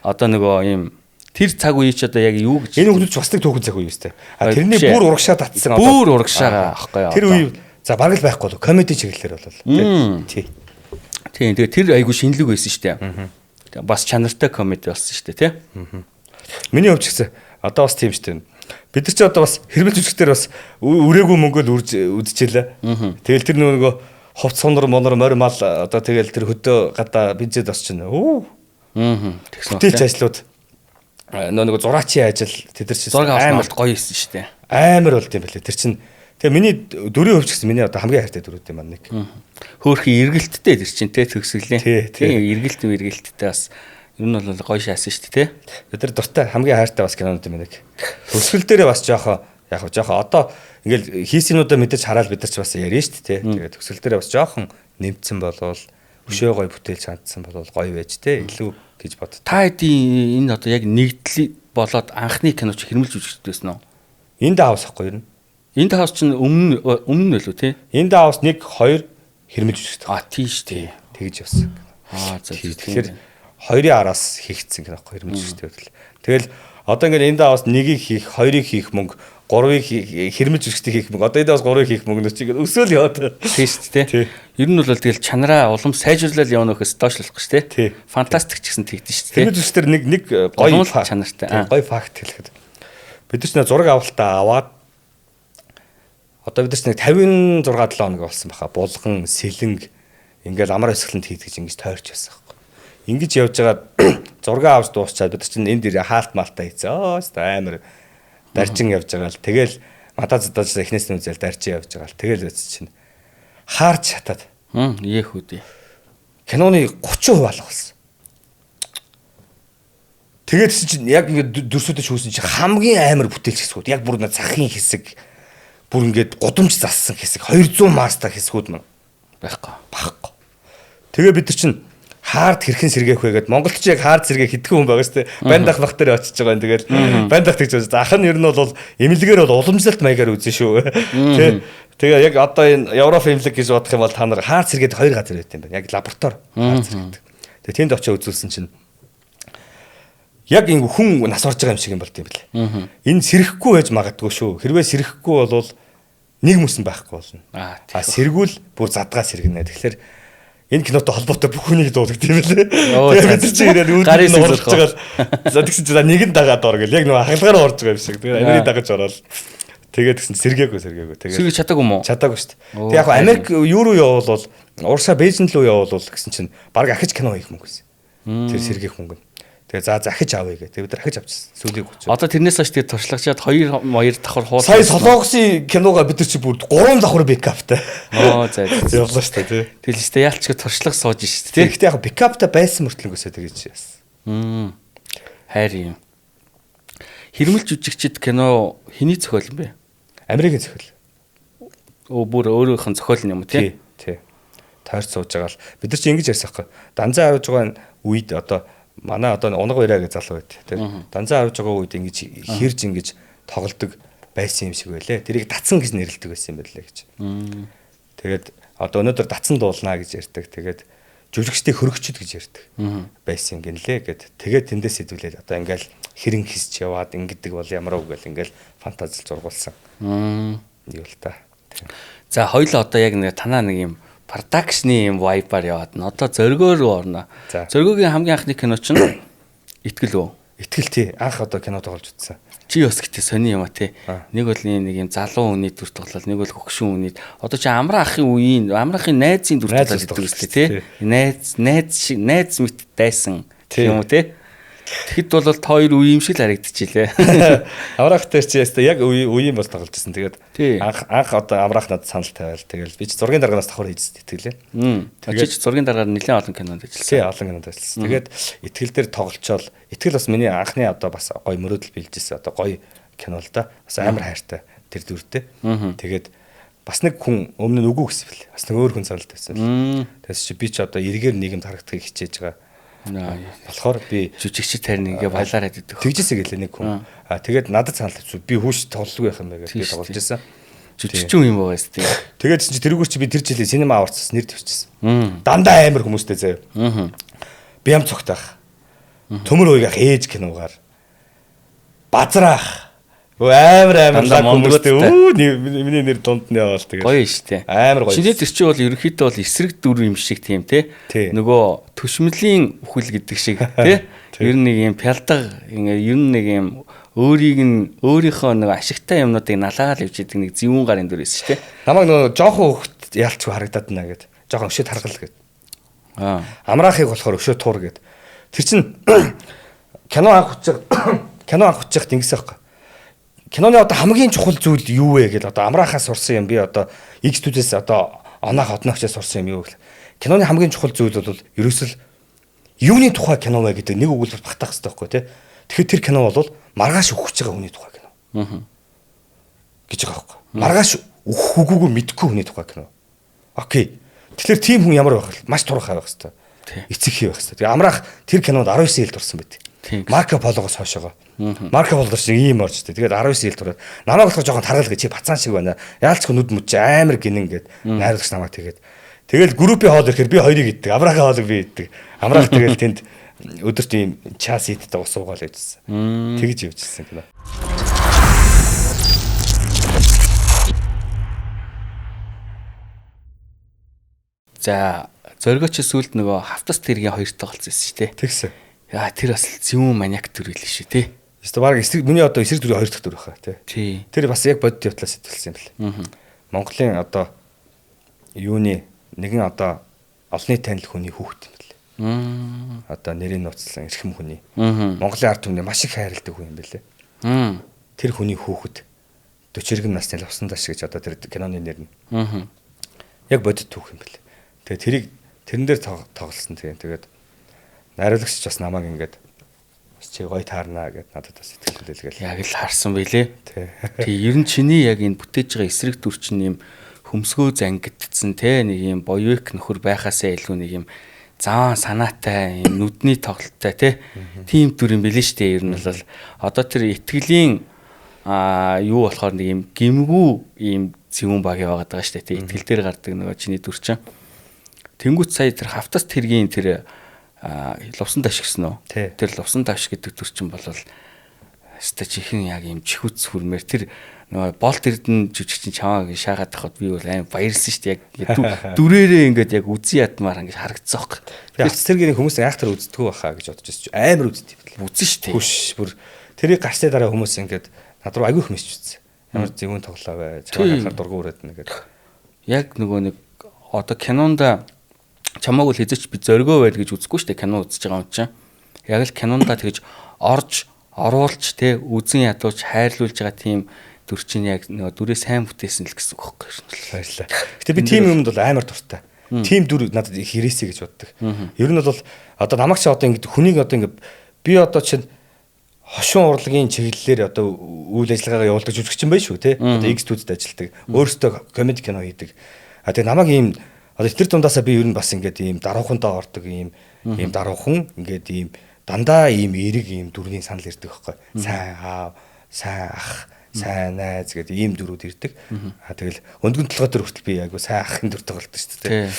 Одоо нөгөө ийм тэр цаг үеий ч одоо яг юу гэж энэ хүүхнүүд ч бас нэг түүхэн цаг үе юм сте. Тэрний бүр урагшаа татсан одоо бүр урагшаа аахгүй юу? Тэр үе за бараг л байхгүй л комеди чиглэлээр болол. Тий. Тийм тэгээ тэр айгу шинэлэг байсан шүү дээ. Бас чанартай комеди болсон шүү дээ, тий? Миний хувьд ч гэсэн одоо бас тийм шүү дээ. Бид нар ч одоо бас хэрмэл жүжигчдэр бас үрээгүй мөнгөөл үдчихэлээ. Тэгэл тэр нөгөө ховц сонор монор морь мал одоо тэгэл тэр хөдөө гадаа бензэд осчихно. Тэгсэн Тэтэл ажлууд нөгөө зураачийн ажил тэд нар чинь амар гоё хийсэн шүү дээ. Амар болд юм байлээ. Тэр чинь тэгээ миний дөрөв хувьч гэсэн миний одоо хамгийн хайртай дөрүүд юм байна нэг. Хөөрхөн эргэлттэй тэр чинь те төгсгөлийн. Тийм эргэлттэй бас ер нь бол гоё шаасан шүү дээ те. Бид нар дуртай хамгийн хайртай бас кинонууд юм байна нэг. Төгсгөл дээрээ бас жоохоо одоо ингээл хийсэнүүдээ мэдээж хараад бид нар ч бас ярьж шүү дээ те. Тэгээ төгсгөл дээрээ бас жоохон нэмцэн болвол өшөө гоё бүтээлч хандсан болвол гоё байж те илүү гэж бод. Та хэдийн энэ одоо яг нэгдэл болоод анхны кино чи хэрмэлж үзчихсэн үү? Энд хаус ахгүй юу? Энд хаус чинь өмнө нь л үү те? Энд хаус 1 2 хэрмэлж үзчихсэн. Тийш тий. Тэгж явсан. Тэгэхээр хоёрын араас хийгдсэн кино ахгүй хэрмэлж үзчихсэн. Тэгэл одоо ингээд энд хаус 1-ийг хийх, 2-ыг хийх мөнгө, 3-ыг хэрмэлж үзчихдэг хийх мөнгө. Одоо энд хаус 3-ыг хийх мөнгө чинь өсөөл яваад. Тийш тий. Ер нь бол тэгэл чанараа улам сайжруулал явна гэхээс доошлох гэж тий. Фантастик ч гэсэн тэгдэж шүү дээ. Хэрмэлж үзчихдэр нэг гоё чанартай. Гоё факт хэлэхэд. Бид нар зураг авалтаа аваад одоо бид нар 56 7 хоног болсон баха. Булган, сэлэнг ингээл амар өсгөлөнд хийдгэж ингэж тойрч байсан байхгүй. Ингэж явж байгаа зураг авч дуусчаад бид чинь энд ирээ хаалт малтаа хийцээ. Амар дарчин явж байгаа л тэгэл мадаа задаж эхнээс нь үзэл дарчин явж байгаа л тэгэл үз чинь хаарч хатаад. Ехүүдээ. Киноны 30% алга болсон. Тэгээд чинь яг ингээд дүрсүүдэж хүүсэн чинь хамгийн амар бүтээлч хэсгүүд. Яг бүр захын хэсэг бүр ингээд гудамж зассан хэсэг 200 марста хэсгүүд мөн байхгүй. Тэгээ бид нар чинь хаард хэрхэн сэргээх вэ гэд Монголд ч яг хаард сэргээх хэдхэн хүн байгаа шүү дээ. Бандах бах дээр очиж байгаа юм. Тэгэл бандах гэж байна. Ах нь ер нь бол эмнэлгээр бол уламжлалт маягаар үзэн шүү. Тэгээ яг одоо энэ Европ эмнэлэг гэж бодох юм бол та нар хаард сэргээд 2 газар байт юм байна. Яг лаборатори хаард сэргээд. Тэгээ тэнд очиж үзүүлсэн чинь яг ингэ хүн нас орж байгаа юм шиг юм болд юм бэл. Энэ сэрэхгүй байж магадгүй шүү. Хэрвээ сэрэхгүй бол нэг мөсөн байхгүй болно. Сэргүүл бүр задгаа сэргэнэ. Тэгэхээр энэ кинотой холбоотой бүх хүнийг дуулдаг тийм ээ. Тэгээд бид чинь ирээд үүднээ орж байгаа. За тэгсэн чинь нэг нь дагаад ор гэл яг нэг хагалгаар орж байгаа юм шиг. Тэгээд Америк дагаж ороод тэгээд тэгсэн сэргээгүй. Тэгээд сэргэж чадаагүй юм уу? Чадаагүй шүү дээ. Тэг яг Америк юу руу явбал Урсаа Бээжин рүү явбал гэсэн чинь баг ахиж кино хийх мөнгө байсан. Тэр сэргээх мөнгө. Тэгээ за захиж авъя гэх. Тэгээ бид нар ахиж авчихсан. Сүүлийг хүч. Одоо тэрнээс хойш тэгээ туршлагачаад 2 давхар хуулсан. Сая Солонгосын киногоо бид нар чи бүр 3 давхар бэкаптай. За явлаа шүү дээ. Тэгэл ч тэгээ яалч туршлага сууж шүү дээ. Гэхдээ яг бэкаптай байсан мөртлөнгөөсөө тэгэж яасан. Хайр юм. Хэрмэлж үжигчд кино хэний зохиол юм бэ? Америкийн зохиол. Бүр өөрийнх нь зохиол юм уу тий? Тий. Тойрч сууж байгаа л бид нар чи ингэж ярьсан байхгүй. Данзаа авж байгаа үед одоо манай одоо унаг баяраа гэж залуу байт. Тэр данзаа авж байгаа үед ингэж хэрж ингэж тоглодог байсан юм шиг байлээ. Тэрийг датсан гэж нэрлэдэг байсан юм байлээ гэж. Тэгээд одоо өнөөдөр датсан дуулнаа гэж ярьдаг. Тэгээд жүжигчдийн хөрөгчд гэж ярьдаг байсан юм гинлээ гэд. Тэгээд тэндээс хэдүүлээд одоо ингээл хэрэн хисч яваад ингэдэг бол ямар үг гэл ингээл фантазил зургуулсан. Юу л та. За хоёул одоо яг нэг танаа нэг юм продакшны юм вайбаар яваад н одоо зөргөө рүү орно. Зөргөөгийн хамгийн анхны кино чинь Итгэл үү? Итгэл тий. Анх одоо кино тоглож үзсэн. Чи бас гэтээ сони юм а тий. Нэг бол нэг юм залуу хүний дүр тоглол, нэг бол хөгшин хүний. Одоо чи амраа ахын үеийн, амраахын найзын дүр тоглол гэдэг үстэй тий. Найз мэт дайсан юм уу тий. Тэгэхэд бол та хоёр үе юм шиг л харагдчихжээ. Амраах дээр чи яста яг үеийн бол тоглож ирсэн. Тэгээд анх одоо амраах надад санал тавиал. Тэгэл би чи зургийн дараагаас давхар хийж итгэлээ. Тэгээд чи зургийн дараагаар нэлээд олон кинонд ажилласан. Тий, олон кинонд ажилласан. Тэгээд итгэл дээр тоглолцоол итгэл бас миний анхны одоо бас гоё мөрөөдөл билжсэн. Одоо гоё кино л да. Бас амар хайртай тэр дүртэй. Тэгээд бас нэг хүн өмнө нь үгүй гэсэн бэл. Бас нэг өөр хүн санал тавьсан. Тэгээс чи би чи одоо эргээр нийгэмд харагдахыг хичээж байгаа. Болохоор би жүжигчд тарин ингээ байлаараад идэв. Тэгжээсэй гэлээ нэг хүн. Тэгээд надад санал тавьсан. Би хүүш тоглохгүй байх юм байна гэж тоглож байсан. Жүжигчин юм байгаа юм. Тэгээд чи тэрүүгээр чи би тэр жилийн синема аварцс нэр төвчсэн. Дандаа амар хүмүүстэй заяа. Бям цогтах. Төмөр уйгах ээж киногаар. Базраах. Амар хүмүүстэй миний нэр дунд нь яваал тэгээд. Гоё штэ. Амар гоё. Чиний тэр чинь бол ерөнхийдөө бол эсрэг дүр юм шиг тийм те. Нөгөө төшмөлийн үхэл гэдэг шиг те. Ер нь нэг юм пялдаг ер нь нэг юм өөрийнхөө нэг ашигтай юмнуудыг налаагаал явж идэг нэг зэвүүн гарын дүр эс штэ. Намайг нөгөө жоохон хөвгт яалчгүй харагдаад байна гэд. Жоохон өшөөд харгал гэд. Амраахыг болохоор өшөө туур гэд. Тэр чин кино анх хүчээр тэнгисээ байхгүй. Киноны одоо хамгийн чухал зүйл юу вэ гэдээ одоо амраахаас сурсан юм би одоо X студиэс одоо оноох одноогчээс сурсан юм юу гэвэл киноны хамгийн чухал зүйл бол ерөөсөл юуны тухай кино вэ гэдэг нэг өгүүлбэр багтаах хэрэгтэй байхгүй тий. Тэгэхээр тэр кино бол маргааш өгөх байгаа хүний тухай кино. Гэж байгаа байхгүй. Маргааш өгөх үгүйг мэдгүй хүний тухай кино. Окей. Тэгэхээр тийм хүн ямар байх вэ? Маш турхай байх хэрэгтэй. Эцэг хий байх хэрэгтэй. Тэгээ амраах тэр кинонд 19 жилд орсон байт. Марко Пологоос хойшоогоо. Марко Поло шиг ийм орчтой. Тэгээд 19 жилд тураад намайг болохоор жоохон таргал гэж чи бацаан шиг байна. Яалцгүй нүд мүд чи амар гинэн гээд найруулагч намайг тэгээд. Тэгэл группийн хоол ирэхээр би хоёрыг иддэг. Амраахын хоолыг би иддэг. Амраах тэгэл тэнд өдөрт ийм час иддэг ус уугаал явжсэн. Тэгж явжсэн кино. За, зоригоч сүлд нөгөө хавтас тэргийн хоёртой голцсон шүү дээ. Тэгсэн. Яа тэр бас зэвүүн маниак төр хэлээ шүү тий. Эсвэл баг эсрэг миний одоо эсрэг төрийн 2 дахь төр байхаа тий. Тэр бас яг бодит явдлаас сэтгүүлсэн юм бэл. Монголын одоо юуны нэгэн одоо олонний танил хүний хүүхэд юм бэл. Одоо нэрийн нууцлан эрхэм хүний. Монголын ард түмний маш их хайрладаг хүн юм бэлээ. Тэр хүний хүүхэд 40 иргэн насны лавсан даш гэж одоо тэр киноны нэр нь. Яг бодит түүх юм бэл. Тэгээ тэрэн дээр тоглосон тэгээд найруулагч бас намайг ингээд бас чи гоё таарнаа гэд надад бас сэтгэл хөдлөлгээл. Яг л харсан байлээ. Тий, ер нь чиний яг энэ бүтээж байгаа эсрэг дүр чинь юм хөмсгөө зангидцсан те нэг юм боёвик нөхөр байхаасаа илүү нэг юм заан санаатай юм нүдний тоглолттой те тийм дүр юм билээ штэ. Ер нь бол одоо тэр итгэлийн юу болохоор нэг юм гимгүү юм зэвүүн баг яваад байгаа штэ. Тий, итгэл дээр гардаг нөгөө чиний дүр чинь. Тэнгүүт сая тэр хавтас тэргийн тэр лувсан таш гэсэн үү? Тэр лувсан таш гэдэг төр чинь бол өстой чихэн яг юм чихүц хүрмээр тэр нөгөө болт эрдэн жүжигчин чамааг шаагаад тахад би бол аим баярлсан шүү дээ. Яг дүрээрээ ингээд яг үзэн ядмаар ингээд харагдсан байхгүй. Би хавц тэргийн хүмүүс айхтар үздэггүй байхаа гэж бодож байсан чинь амар үздэг. Үзэн шүү дээ. Хүш бүр тэрийг гарсны дараа хүмүүс ингээд над руу аягүй их мессеж үзсэн. Ямар зэвүүн тоглоо бай. Чамаа харахаар дургу өрөөд нэгээд. Яг нөгөө нэг одоо кинонда чамааг л хэзээч би зоргоо байл гэж үзэхгүй шүү дээ кино үзэж байгаа юм чинь. Яг л кинонда тэгж орж оруулж те үзэн ядуулж хайрлуулж байгаа тийм дүр чинь яг нөгөө дүрээ сайн бүтээсэн л гэсэн үг байхгүй юу. Баярлалаа. Гэтэ би тийм юмд бол амар дуртай. Тийм дүр надад их хэрэгсэй гэж боддог. Ер нь бол одоо намайг чи одоо ингэ хүнийг одоо ингэ би одоо чинь хошин урлагийн чиглэлээр одоо үйл ажиллагаагаа явуулдаг жүжигчин байж шүү те. Одоо X студид ажилладаг. Өөрөөсөө комеди кино хийдэг. Тэгээ намайг ийм одоо тэр дундаасаа би ер нь бас ингээд ийм даруухандаа ордог ийм даруухан ингээд ийм дандаа ийм эрэг ийм дүрний санал ирдэг байхгүй. Сайн аав, сайн ах, сайн найз гэдэг ийм дүрүүд ирдэг. Тэгэл өндгөн толгой төр хүртэл би айгу сайн ахын дүр тоглолдог шүү дээ.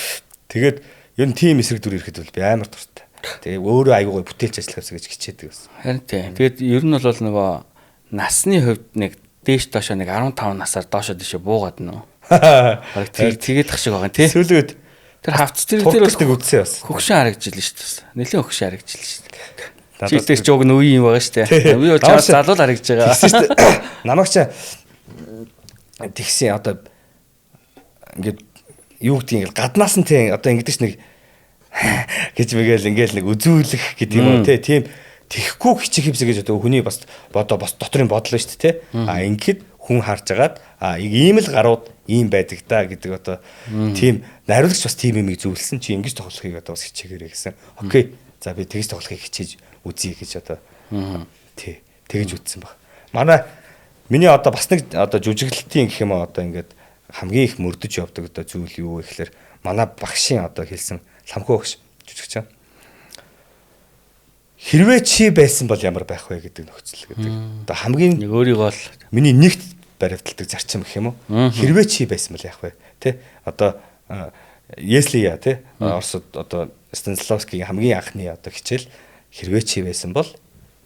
Тэгээд ер нь тийм эсрэг дүр ирэхэд бол би амар дуртай. Тэгээ өөрөө айгу гоё бүтээлч ажиллахаас гэж хичээдэг байсан. Харин тийм. Тэгээд ер нь бол нөгөө насны хувьд нэг дээш доошоо нэг 15 насаар доошоо дэшээ буугаад нөө. Тэгээд тах шиг байгаа тий. Сүүлээд тэр хавц тэр дээр бас үдсэн бас. Хөгшин харагдчихлаа шүү дээ. Нэлээд хөгшин харагдчихлаа шүү дээ. Чигтээс ч уг нь үе юм байгаа шүү дээ. Би бол чаас залуул харагдж байгаа. Шүү дээ. Намайг ч тэгсэн одоо ингээд юу гэдгийг гаднаас нь тий одоо ингэдэж нэг гэж мэгэл ингээл нэг үзүүлэх гэдэг юм уу тий тийм тэхгүй хичих хэмсэ гэж одоо хүний бас доторын бодлоо шүү дээ тий. Ингээд хүн харж агаад ийм л гарууд ийм байдаг да гэдэг одоо тийм найруулагч бас тийм юмыг зөвлөсөн чи ингэж тоглохыг одоо бас хичээгээрэй гэсэн. Окей. За би тэгж тоглохыг хичээж үзье гэж одоо тий тэгж үзсэн баг. Миний одоо бас нэг одоо жүжиглэлтийн гэх юм одоо ингээд хамгийн их мөрдөж явдаг одоо зүйл юу вэ гэхээр манай багшийн одоо хэлсэн ламхуу багш жүжигч. Хэрвээ чи байсан бол ямар байх вэ гэдэг нөхцөл гэдэг. Одоо хамгийн нэг өөрийгөө л миний нэгт баримталдаг зарчим гэх юм уу? Хэрвээ чи байсан бол яах вэ? Тэ? Одоо Еслия тэ? Оросд одоо Станиславскигийн хамгийн анхны одоо хичээл хэрвээ чи байсан бол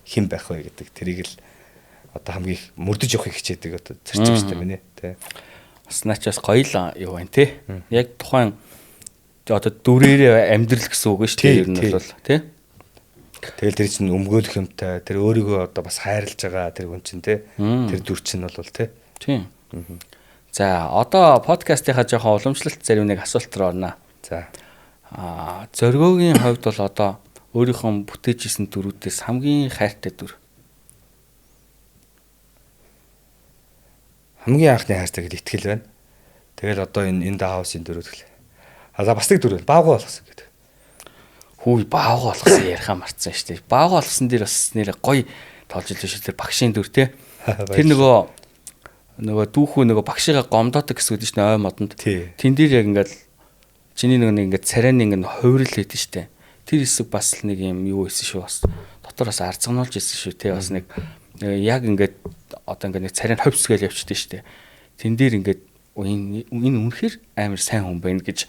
хэн байх вэ гэдэг тэрийг л одоо хамгийн их мөрдөж явахыг хичээдэг одоо зарчимчтай минь тий. Бас наачаас гоё л юу байна те. Яг тухайн одоо дүрээрээ амьдрал гэсэн үг шүү дээ. Ер нь бол тий. Тэгэл тэр чинь өмгөөлөх юмтай, тэр өөрийгөө одоо бас хайрлаж байгаа тэр хүн чинь тий. Тэр дүр чинь бол тий. Тийм. За одоо подкастынхаа жоохон уламжлалт зарим нэг асуулт руу орно. За. Зоргоогийн хувьд бол одоо өөрийнхөө бүтээжсэн дүрүүдээс хамгийн хайртай дүр. Хамгийн анхны хайртай гэдэг итгэл байна. Тэгэл одоо энэ дааусын дүрүүд гэл. За бас нэг дүр байна. Баагүй болгосон гэдэг. Хүү баагүй болгосон яриахаа марцсан шүү дээ. Баагүй болгосон дээр бас нэр гоё тоолж илээ шүү. Тэр багшийн дүр те. Тэр нөгөө дүүхүү нөгөө багшигаа гомдоодаг гэсэн үг шүү дээ ой модонд. Тэн дээр яг ингээд чиний нэг ингээд царайны ингээд хувирал хийдэж штэ. Тэр хэсэг бас нэг юм юу хийсэн шүү бас. Дотороос арцгнуулж ирсэн шүү те. Бас нэг яг ингээд одоо ингээд нэг царайнд ховсгээл явчихдээ штэ. Тэн дээр ингээд энэ үнэхээр амар сайн хүн байна гэж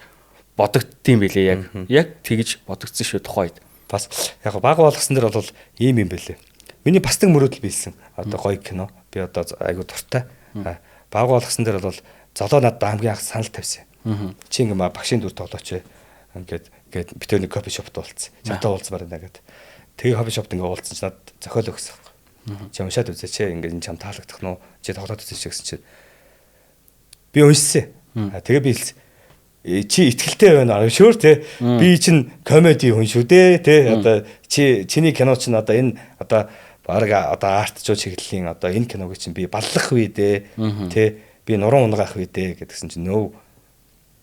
бодогдтiin байлээ яг. Яг тэгж бодогдсон шүү тухайд. Бас яг бага болгосон дэр бол ийм юм байлээ. Миний бас нэг мөрөөдөл биелсэн. Одоо гоё кино. Би одоо айгу дуртай. Бага болгосон дэр бол золоо надад хамгийн анх санал тавьсан. Чи ингэ багшийн дүр тоглооч. Ингээд битээ нэг кофе шопт уулзсан. Чамтай уулзмаар байна гэд. Тэгээ кофе шопт ингээ уулзсан чи надад зохиол өгсөн. Чи уншаад үзээч ингээ энэ чам таалагдах нь уу? Чи тоглоод үзээч гэсэн чинь би уншсан. Тэгээ би хэлсэн. Чи итгэлтэй байна аа шүүр те. Би чинь комеди хүн шүү дээ те. Одоо чиний кино чинь одоо энэ одоо баг одоо арт жоо чиглэлийн одоо энэ киног чинь би баллах үе дээ те. Би нуруу унгаах үе дээ гэдгсэн чинь нөө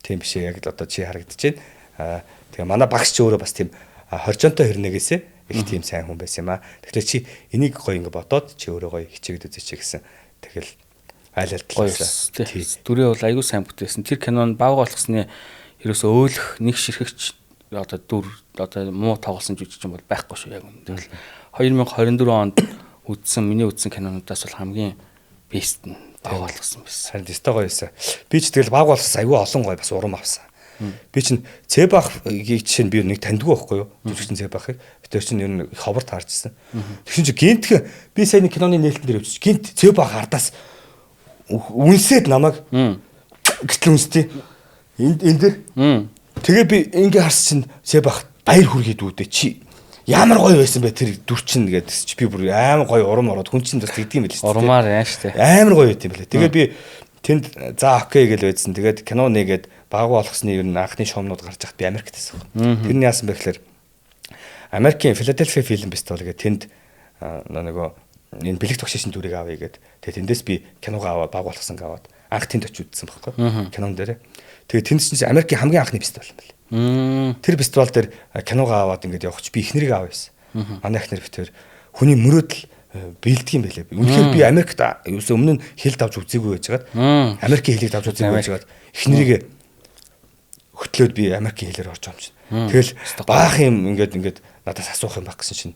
тийм биш яг л одоо чи харагдаж байна. Тэгээ манай багш ч өөрөө бас тийм хоржонтой хэрнэгээсээ их тийм сайн хүн байсан юм аа. Тэгэхээр чи энийг гоё ингэ бодоод чи өөрөө гоё хичээгд үзээч гэсэн. Тэгэл айлалтлаа. Дүрээ бол аягүй сайн бүтээсэн. Тэр кинонд баага болгосны ерөөсөө өөлөх нэг ширхэгч одоо дүр одоо муу тоглосон жүжигчин бол байхгүй шүү яг үнэндээ. 2024 онд миний үзсэн кинонуудаас бол хамгийн бест нь баага болгосон байсан. Харин тест гоё байсан. Би ч тэгэл баага болгосон аягүй олон гоё бас урам авсан. Би чинь Цэбахыг жишээ нь би нэг таньдгүй байхгүй юу? Жүжигчин Цэбахыг. Тэр чинь ер нь ховор таарчсан. Тэгсэн чинь гинтхэн би сайн киноны нээлтэн дээр явчих. Гинт Цэбах ардаас үнсээд намайг гэтэл үнстэй энэ дээр тэгээ би ингээ харсан чинь Цэбах баяр хүргээд үүдээ чи ямар гоё байсан бэ тэр дүр чинь гэдэгс би бүр амар гоё урам ороод хүн чинь бас тэгдэм байл шүү дээ. Урмаар яа штэ. Амар гоё байт юм байна. Тэгээ би тэнд за окей гэж байдсан. Тэгээд кино нэгээд бага болгосны ер нь анхны шоунууд гарч хахад би Америкт байсан. Тэрний яасан бэ гэхээр Америкийн Филадельфия фильм фестивал гэдэг тэнд нөгөө энэ бэлэг тогшин дүрийг авъя гэд. Тэгээ тэндээс би киногоо аваад баг болгосон аваад анх тэнд очиж үзсэн байхгүй. Кинон дээр. Тэгээ тэнд чинь Америкийн хамгийн анхны фестивал юм байна. Тэр фестивал дээр киногоо аваад ингээд явах чи би эхнэрийг аваа байсан. Манай эхнэр битэр хүний мөрөөдөл биелдэг юм байлээ. Үнэхээр би Америкт юусэн өмнө нь хэл давж үзээгүй байжгаад Америкийн хэлийг давж үзээгүй байжгаад эхнэрийг хөтлөөд би Америкийн хэлээр орж байгаа юм чинь. Тэгэл баах юм ингээд надаас асуух юм баг гэсэн чинь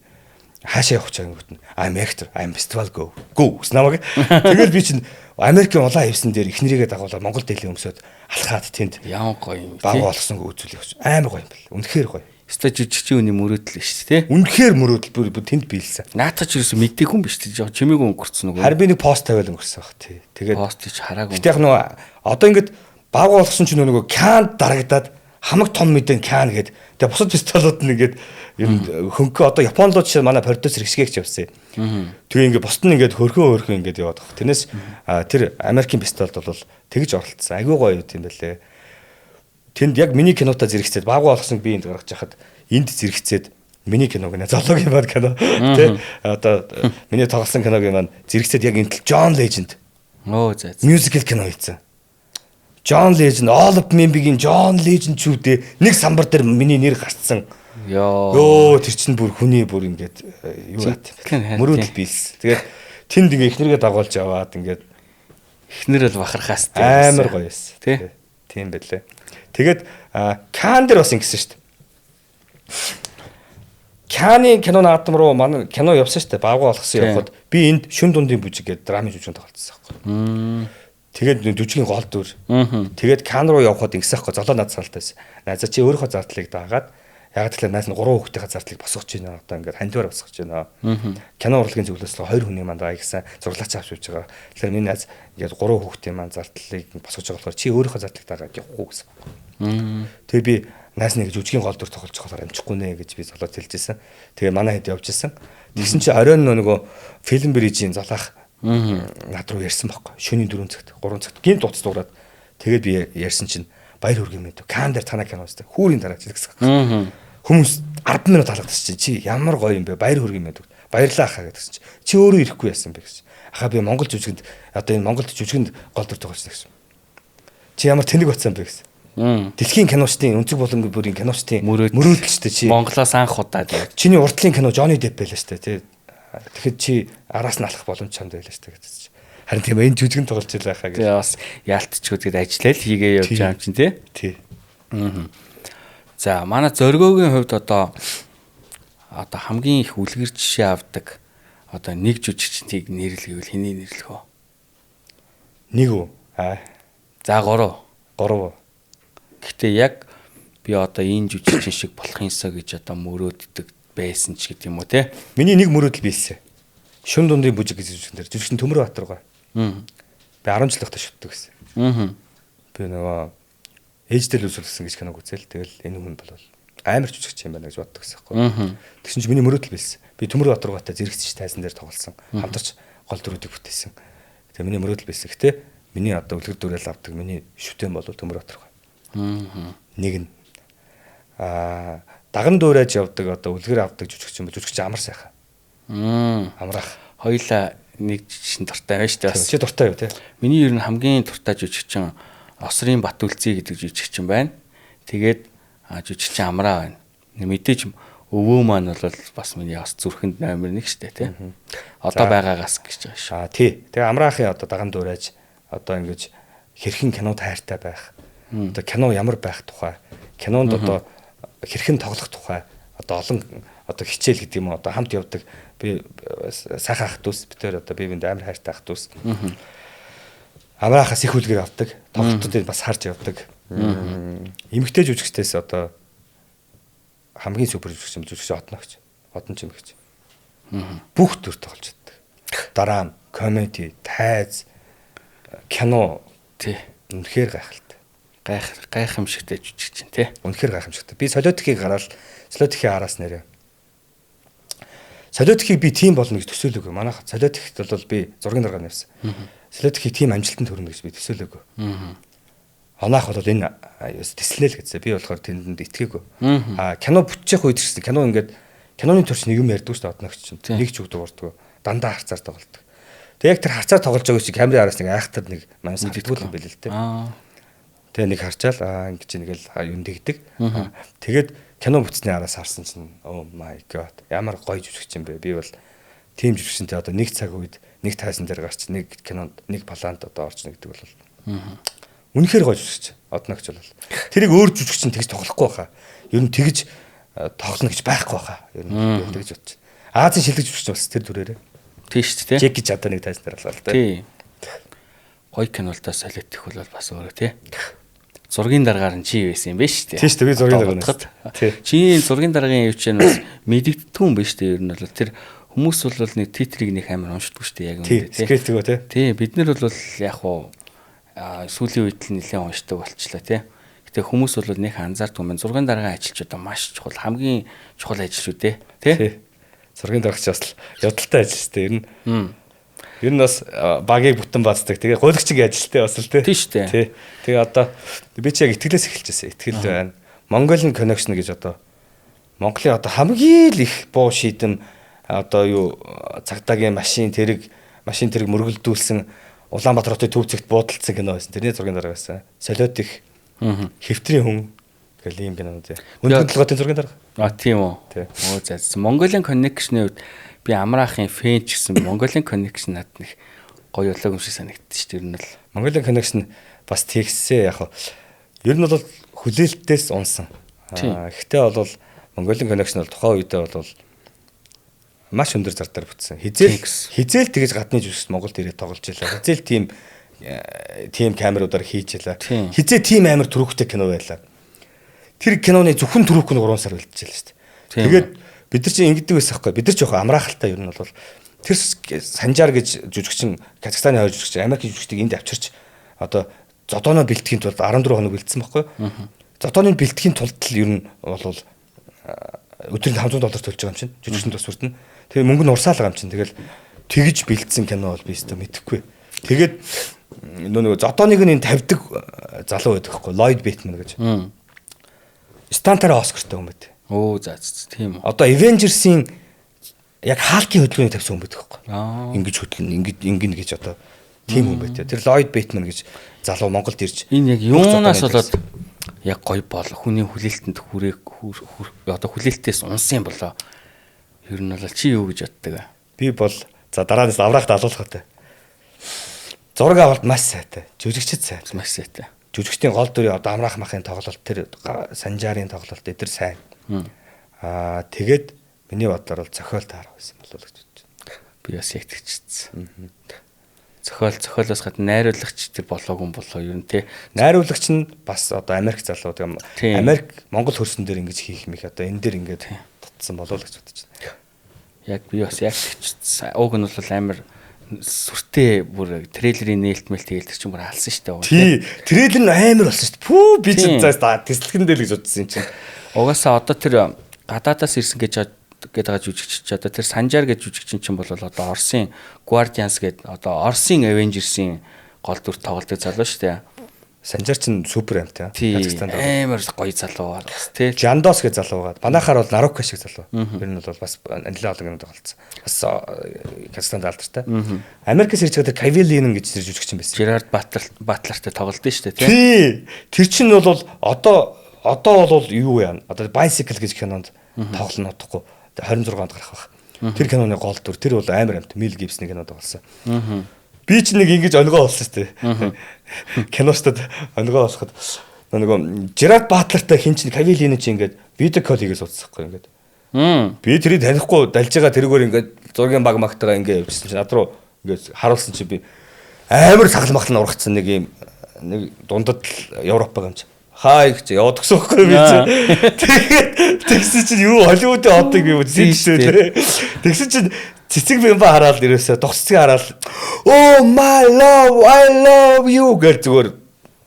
хаашаа явах чаг ингэвт нь I'm actor, I'm festival go гэсэн намайг. Тэгэл би чинь Америкийн улаан хевсэн дээр эхнэрийгээ дагуулаад Монгол дээлийн өмсөд алхаад тэнд яан гоё юм. Баг болгосонгүй үзүүлэх амар гоё юм бэл. Үнэхээр гоё. Өстой жижигчийн үний мөрөөдөл шүү дээ. Үнэхээр мөрөөдөл бүр тэнд биелсэн. Наатах ч юусэн мэддэг хүн биш тий. Жоо чимээгүй өнгөрцөн нөгөө. Харин би нэг пост тавиал өнгөрсөн баг тий. Тэгээд пост ч хараагүй. Гэтэл яг нөгөө одоо ингээд баг болгосон чинь нөгөө Кан дарагдаад хамаг том мэдэн Кан гээд тэгээ бусад фестивалууд нь ингээд хөнгө одоо Японлууд чинь манай продюсер хишгээгч явсан. Тэгээ ингээд бусд нь ингээд хөрхөн ингээд яваад баг. Тэрнээс тэр Америкийн фестивалд бол тэгж оролцсон. Айгүй гоё юм байлээ. Тэнд яг миний кинотаа зэрэгцээд баг болгосон би энд гаргаж хахад энд зэрэгцээд миний киног нэ зоологийн бод кино тий одоо миний тоглосон киногийн маань зэрэгцээд яг энэ John Legend мюзикл кино хийсэн. John Legend All of Me-ийн John Legend ч үдээ нэг самбар дээр миний нэр гарцсан. Йоо тэр чинь бүр хүний бүр ингээд юу яат мөрөөдөл биелс. Тэгээд тэнд ингээ эхнэргээ дагуулж аваад ингээд эхнэр л бахархаас амар гоё байсан. Тий. Тийм байлээ. Тэгээд Кан дээр бас ингэсэн шүү дээ. Каны кино наадам руу манай кино явсан шүү дээ. Баага болгосон явхад би энд шүн дундын бүжиг гэдэг драмын жүжигчэнд тоглолцсон байхгүй. Тэгээд жүжигийн гол дүр. Тэгээд Кан руу явхад ингэсэн байхгүй. Золоо над салтайс. За чи өөрийнхөө зардлыг даагаад Яг тэгэхээр найз нь 3 хүүхдийн зардлыг босгож байна. Одоо ингээд хандиваар босгож байна. Кино урлагийн зөвлөлөөс 2 хүний манд байгаа гэсэн зурлаач авч явж байгаа. Тэгэхээр миний найз ингээд 3 хүүхдийн манд зардлыг босгож байгаа болохоор чи өөрийнхөө зардлыг дагаад явахгүй гэсэн. Тэгээ би найз нэг жүжигийн гол дүр тоглож байгаа амжихгүй нэ гэж би золоод хэлжсэн. Тэгээ манай хэд явж исэн. Тэгсэн чи оройн нөгөө фильм брижийн залаах над руу ярьсан байхгүй. Шөнийн 4 цагт 3 цагт гинт утас дуурайад тэгээд би ярьсан чинь баяр хүргэе мэд. Кан дээр танаа кино үзтээ. Хүүрийн дараа хэлсэн. Хүмүүс 10 минут алгадсан чи ямар гоё юм бэ? Баяр хүргэе мэд. Баярлаа ахаа гэдгсэн чи өөрөө ирэхгүй яасан бэ гэсэн. Ахаа би Монгол жүжигэнд одоо энэ Монголд жүжигэнд гол дүр тоглож байгаа гэсэн. Чи ямар тэнэг бацсан бэ гэсэн. Дэлхийн киночдын өнцөг боломжтой бүрийн киночдын мөрөөдөлчтэй чи Монголоос анх удаа тэгээд чиний урдлын кино Johnny Depp байлаа шүү дээ тий. Тэгэхэд чи араас нь алах боломж чамд байлаа шүү дээ гэсэн. Харин тийм энэ жүжигэн тоглож байлаа хаа гэж. Тэгээ бас яалтчгүй тэгээд ажиллаа л хийгээ явж байгаа юм чинь тий. Тий. За манай зоргоогийн хувьд одоо хамгийн их үлгэр жишээ авдаг одоо нэг жүжигчдийг нэрлэвэл хэнийг нэрлэх вэ? Нэг үү? За 3. Гэхдээ яг би одоо энэ жүжигчин шиг болох юмсаа гэж одоо мөрөөддөг байсан ч гэдэг юм уу те. Миний нэг мөрөөдөл биелсэн. Шүн дундын бүжиг гэж жүжигчэн дээр жүжигчин Төмөр Баатар гоё. Би 10 жил ихтэй шүтдэг гэсэн. Би нөгөө ээждэл үзүүлсэн гэж киног үзэл. Тэгэл энэ хүн бол амар жүжигч юм байна гэж боддог гэсэн юм. Тэгсэн чинь миний мөрөөдөл биелсэн. Би Төмөр Баатар гоотой зэрэгцч тайзан дээр тоглосон. Хамтарч гол дүрүүдийг бүтээсэн. Тэгээ миний мөрөөдөл биелсэн. Гэтэ миний одоо үлгэр дүрэл авдаг миний шүтэн бол Төмөр Баатар. Нэг нь даган дуурайж явдаг одоо үлгэр авдаг жүжигч юм бол жүжигч амар сайхан. Амраах. Хоёлаа нэг жишин дуртай байна шүү дээ. Чи дуртай юу те? Миний ер нь хамгийн дуртай жүжигчин Осрын Батүлцээ гэдэг жүжигчин байна. Тэгээд жүжигчин Амраа байна. Мэдээж өвөө маань бол бас миний бас зүрхэнд номер 1 шүү дээ те. Одоо байгаагаас гэж байгаа шүү. Тий. Тэгээ Амраахын одоо даган дуурайж одоо ингэж хэрхэн кинод хайртай байх. Одоо кино ямар байх тухай, кинонд одоо хэрхэн тоглох тухай, одоо олон одоо хичээл гэдэг юм уу, одоо хамт явдаг би сайхан ах дүүс битээр одоо би бинд амар хайртай ах дүүс. Амраахаас их үлгэр авдаг, тоглолтуудыг бас харж явдаг. Эмэгтэй жүжигчдээс одоо хамгийн супер жүжигч одногч, одон чимэгч. Бүх төр тоглож чаддаг. Драм, комеди, тайз, кино тий. Үнэхээр гайхалтай. Гайхамшигтай жүжигчин тий. Үнэхээр гайхамшигтай. Би солиотхийг хараад солиотхийг араас нэрээ. Солиотхийг би тим болно гэж төсөөлөөгүй. Манайх солиотхийд бол би зургийн дарга нэвсэн. Солиотхийг тим амжилтанд хүрнэ гэж би төсөөлөөгүй. Онаах бол энэ тэслэнэ л гэсэн. Би болохоор тэнд итгээгүй. Кино бүтчих үед ч гэсэн кино ингээд киноны төрч нэг юм ярьдаг шүү дээ одногч чинь. Нэг ч үгдэг урддаг. Дандаа харцаар тоглолдог. Тэг яг тэр харцаар тоглож байгаа чи камерын араас нэг айхтар нэг манс мэддэггүй юм байл л дээ. Тэгээ нэг харчаал ингэж нэгэл юм дэгдэг. Тэгээд кино бүтсний араас харсан чинь oh my god ямар гоё жүжигч юм бэ. Би бол тим жүжигчтэй одоо нэг цаг үед нэг тайзан дээр гарч нэг кинонд нэг планд одоо орж нэг гэдэг бол үнэхээр гоё жүжигч одногч бол тэрийг өөр жүжигчин тэгж тоглохгүй байхаа. Ер нь тэгж тоглоно гэж байхгүй байхаа. Ер нь тэгж бодчих. Азийн шилдэг жүжигч бас тэр дүрээрээ. Тийм шүү дээ. Жек гэж одоо нэг тайзан дээр алгаа л дээ. Тийм. Гоё кинолдоо солиот их бол бас өөрөө тий. Зургийн дараагаар нь чи байсан юм байна шүү дээ. Тийм шүү дээ. Би зургийн дараагаар. Тийм. Чи зургийн дараагийн юу ч бас мэдэгддэг юм байна шүү дээ. Ер нь бол тэр хүмүүс бол нэг титрийг нэг амар уншдаг шүү дээ яг үнэ тий. Скетч гоо тий. Тийм. Бид нар бол яг хуу сүүлийн үед л нэлээд уншдаг болчлаа тий. Гэтэ хүмүүс бол нэг анзаардгүй юм. Зургийн дараагийн ажилч одоо маш чухал. Хамгийн чухал ажил шүү дээ. Тий. Зургийн дараагч бас ядалтай ажил шүү дээ. Ер нь бас багийг бүтэн баацдаг. Тэгээ гуйлагчийн ажилтай бас л тий. Тийм шүү дээ. Тий. Тэгээ одоо би чи яг итгэлээс эхэлчихсэн. Итгэл байна. Mongolian Connection гэж одоо Монголын одоо хамгийн л их буу шийдэм одоо юу цагдаагийн машин тэрэг мөргөлдүүлсэн Улаанбаатар хотын төв зэгт буудалцсан кино байсан. Тэрний зургийн дараагаас солиот их хэвтрийн хүн гэл ийм кинонууд. Өндөр төлгөөтэй зургийн дарга. Тийм үү. Оо за. Mongolian Connection-ийн үед би Амраахын фэн ч гэсэн Mongolian Connection над нэг гоё болоог юм шиг санагдчих шүү дээ. Ер нь л Mongolian Connection бас тэгсээ яг ер нь бол хүлээлтээс унсан. Гэхдээ бол Mongolian Connection бол тухайн үедээ бол маш өндөр зардаар бүтсэн. Хизээл тэгэж гадны жүжигч Монголд ирээд тоглож байлаа. Хизээл тийм камеруудаар хийж байлаа. Хизээ тийм амар түрүүхтэй кино байлаа. тэр киноны зөвхөн түрүүх нь 3 сар үлдчихлээ шүү дээ. Тэгээд бид нар чинь ингэдэг байсан байхгүй. Бид нар ч жоохон амраахалтай ер нь бол тэр Санжаар гэж жүжигчин Казахстаны хоёр жүжигчин Америкийн жүжигчдийг энд авчирч одоо зодооно бэлтгэхийн тулд 14 хоног бэлдсэн байхгүй. Зодооны бэлтгэхийн тулд л ер нь бол өдрөнд $500 төлж байгаа юм чинь жүжигчин тус бүрдэн. Тэгээ мөнгө нь урсаал байгаа юм чинь. Тэгэл тэгж бэлдсэн кино бол би өөртөө мэдэхгүй. Тэгээд нөгөө зодооныг нь тавьдаг залуу байдаг байхгүй. Lloyd Bateman гэж. Стантараа Оскартай хүн байт. Оо за тийм үү. Одоо Avengers-ийн яг Hulk-ийн хөдөлгөөнийг тавьсан хүн байдаг байхгүй. Ингэж хөдлөн ингэн гэж одоо тийм хүн байт. Тэр Lloyd Bateman гэж залуу Монголд ирж энэ яг юунаас болоод яг гоё бол хүний хүлээлтэнд одоо хүлээлтээс унсан болоо. Ер нь бол чи юу гэж боддог вэ? Би бол за дараанаас авраахт алуулах гэдэг. Зураг авалт маш сайтай. Жүжигчд сайн. Маш сайтай. Жүжигчдийн гол дүрийн одоо амраах махын тоглолт тэр Санжаарын тоглолт эдэр сайн. Тэгээд миний бодлоор бол зохиол таарах байсан болов уу гэж бодож байна. Би бас яг тэгчихсэн. Зохиолоос гадна найруулагч тэр болоогүй болоо ер нь тий. Найруулагч нь бас одоо Америк залуу тийм Америк Монгол хөрсөн дээр ингэж хийх мэх одоо энэ дээр ингэж татсан болов уу гэж бодож байна. Яг би бас яг тэгчихсэн. Уг нь бол амар сүртэй бүр трейлерийн нээлтмэл тэгэлдэг чинь бүр алсан шүү дээ. Тий. Трейлер нь амар болсон шүү дээ. Пүү би ч тэслэхэн дээр л гэж бодсон юм чинь. Угаасаа одоо тэр гадаадаас ирсэн гэж байгаа жүжигч одоо тэр Санжаар гэж жүжигчин чинь бол одоо Оросын Guardians гэдэг одоо Оросын Avengers-ийн гол дүр тоглодог залуу шүү дээ. Санжаар чинь супер амт Казахстанд амар гоё залуу бас тий. Жандос гэж залуу байгаа. Манайхаар бол Нарука шиг залуу. Тэр нь бол бас нэлээд олон юмд тоглолцсон. Бас Казахстанд алдартай. Америкээс ирж байгаа тэр Cavill гэж тэр жүжигчин байсан. Gerard Butler-тай тоглолдсон шүү дээ тий. Тэр чинь бол одоо бол юу вэ? Одоо Bicycle гэж кинонд тоглоно удахгүй 26 онд гарах байх. Тэр киноны гол дүр тэр бол амар амт Mel Gibson-ийн кинод тоглосон. Би ч нэг ингэж өнгөө болсон шүү дээ. Киностод өнгөө болоход нөгөө Gerard Butler-тай хин чин Cavill чинь ингээд видео кол хийгээд суудсахгүй ингээд. Би тэрийг танихгүй дальж байгаа тэргээр ингээд зургийн баг магтагаа ингээд явчихсан чинь над руу ингээд харуулсан чинь би амар сагл махлан ургацсан нэг юм нэг дундад Европ байгаа юм чи. Хай гэж яваад гсэн байхгүй би чи. Тэгээд тэгсэн чинь юу Холливуудын одыг би үзсэн. Тэгсэн чинь цэцэг бэмбэ хараад ирээсээ тохццгийг хараад oh my love I love you гэж зүгээр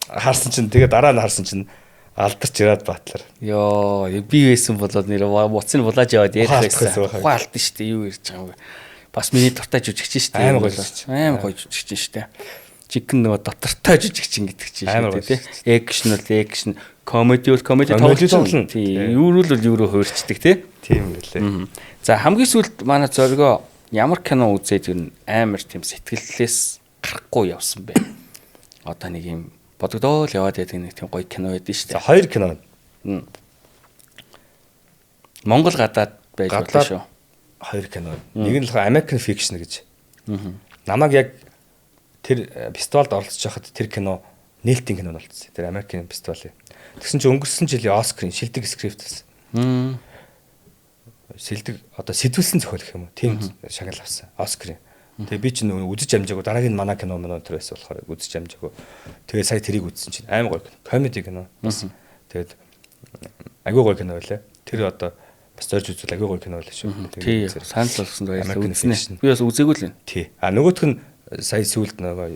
харсан чинь тэгээд дараа нь харсан чинь алдарч ирээд батлаар. Йоо би байсан болоод нэр буцны булааж яваад ярих байсан. Ухаалт нь шүү дээ юу ярьж байгаа юм бэ. Бас миний дуртай жүжигчин шүү дээ. Аим гоё жүжигчин шүү дээ. Жигэн нөгөө дотортой жүжигчин гэдэг чинь шүү дээ тий. Экшн бол экшн, комеди бол комеди тоглолт. Тийм. Юу л юу хуурчдаг тий. Тийм үлээ. За хамгийн сүүлд манай зоргоо ямар кино үзээд юу амар тийм сэтгэллээс гарахгүй явсан бэ? Одоо нэг юм бодогдоол яваад байдаг нэг тийм гоё кино байдсан шүү дээ. За хоёр кино. Монгол гадаад байж болно шүү. Хоёр кино. Нэг нь болохоор American Fiction гэж. Намайг яг тэр фестивалд оролцож байхад тэр кино нээлтийн кино болчихсон. Тэр Америкийн фестивал. Тэгсэн чинь өнгөрсөн жилийн Оскарын шилдэг скрипт байсан. Шилдэг одоо сэтгүүлсэн зохиол гэх юм уу? Тийм шагнал авсан. Оскарын. Тэгээ би чинь үзэж амжаагүй дараагийн манай кино тэр байсан болохоор үзэж амжаагүй. Тэгээ сая тэрийг үзсэн чинь аймаг гоё кино. Комеди кино. Тэгээд агүй гоё кино байлаа. Тэр одоо бас зорж үзвэл агүй гоё кино байлаа шүү. Тэгээ санал болгосон баярлалаа үзнэ. Би бас үзээгүй л байна. Тий. Нөгөөх нь сая сүүлд нөгөө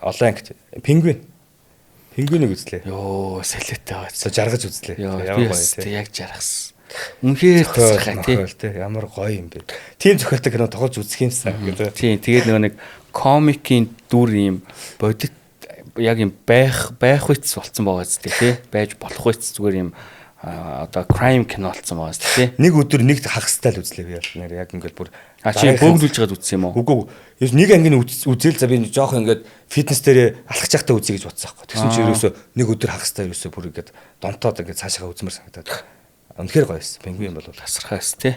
олон ангит пингвинийг үзлээ. Йоо, солиотой байц. Жаргаж үзлээ. Ямар гоё тий. Яг жаргасан. Үнхээр тасархай тий. Ямар гоё юм бэ. Тийм зохиолтой кино тоглож үзэх юмсан гэдэг. Тий, тэгээд нөгөө нэг комикийн дүр юм бодит яг юм байх үйц болцсон байгаа зү тий. Байж болох үйц зүгээр юм одоо crime кино болсон байгаа зү тий. Нэг өдөр нэг хагастай л үзлээ би яг ингээд бүр чи бөөгдүүлж байгаад үзсэн юм уу? Үгүй. Ер нэг ангийн үзэл за би жоох ингээд фитнес дээр алхаж явахдаа үзье гэж бодсон байхгүй. Тэгсэн чинь ерөөсөө нэг өдөр хагастай ерөөсөө бүр ингээд донтоод ингээд цаашаа үзмэр санагдаад. Үнэхээр гоё байсан. Пингвин бол тасархай байсан тий.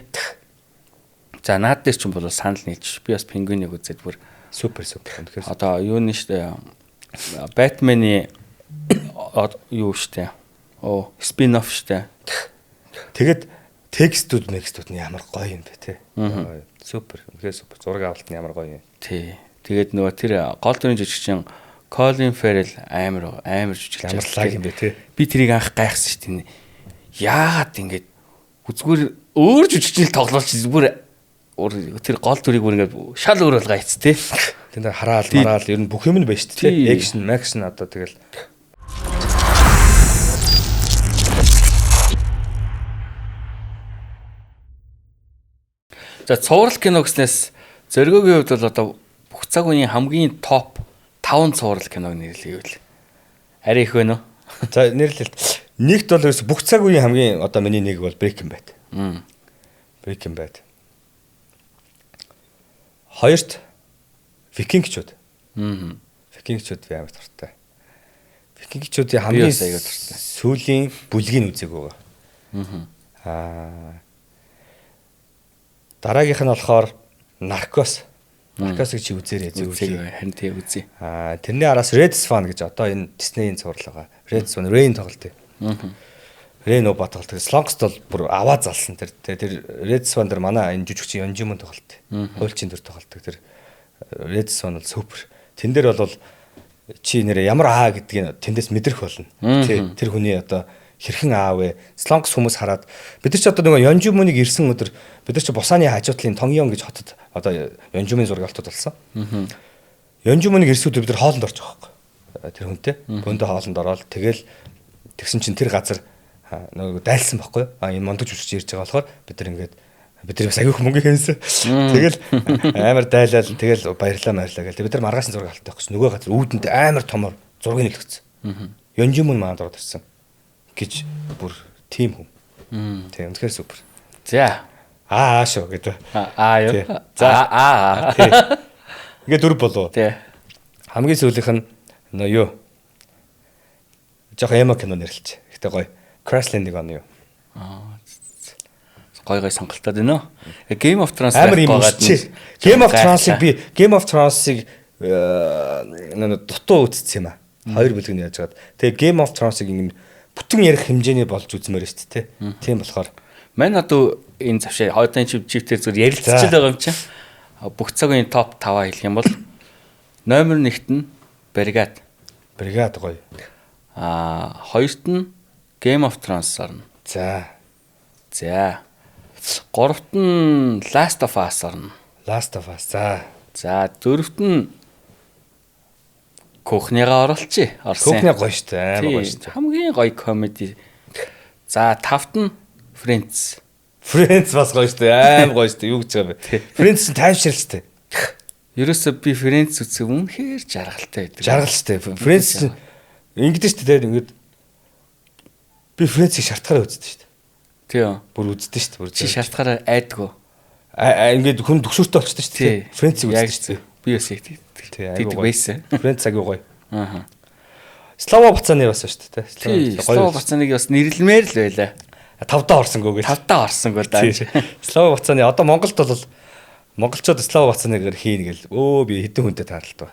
За наад дээр ч юм бол санал нийлж би бас пингвинийг үзээд бүр супер үнэхээр. Одоо юу нэ штэ Batman-ы юу штэ. Спин офф штэ. Тэгээд текстүүд нь ямар гоё юм бэ те. Супер. Үнэхээр супер. Зураг авалт нь ямар гоё юм. Тий. Тэгээд нөгөө тэр гол дүрийн жүжигчин Colin Farrell амар жүжиглэж амарлаа юм бэ те. Би тэрийг анх гайхсан шүү дээ. Яагаад ингэж үзгүүр өөр жүжигчил тоглолч зүгээр тэр гол дүрийг бүр ингээд шал өөр бол гайц те. Тэнд хараал мараал ер нь бүх юм нь байна шүү дээ. Экшн, макшн одоо тэгэл За цуврал кино гэснээс зоригогийн хувьд бол одоо бүх цаг үеийн хамгийн топ 5 цуврал киног нэрлэе гэвэл арай их байна уу? За нэрлэлт. Нэгт бол ерөөс бүх цаг үеийн хамгийн одоо миний нэг бол Breaking Bad. Breaking Bad. Хоёрт Викингчүүд. Викингчүүд би амар дуртай. Викингчүүдийн хамгийн сүүлийн бүлгийн үзег байгаа. Дараагийнх нь болохоор Narcos. Narcos-ыг чи үзээрэй зөвлөе. Харин тий үзье. Тэрний араас Red Swan гэж одоо энэ Disney-ийн цуврал байгаа. Red Swan Rain тоглолт. Rain Oba тоглолт. Slonks бол бүр аваа залсан тэр Red Swan дээр манай энэ жүжигчин Yonjimon тоглолт. Хуульчийн төр тоглолт. Тэр Red Swan бол супер. Тэн дээр бол чи нэрээ ямар аа гэдгийг тэндээс мэдрэх болно. Тэр хүний одоо хэрхэн аав вэ? Slonks хүмүүс хараад бид нар ч одоо нөгөө Yonjimon-ыг ирсэн өдөр бид нар ч Бусааны хажуудлын Тонgyong гэж хотод одоо Yonjimon зургалтууд болсон. Yonjimon-ыг ирсэн өдөр бид нар хоолнд орж байгаа байхгүй. Тэр хүнтэй. Бөндө хоолнд ороод тэгэл тэгсэн чинь тэр газар нөгөө дайлсан байхгүй. Энэ мондож үсч ирж байгаа болохоор бид нар бас аягүй мөнгө хэнсэн. Тэгэл амар дайлал тэгэл баярлаа гэл. Бид нар маргааш зураг алтай байхгүй. Нөгөө газар үүдэнтэй амар томор зургийг нэлгэсэн. Yonjimon маань ороод ирсэн гэж бүр тим хүм. Тийм үнэхээр супер. За. Шүү гэдэг. Юу. За. Ингээ дөрв болов. Тий. Хамгийн сүүлийнх нь нөө юу? Жохо эмо кино нэрлэлч. Гэтэ гоё. Crash Landing on юу? Гой сонголтоод байна уу? Game of Thrones амар юм шүү. Game of Thrones-ыг дутуу үзсэн юм аа. 2 бүлэг нь яаж гад. Тэгээ Game of Thrones-ыг ингэ бүтэн ярих хэмжээний болж үзмээр шүү дээ. Тийм болохоор мань одоо энэ завшаа хойдын чивтэр зүгээр ярилцчихл байгаа юм чинь. Бүх цаг үеийн топ 5 хэлэх юм бол номер 1-т нь Brigade гоё. Хоёрт нь Game of Thrones орно. За. 3-т нь Last of Us орно. За. 4-т нь Кухняга оруулчих. Кухня гоё шүү дээ. Амар гоё шүү дээ. Хамгийн гоё комеди. За 5-т нь Friends. Friends бас гоё шүү дээ. Амар гоё шүү дээ. Юу гэж байгаа бэ? Friends таймширлжтэй. Ерөөсөө би Friends үзэх үнэхээр жаргалтай байдаг. Жаргалтай. Friends ингэдэж шүү дээ. Ингээд би Friends-ийг шалтгаараа үздэг шүү дээ. Тийм. Бүр үздэг шүү дээ. Чи шалтгаараа айдгүй. Ингээд хүн төгшөртэй болчихсон шүү дээ. Friends-ийг үздэг шүү дээ. Би бас яг тийм байсан. Friends аягүй гоё. Слава Бацааны бас шүү дээ. Слава Бацааныг бас нэрлэмээр л байлаа. 5-даа орсонгүй гэж. 5-даа орсонгүй л даа. Слава Бацааны одоо Монголд бол монголчууд Слава Бацааныгаар хийн гэл. Би хэдэн хүнтэй таарлаа.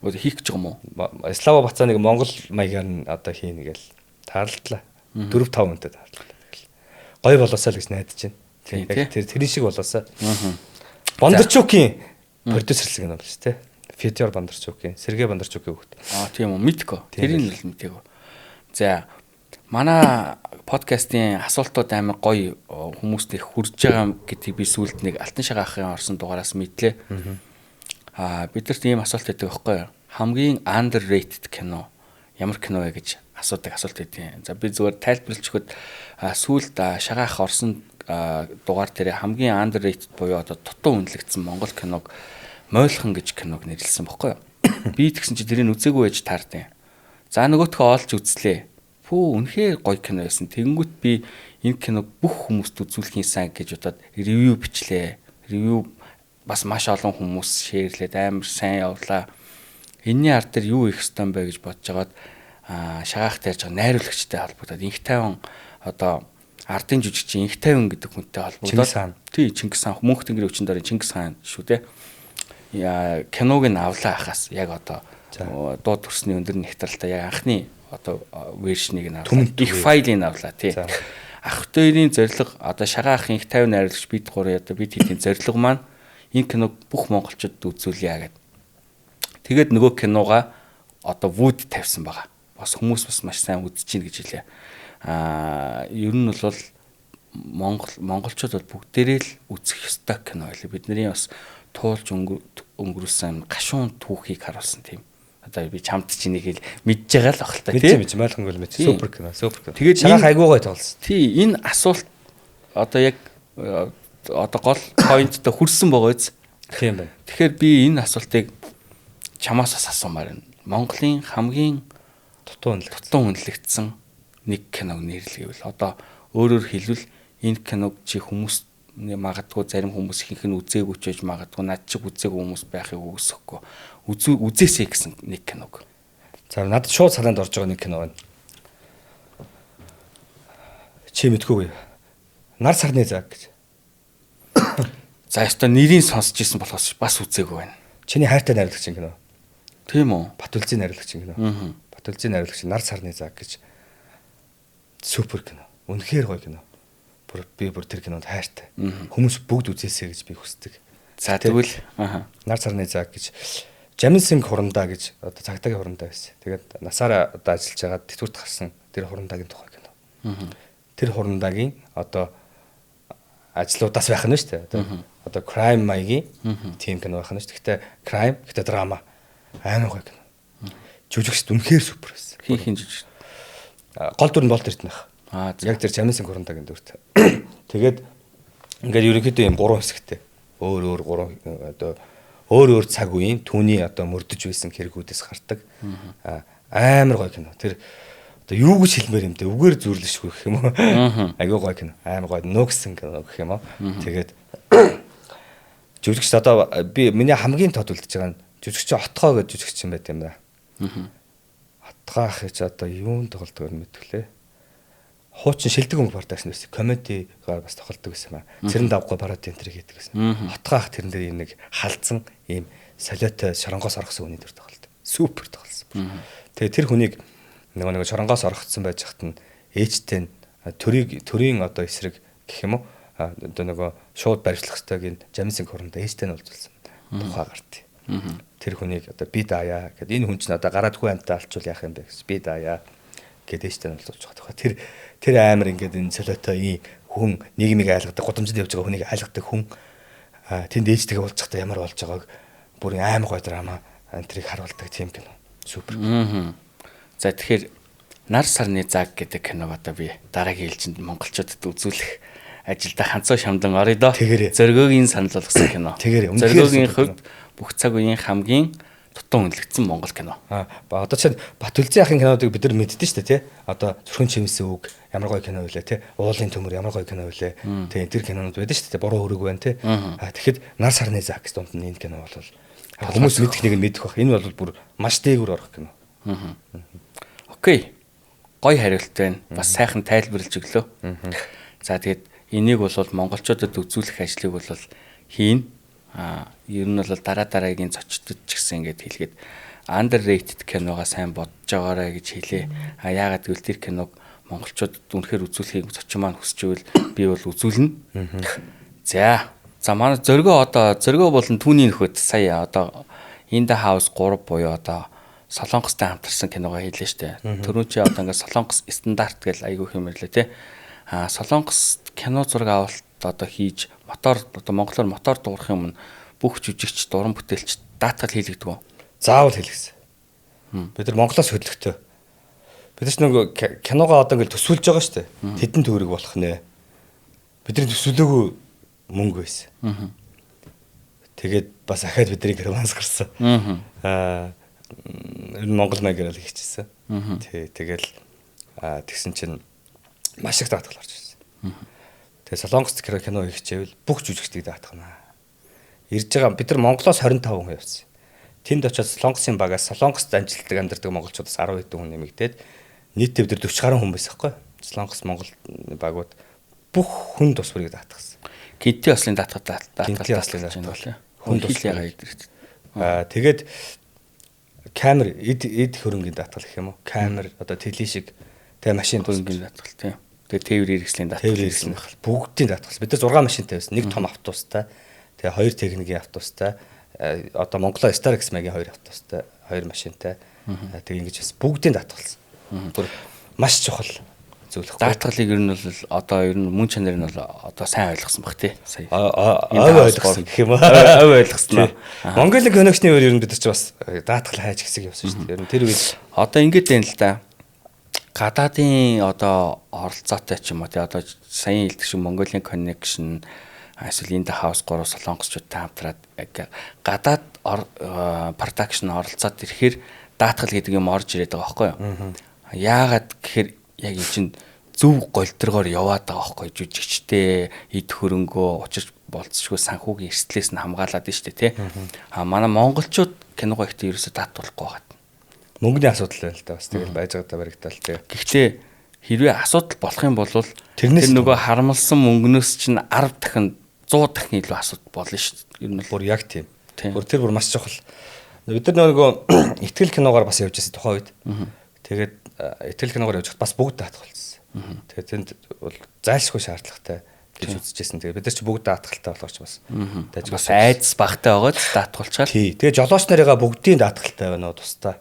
Хийх гэж юм уу? Слава Бацааныг монгол маягаар нь одоо хийн гэл таарлаа. 4-5 хүнтэй таарлаа. Гоё болоосаа л гэж найдаж байна. Тэр шиг болоосаа. Бондарчукийн продюсерлэг юм байна шүү дээ. Федор Бондарчукийн, Сергей Бондарчукийн хүүхэд. Тийм үү, мэдгүй. Тэрийг л мэдээгүй. За, манай подкастын асуултууд амар гоё хүмүүст их хүрж байгаа гэдгийг би сүүлд нэг Алтан шагаа ахын орсон дугаараас мэдлээ. Бид нарт ийм асуулт байдаг байхгүй юу? Хамгийн underrated кино ямар кино вэ гэж асуудаг асуулт байдیں۔ За би зүгээр тайлбарлаж өгөхөд сүүлд шагаа ах орсон дугаар дээр хамгийн underrated буюу одоо дутуу үнэлэгдсэн монгол киног Мойлхон гэж киног нэрлсэн баггүй юу? Би тэгсэн чи тэрийг үзээгүй байж таардیں۔ За нөгөөтгөө олж үзлээ. Үнэхээр гоё кино байсан. Тэнгүүт би энэ киног бүх хүмүүст үзүүлэхийн сан гэж удаад ревю бичлээ. Ревю бас маш олон хүмүүс шеэрлээд амар сайн явлаа. Энийний ард дээр юу их стан бэ гэж бодож байгаад шагаахтай ярьж байгаа найруулагчтай холбогдоод инх тайван одоо ардын жүжигчин инх тайван гэдэг хүнтэй холбогдоод Чингис хаан мөнх тэнгэрийн өвчин дарын Чингис хаан шүү дээ. Киног нь авлаа хахаас яг одоо дуу төрсний өндөр нэгтралтай яг анхны одоо вершнийг нь авлаа. Их файлыг авлаа тий. Ах хоёрын зорилго одоо шагаа ах инх 50 найруулагч бид гурав одоо бид хэдийн зорилго маань энэ киног бүх монголчуудад үзүүлье гэдэг. Тэгээд нөгөө киногаа одоо wood тавьсан байгаа. Бас хүмүүс бас маш сайн үзэж чинь гэж хэлээ. Ер нь бол монголчууд бол бүгдээрээ л үзэх ёстой кино байлаа. Бидний бас туулж өнгөрүүлсэн гашуун түүхийг харуулсан тийм. Одоо би чамд чинь нэг л мэдж байгаа л бахалтай тийм. Мэдж ойлгонгүй л мэд. Супер кино. Тэгээд шахах айгуугай тоолсон. Тий, энэ асуулт одоо яг одоо гол поинттой хүрсэн байгаа биз. Тийм байна. Тэгэхээр би энэ асуултыг чамаас асуумаар байна. Монголын хамгийн дутуу үнэлэгдсэн нэг киног нэрлэгээвэл одоо өөрөөр хэлбэл энэ киног чи хүмүүс магадгүй зарим хүмүүс ихэнх нь үзээгүй ч байж магадгүй над чиг үзээгүй хүмүүс байхыг үгүйсэхгүй үзээсэй гэсэн нэг киног. За надад шууд санаанд орж байгаа нэг кино байна. Чи мэдхүүгүй. Нар сарны цаг гэж. За ёстой нэрийг сонсч ирсэн болохоос бас үзээгүй байна. Чиний хайртай найруулагч кино. Тийм үү? Батүлзийн найруулагч кино. Батүлзийн найруулагч Нар сарны цаг гэж супер кино. Үнэхээр гоё кино. Би бүр тэр кинонд хайртай. Хүмүүс бүгд үзээсэй гэж би хүсдэг. За тэгвэл Нар сарны цаг гэж Жамин Синг хурандаа гэж одоо цагдаагийн хурандаа байсан. Тэгээд насаараа одоо ажиллаж байгаа тэтгэврт гарсан тэр хурандагийн тухай кино. Тэр хурандаагийн одоо ажлуудаас байх нь шүү дээ. Одоо crime маягийн тийм кино байх нь шүү. Гэхдээ crime, гэхдээ драма амар гоё кино. Жүжигчд үнэхээр супер байсан. Хин жүжигч. Гол дүр нь Болт Эрдэнэ байх. Яг тэр Жамин Синг хурандаагийн дүрт. Тэгээд ингээд ерөнхийдөө юм 3 хэсэгтэй. Өөр цаг үеийн түүний одоо мөрдөж байсан хэрэгүүдээс гардаг. Амар гоё кино. Тэр одоо юу гэж хэлмээр юм бэ? Үгээр зүрлэшгүй гэх юм уу? Айгуу гоё кино. Амар гоё нөөксөн кино гэх юм уу? Тэгээд жүжигч одоо би миний хамгийн тод үлдэж байгаа нь жүжигч Отгоо гэж жүжигч юм байт юм байна. Отгоо ах гэж одоо юунд тоглодог юм мэдвүлээ. Хуучин шилдэг өнгө продакшн байсан. Комедигаар бас тоглодог байсан маа. Цэрэн давгүй парodi энтер хийдэг байсан. Отгоо ах тэрэн дээр нэг халдсан ийм солиотой шоронгоос оргосон хүний төр тоглолт. Супер тоглосон. Тэгээ тэр хүнийг нэг шоронгоос оргоцсон байж хат нь ээжтэй төрийн одоо эсрэг гэх юм уу? Одоо нөгөө шууд барьжлах хэвтэйг Жамин Синг хурандаа ээжтэй нь уулзсан. Тухай гартыг. Тэр хүнийг одоо би даая гэд энэ хүн чинь одоо гараад хүү амтаа алчвал яах юм бэ гэж би даая гэд ээжтэй нь уулзуулж байгаа. Тэр амар ингээд энэ солиотой хүн нийгмийг айлгадаг, гудамжинд явж байгаа хүнийг айлгадаг хүн тэнд ээжтэйгээ уулзахдаа ямар болж байгааг бүр амар гоё драма энтрийг харуулдаг тийм кино. Супер. За тэгэхээр Нар сарны цаг гэдэг киног одоо би дараагийн ээлжинд монголчуудад үзүүлэх ажилда ханцаа шамдан орё доо. Зоргоогийн санал болгосон кино. Зоргоогийн хувьд бүх цаг үеийн хамгийн дутуу үнэлэгдсэн монгол кино. Одоо чинь Батүлзийн ахын кинодыг бид нар мэддэн шүү дээ, тий. Одоо Зүрхэн чимсэн үг ямар гоё кино вэ, тий. Уулын төмөр ямар гоё кино вэ. Тий, тэр кинонууд байдаг шүү дээ. Буруу хөрөг байна, тий. Тэгэхэд Нар сарны цаг гэж дунд нь энэ кино бол хүмүүс мэдэх нэг нь мэдэх бах. Энэ бол бүр маш дээгүүр орох кино. Окей. Гоё хариулт байна. Бас сайхан тайлбарлаж өглөө. За тэгээд энийг бол монголчуудад үзүүлэх ажлыг бол хийн. Ер нь бол дараагийн зочдод ч гэсэн ингэж хэлгээд underrated киногаа сайн бодож байгаарэ гэж хэлээ. Яагаад гэвэл тэр киног монголчуудад үнэхээр үзүүлэхийг зочин маань хүсч ивэл би бол үзүүлнэ. За манай зоргоо болон түүний нөхөд сая одоо In the House 3 буюу одоо Солонгостой хамтарсан киногоо хийлээ штэ. Түрүүн чи одоо ингээд Солонгос стандарт гэж айгүй хэмэрлээ тий. Солонгос кино зураг авалт одоо хийж монголоор мотор дуурах юм бүх жүжигч дуран бүтээлч даатгал хийлэгдэг үү? Заавал хийлгэсэн. Бид нар Монголоос хөдөлгөтөө. Бид нар ч нөгөө киногоо одоо ингээд төсвөлж байгаа шүү дээ. Тэдэн төгрөг болох нэ. Бидний төсвөлөөгүй мөнгө байсан. Тэгээд бас ахаад бидний германс гарсан. Монгол маягаар л хийчихсэн. Тэгэл тэгсэн чинь маш их даатгал орж ирсэн. Тэгээ Солонгост кино хийчихвэл бүх жүжигчдийг даатгана. Ирж байгаа бид нар Монголоос 25 хүн явсан. Тэнд очиод Солонгосын багаас Солонгост ажилладаг амьдардаг монголчуудаас 10 хэдэн хүн нэмэгдээд нийтдээ бид нар 40 гаруй хүн байсан байхгүй. Солонгос Монгол багууд бүх хүн тус бүрийг даатгасан. Гинти ослын даатгал хүн тус ягаа идэрч. Тэгээд камер эд хөрөнгөний даатгал гэх юм уу? Камер одоо теле шиг тэгээ машин хөрөнгөний даатгал тийм. Тэгээ тээвэр хэрэгслийн даатгал. Бүгдийн даатгал. Бид нар 6 машинтай байсан. Нэг том автобустай. Тэгээ 2 техникийн автобустай. Одоо Монголоо Star X-ийн 2 автобустай, 2 машинтай. Тэг ингэж бас бүгдийг даатгалсан. Бүр маш чухал зүйл. Даатгалыг ер нь бол одоо ер нь мөн чанар нь бол одоо сайн ойлгосон баг тий. Сая. Ойлгосон гэх юм аа. Ойлгосон. Монголын коннекшны өөр ер нь бид нар ч бас даатгал хайж гисэг явсан шүү дээ. Ер нь тэр үед одоо ингэж байна л да. Гадаадын одоо оролцоотой ч юм уу тий одоо саяхан хэлдэг шиг Mongolia Connection эсвэл In the House 3 солонгосчуудтай хамтраад гадаад production оролцоод ирэхээр даатгал гэдэг юм орж ирээд байгаа байхгүй юу? Яагаад гэхээр яг энэ чинь зөв голдрогоор яваад байгаа байхгүй жүжигчтэй эд хөрөнгөө учирч болцсошгүй санхүүгийн эрсдлээс нь хамгаалаад нь шүү дээ тий. Манай монголчууд киногоо ихтэй ерөөсөө даатгуулахгүй байгаа. Мөнгөний асуудал байл та бас тэгэл байж байгаа баригдал тий. Гэхдээ хэрвээ асуудал болох юм бол тэр нөгөө харамлсан мөнгнөөс чинь 10 дахин 100 дахин илүү асуудал болно шүү дээ. Ер нь бүр яг тийм. Тэр бүр маш чухал. Бид нар нөгөө ихтгэл киногоор бас явж байсан тухайн үед. Тэгээд ихтгэл киногоор явж хат бас бүгд даатгалсан. Тэгээд тэнд бол зайлшгүй шаардлагатай гэж үзчихсэн. Тэгээд бид нар ч бүгд даатгалтай болохоор ч бас бас айдас багтай байгаад даатгалчаар. Тий. Тэгээд жолооч нарыгаа бүгдийн даатгалтай байна уу тустай.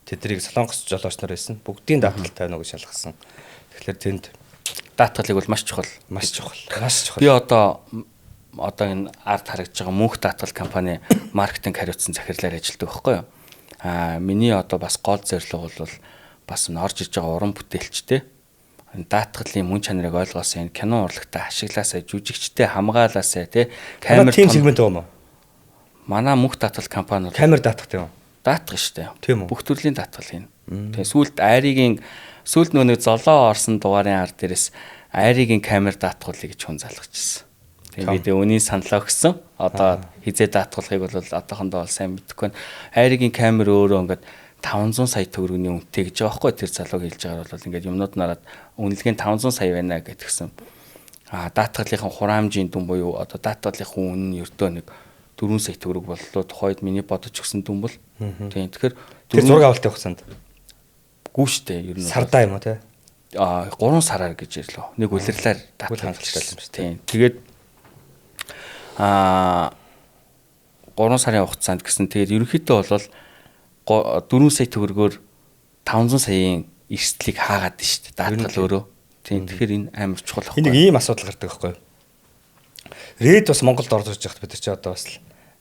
Тэдрийг солонгос жолооч нар байсан. Бүгдийн даатгалтай байна уу гэж шалгасан. Тэгэхээр тэнд даатгалыг бол маш чухал. Маш чухал. Маш чухал. Би одоо энэ арт харагдж байгаа мөнх даатгал компани маркетинг хариуцсан захирлаар ажилладаг байхгүй юу? Миний одоо бас гол зорилго бол бас орж иж байгаа уран бүтээлчтэй даатгалын мөн чанарыг ойлгоосоо энэ кино урлагтаа ашиглаасаа жүжигчтэй хамгаалаасаа тий камер тим сегмент байгаа юм уу? Манай мөнх даатгал компани бол камер даатгах юм. Даатгах штэ. Бүх төрлийн даатгал хийн. Тэгээ сүүлд нөгөө золоо орсон дугаарын ард дээрээс айрыгийн камер даатгуулъя гэж хүн залгажсэн. Тэгээд үүний саналаа өгсөн. Одоо хизээ даатгуулахыг бол одоохондоо сайн мэдэхгүй байна. Айрыгийн камер өөрөө ингээд 500 сая төгрөгийн үнэтэй гэж байгаа байхгүй тэр залууг хэлж байгаа бол ингээд юмнууд нараад үнэлгээ нь 500 сая байна гэдгсэн. Даатгалынхаа хураамжийн дүн буюу одоо даатгалынхаа үнэ нь ердөө нэг 4 сая төгрөг боллоо тухайд миний бодож өгсөн дүн бол. Тийм тэгэхээр тэр зураг авалтын хугацаанд гүү штэ ер нь сардаа юм уу те? 3 сараар гэж ирлээ. Нэг улирлаар даатгалчихсан юм шүү. Тийм. Тэгээд 3 сарын хугацаанд гэсэн тэгээд ерөнхийдөө бол 4 сая төгрөгөөр 500 саяын эрсдлийг хаагаад дээ шүү дээ. Даатгал өөрөө. Тийм. Тэгэхээр энэ амар чухал байхгүй. Энийг ийм асуудал гардаг байхгүй юу? Red бас Монголд орж ирж байхад бид нар чи одоо бас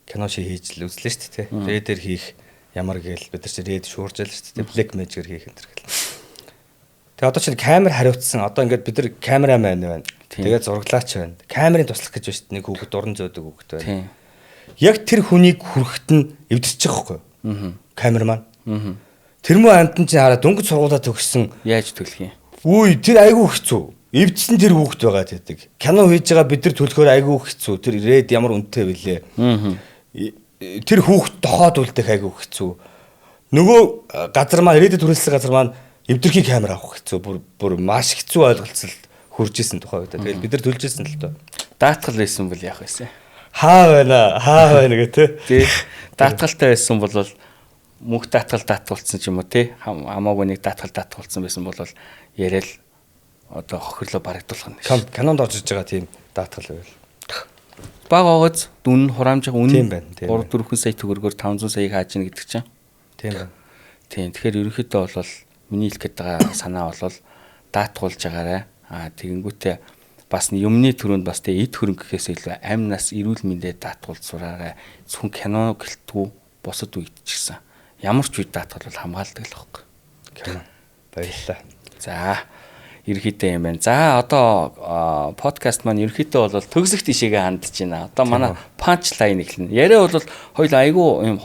кино хийж л үзлээ шүү дээ. Red-ээр хийх ямар гээл бид нар чи Red шуурж л шүү дээ. Black Magic-ээр хийх энэ төр гэл. Тэгээ одоо чи камер хариуцсан. Одоо ингээд бид нар камерамен байна. Тэгээд зураглаач байна. Камерын туслах гэж байна шүү дээ. Нэг хүүхэд дуран зөөдөг хүүхэд байна. Яг тэр хүнийг хүрэхэд нь эвдэрч байгаа байхгүй юу? Камерман. Тэрмүү амтан чи хараа дөнгөж сургуулаа төгссөн. Яаж төлөх юм? Үгүй тэр айгүй хэцүү. Эвдсэн тэр хүүхэд байгаа гэдэг. Кино хийж байгаа бид нар төлөхөөр айгүй хэцүү. Тэр Red ямар үнэтэй вүлээ. Тэр хүүхэд дохоод үлдэх айгүй хэцүү. Нөгөө газар маань Red төрөлсөн газар маань эвдэрхий камер авах хэцүү. Бүр маш хэцүү ойлголцол хурж исэн тухай удаа. Тэгэл бид нар төлж исэн л доо. Даатгал байсан бол яах вэ? Хаа байна гэх тий. Даатгалтай байсан бол мөнх даатгуулсан ч юм уу тий. Хамаагүй нэг даатгуулсан байсан бол яриад одоо хохирлоо барагдуулах нь. Кинонд орж иж байгаа тийм даатгал байвал. Баг оогоц дүн хураамжаа үнэн 3-4 сая төгрөгөөр 500 саяыг хааж ийн гэдэг чинь. Тийм байна. Тийм. Тэгэхээр ерөнхийдөө бол миний хэлэх гээд байгаа санаа бол даатгуулж байгаарай. Тэгэнгүүтээ бас юмны төрөнд бас тэ эд хөрөнгө гэхээс илүү амнаас эрүүл мэндэд даатгуулж сураарай. Зөвхөн кино гэлтгүү бусад үед ч гэсэн ямар ч үед даатгал бол хамгаалдаг л байхгүй. Кино. Баярлалаа. За ерөнхийдөө юм байна. За одоо подкаст маань ерөнхийдөө бол төгсөх тишээгээ хандж байна. Одоо манай панч лайн эхэлнэ. Яриа бол хоёул айгүй юм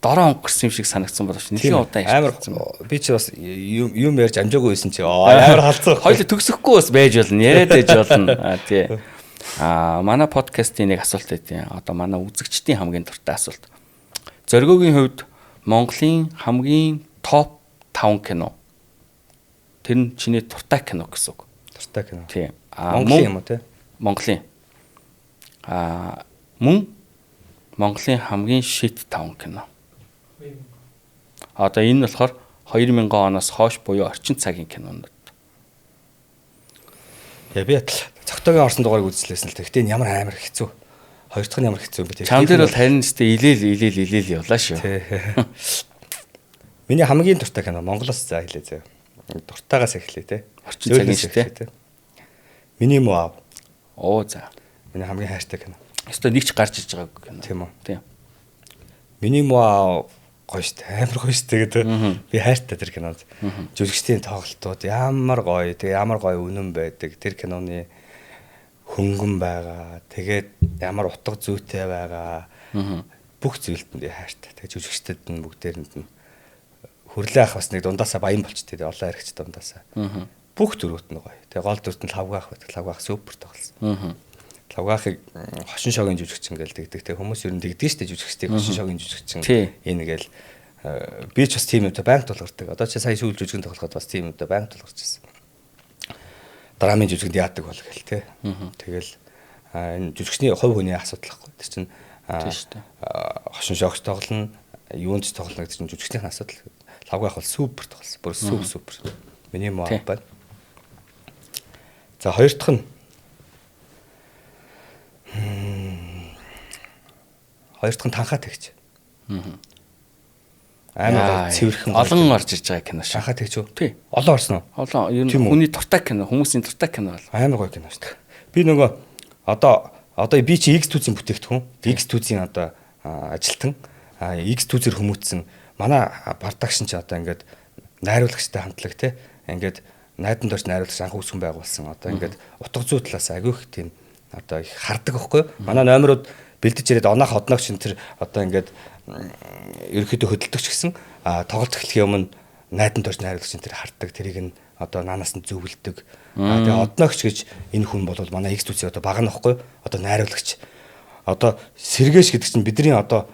дороо өнгөрсөн юм шиг санагдсан боловч нэлийн удаан ярьсан. Би ч бас юм ярьж амжаагүй байсан чи амар халцсан. Хоёул төгсөхгүй бас байж болно. Яриад байж болно. Тий. Манай подкастын нэг асуулт байдیں۔ Одоо манай үзэгчдийн хамгийн дуртай асуулт. Зоргиогийн хувьд Монголын хамгийн топ 5 кино. Тэр нь чиний дуртай кино гэсэн үг. Дуртай кино. Тийм. Монголын юм уу те? Монголын. Мөн Монголын хамгийн шит 5 кино. Одоо энэ болохоор 2000 оноос хойш буюу орчин цагийн кинонууд. Яа би цогтойгийн орсон дугаарыг үзлээсэн л тэгтээ ямар амар хэцүү. Хоёр дахь нь ямар хэцүү юм бэ те. Чам дээр бол харин ч илээл явлаа шүү. Миний хамгийн дуртай кино Монголоос за хэлээ заяа. Дуртайгаас эхлэе те. Орчин цагийн шүү те. Миний муу. Оо за. Миний хамгийн хайртай кино. Өстой нэг ч гарч иж байгааг кино. Тийм үү. Тийм. Миний муу гоё шүү дээ. Амар гоё шүү дээ гэдэг. Би хайртай тэр кинонд. Жүжигчдийн тоглолтууд ямар гоё. Тэгээ ямар гоё үнэн байдаг. Тэр киноны хөнгөн байгаа. Тэгээд ямар утга зүйтэй байгаа. Бүх зүйлд нь хайртай. Тэгээ жүжигчдэд нь бүгдээрэнд нь хөрлөө ах бас нэг дундаасаа баян болчтой. Олон харигч дундаасаа. Бүх дөрөвт нь гоё. Тэгээ гол дөрөвт нь лавгаах байдаг. Лавгаах супер тоглосон. Лавгаахыг хошин шогийн жүжигчин гээл тэгдэг. Тэгээ хүмүүс ер нь тэгдэг шүү дээ жүжигчдийг хошин шогийн жүжигчин энэ гээл би ч бас тийм юмтай байнга тулгардаг. Одоо чи сая сүүл жүжигэн тоглоход бас тийм юмтай байнга тулгарч байсан. Драмын жүжигэнд яадаг бол гээл те. Тэгэл энэ жүжигчний хувь хүний асуудал байхгүй. Тэр чинь хошин шогч тоглоно, юунд ч тоглоно гэдэг чинь жүжигчний асуудал. Лавгаах бол супер тоглосон. Бүр супер. Миний муу байна. За хоёр дахь нь танхаа тэгч. Амар цэвэрхэн олон орж ирж байгаа кино шүү. Танхаа тэгч үү? Тий. Олон орсон уу? Олон ер нь хүний дуртай кино, хүмүүсийн дуртай кино бол. Амар гоё кино шүү. Би нөгөө одоо би чи X түүцийн бүтээгдэхүүн, X түүцийн одоо ажилтан, X түүцээр хүмүүцсэн манай продакшн ч одоо ингээд найруулагчтай хамтлаг те. Ингээд найдан дорч найруулагч анх үүсгэн байгуулсан. Одоо ингээд утга зүй талаас агиох тийм одоо их хардаг байхгүй. Манай номерууд бэлдэж ирээд оноох одноогч тэр одоо ингээд ерөөхдөө хөдөлтөгч гэсэн тоглолт эхлэхийн өмнө найдан дорч найруулагч тэр хардаг. Тэрийг нь одоо наанаас нь зөвлөдөг. Тэгээ одноогч гэж энэ хүн бол манай X түүцээ одоо баг нөхгүй. Одоо найруулагч. Одоо сэргээш гэдэг чинь бидний одоо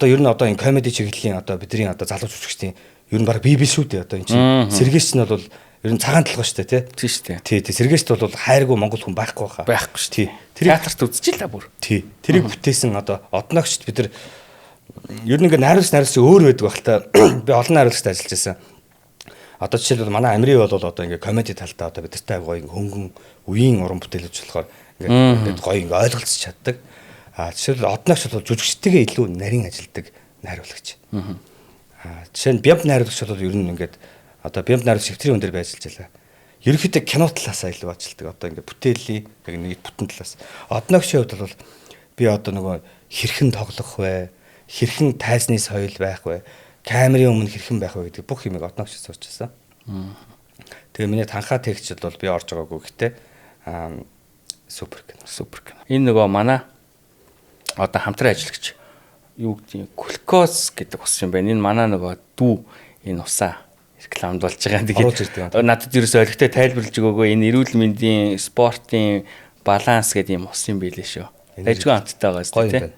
ер нь одоо энэ комеди чиглэлийн одоо бидний одоо залуу жүжигчдийн ер нь баг би шүү дээ. Одоо энэ чинь сэргээш нь бол ер нь цагаан талгаа шүү дээ тий шүү дээ. Тий сэргээшт бол хайргүй монгол хүн байхгүй хаа. Байхгүй шүү. Тий. Театрт үзчихлээ бүр. Тий. Тэрийг бүтээсэн одоо одноогчд бид нар ер нь ингээ найруулагч өөр байдаг байх л та. Би олон найруулагчтай ажиллаж байсан. Одоо жишээлбэл манай Амри бол одоо ингээ комеди талдаа одоо бидэртэй гоё хөнгөн үеийн уран бүтээл гэж болохоор ингээ гоё ингээ ойлголцож чаддаг. Жишээлбэл одноогч бол жүжигчтэйгээ илүү нарийн ажилдаг найруулагч. Жишээ нь бямб найруулагч бол ер нь ингээд одоо бямб найруулагч хэвтрийн хүн дээр байж ажиллаа. Ерөнхийдөө кино талаасаа илүү ажилдаг. Одоо ингээд бүтээлийн яг нэг бүтэн талаас. Одноогчийн хувьд бол би одоо нөгөө хэрхэн тоглох вэ? Хэрхэн тайзны соёл байх вэ? Камерын өмнө хэрхэн байх вэ гэдэг бүх юмыг одноогч сурчсан. Тэгээ миний танхаа тэгчд бол би орж байгаагүй гэхдээ супер кино. Энэ нөгөө манай одоо хамтран ажиллагч юу гэдэг глюкоз гэдэг ус юм байна. Энэ манай нөгөө дүү энэ усаа рекламд болж байгаа. Тэгээд надад ерөөсөй ойлгохтой тайлбарлаж өгөөгөө энэ эрүүл мэндийн спортын баланс гэдэг юм ус юм билээ шүү. Ажгүй амттай байгаа шүү дээ.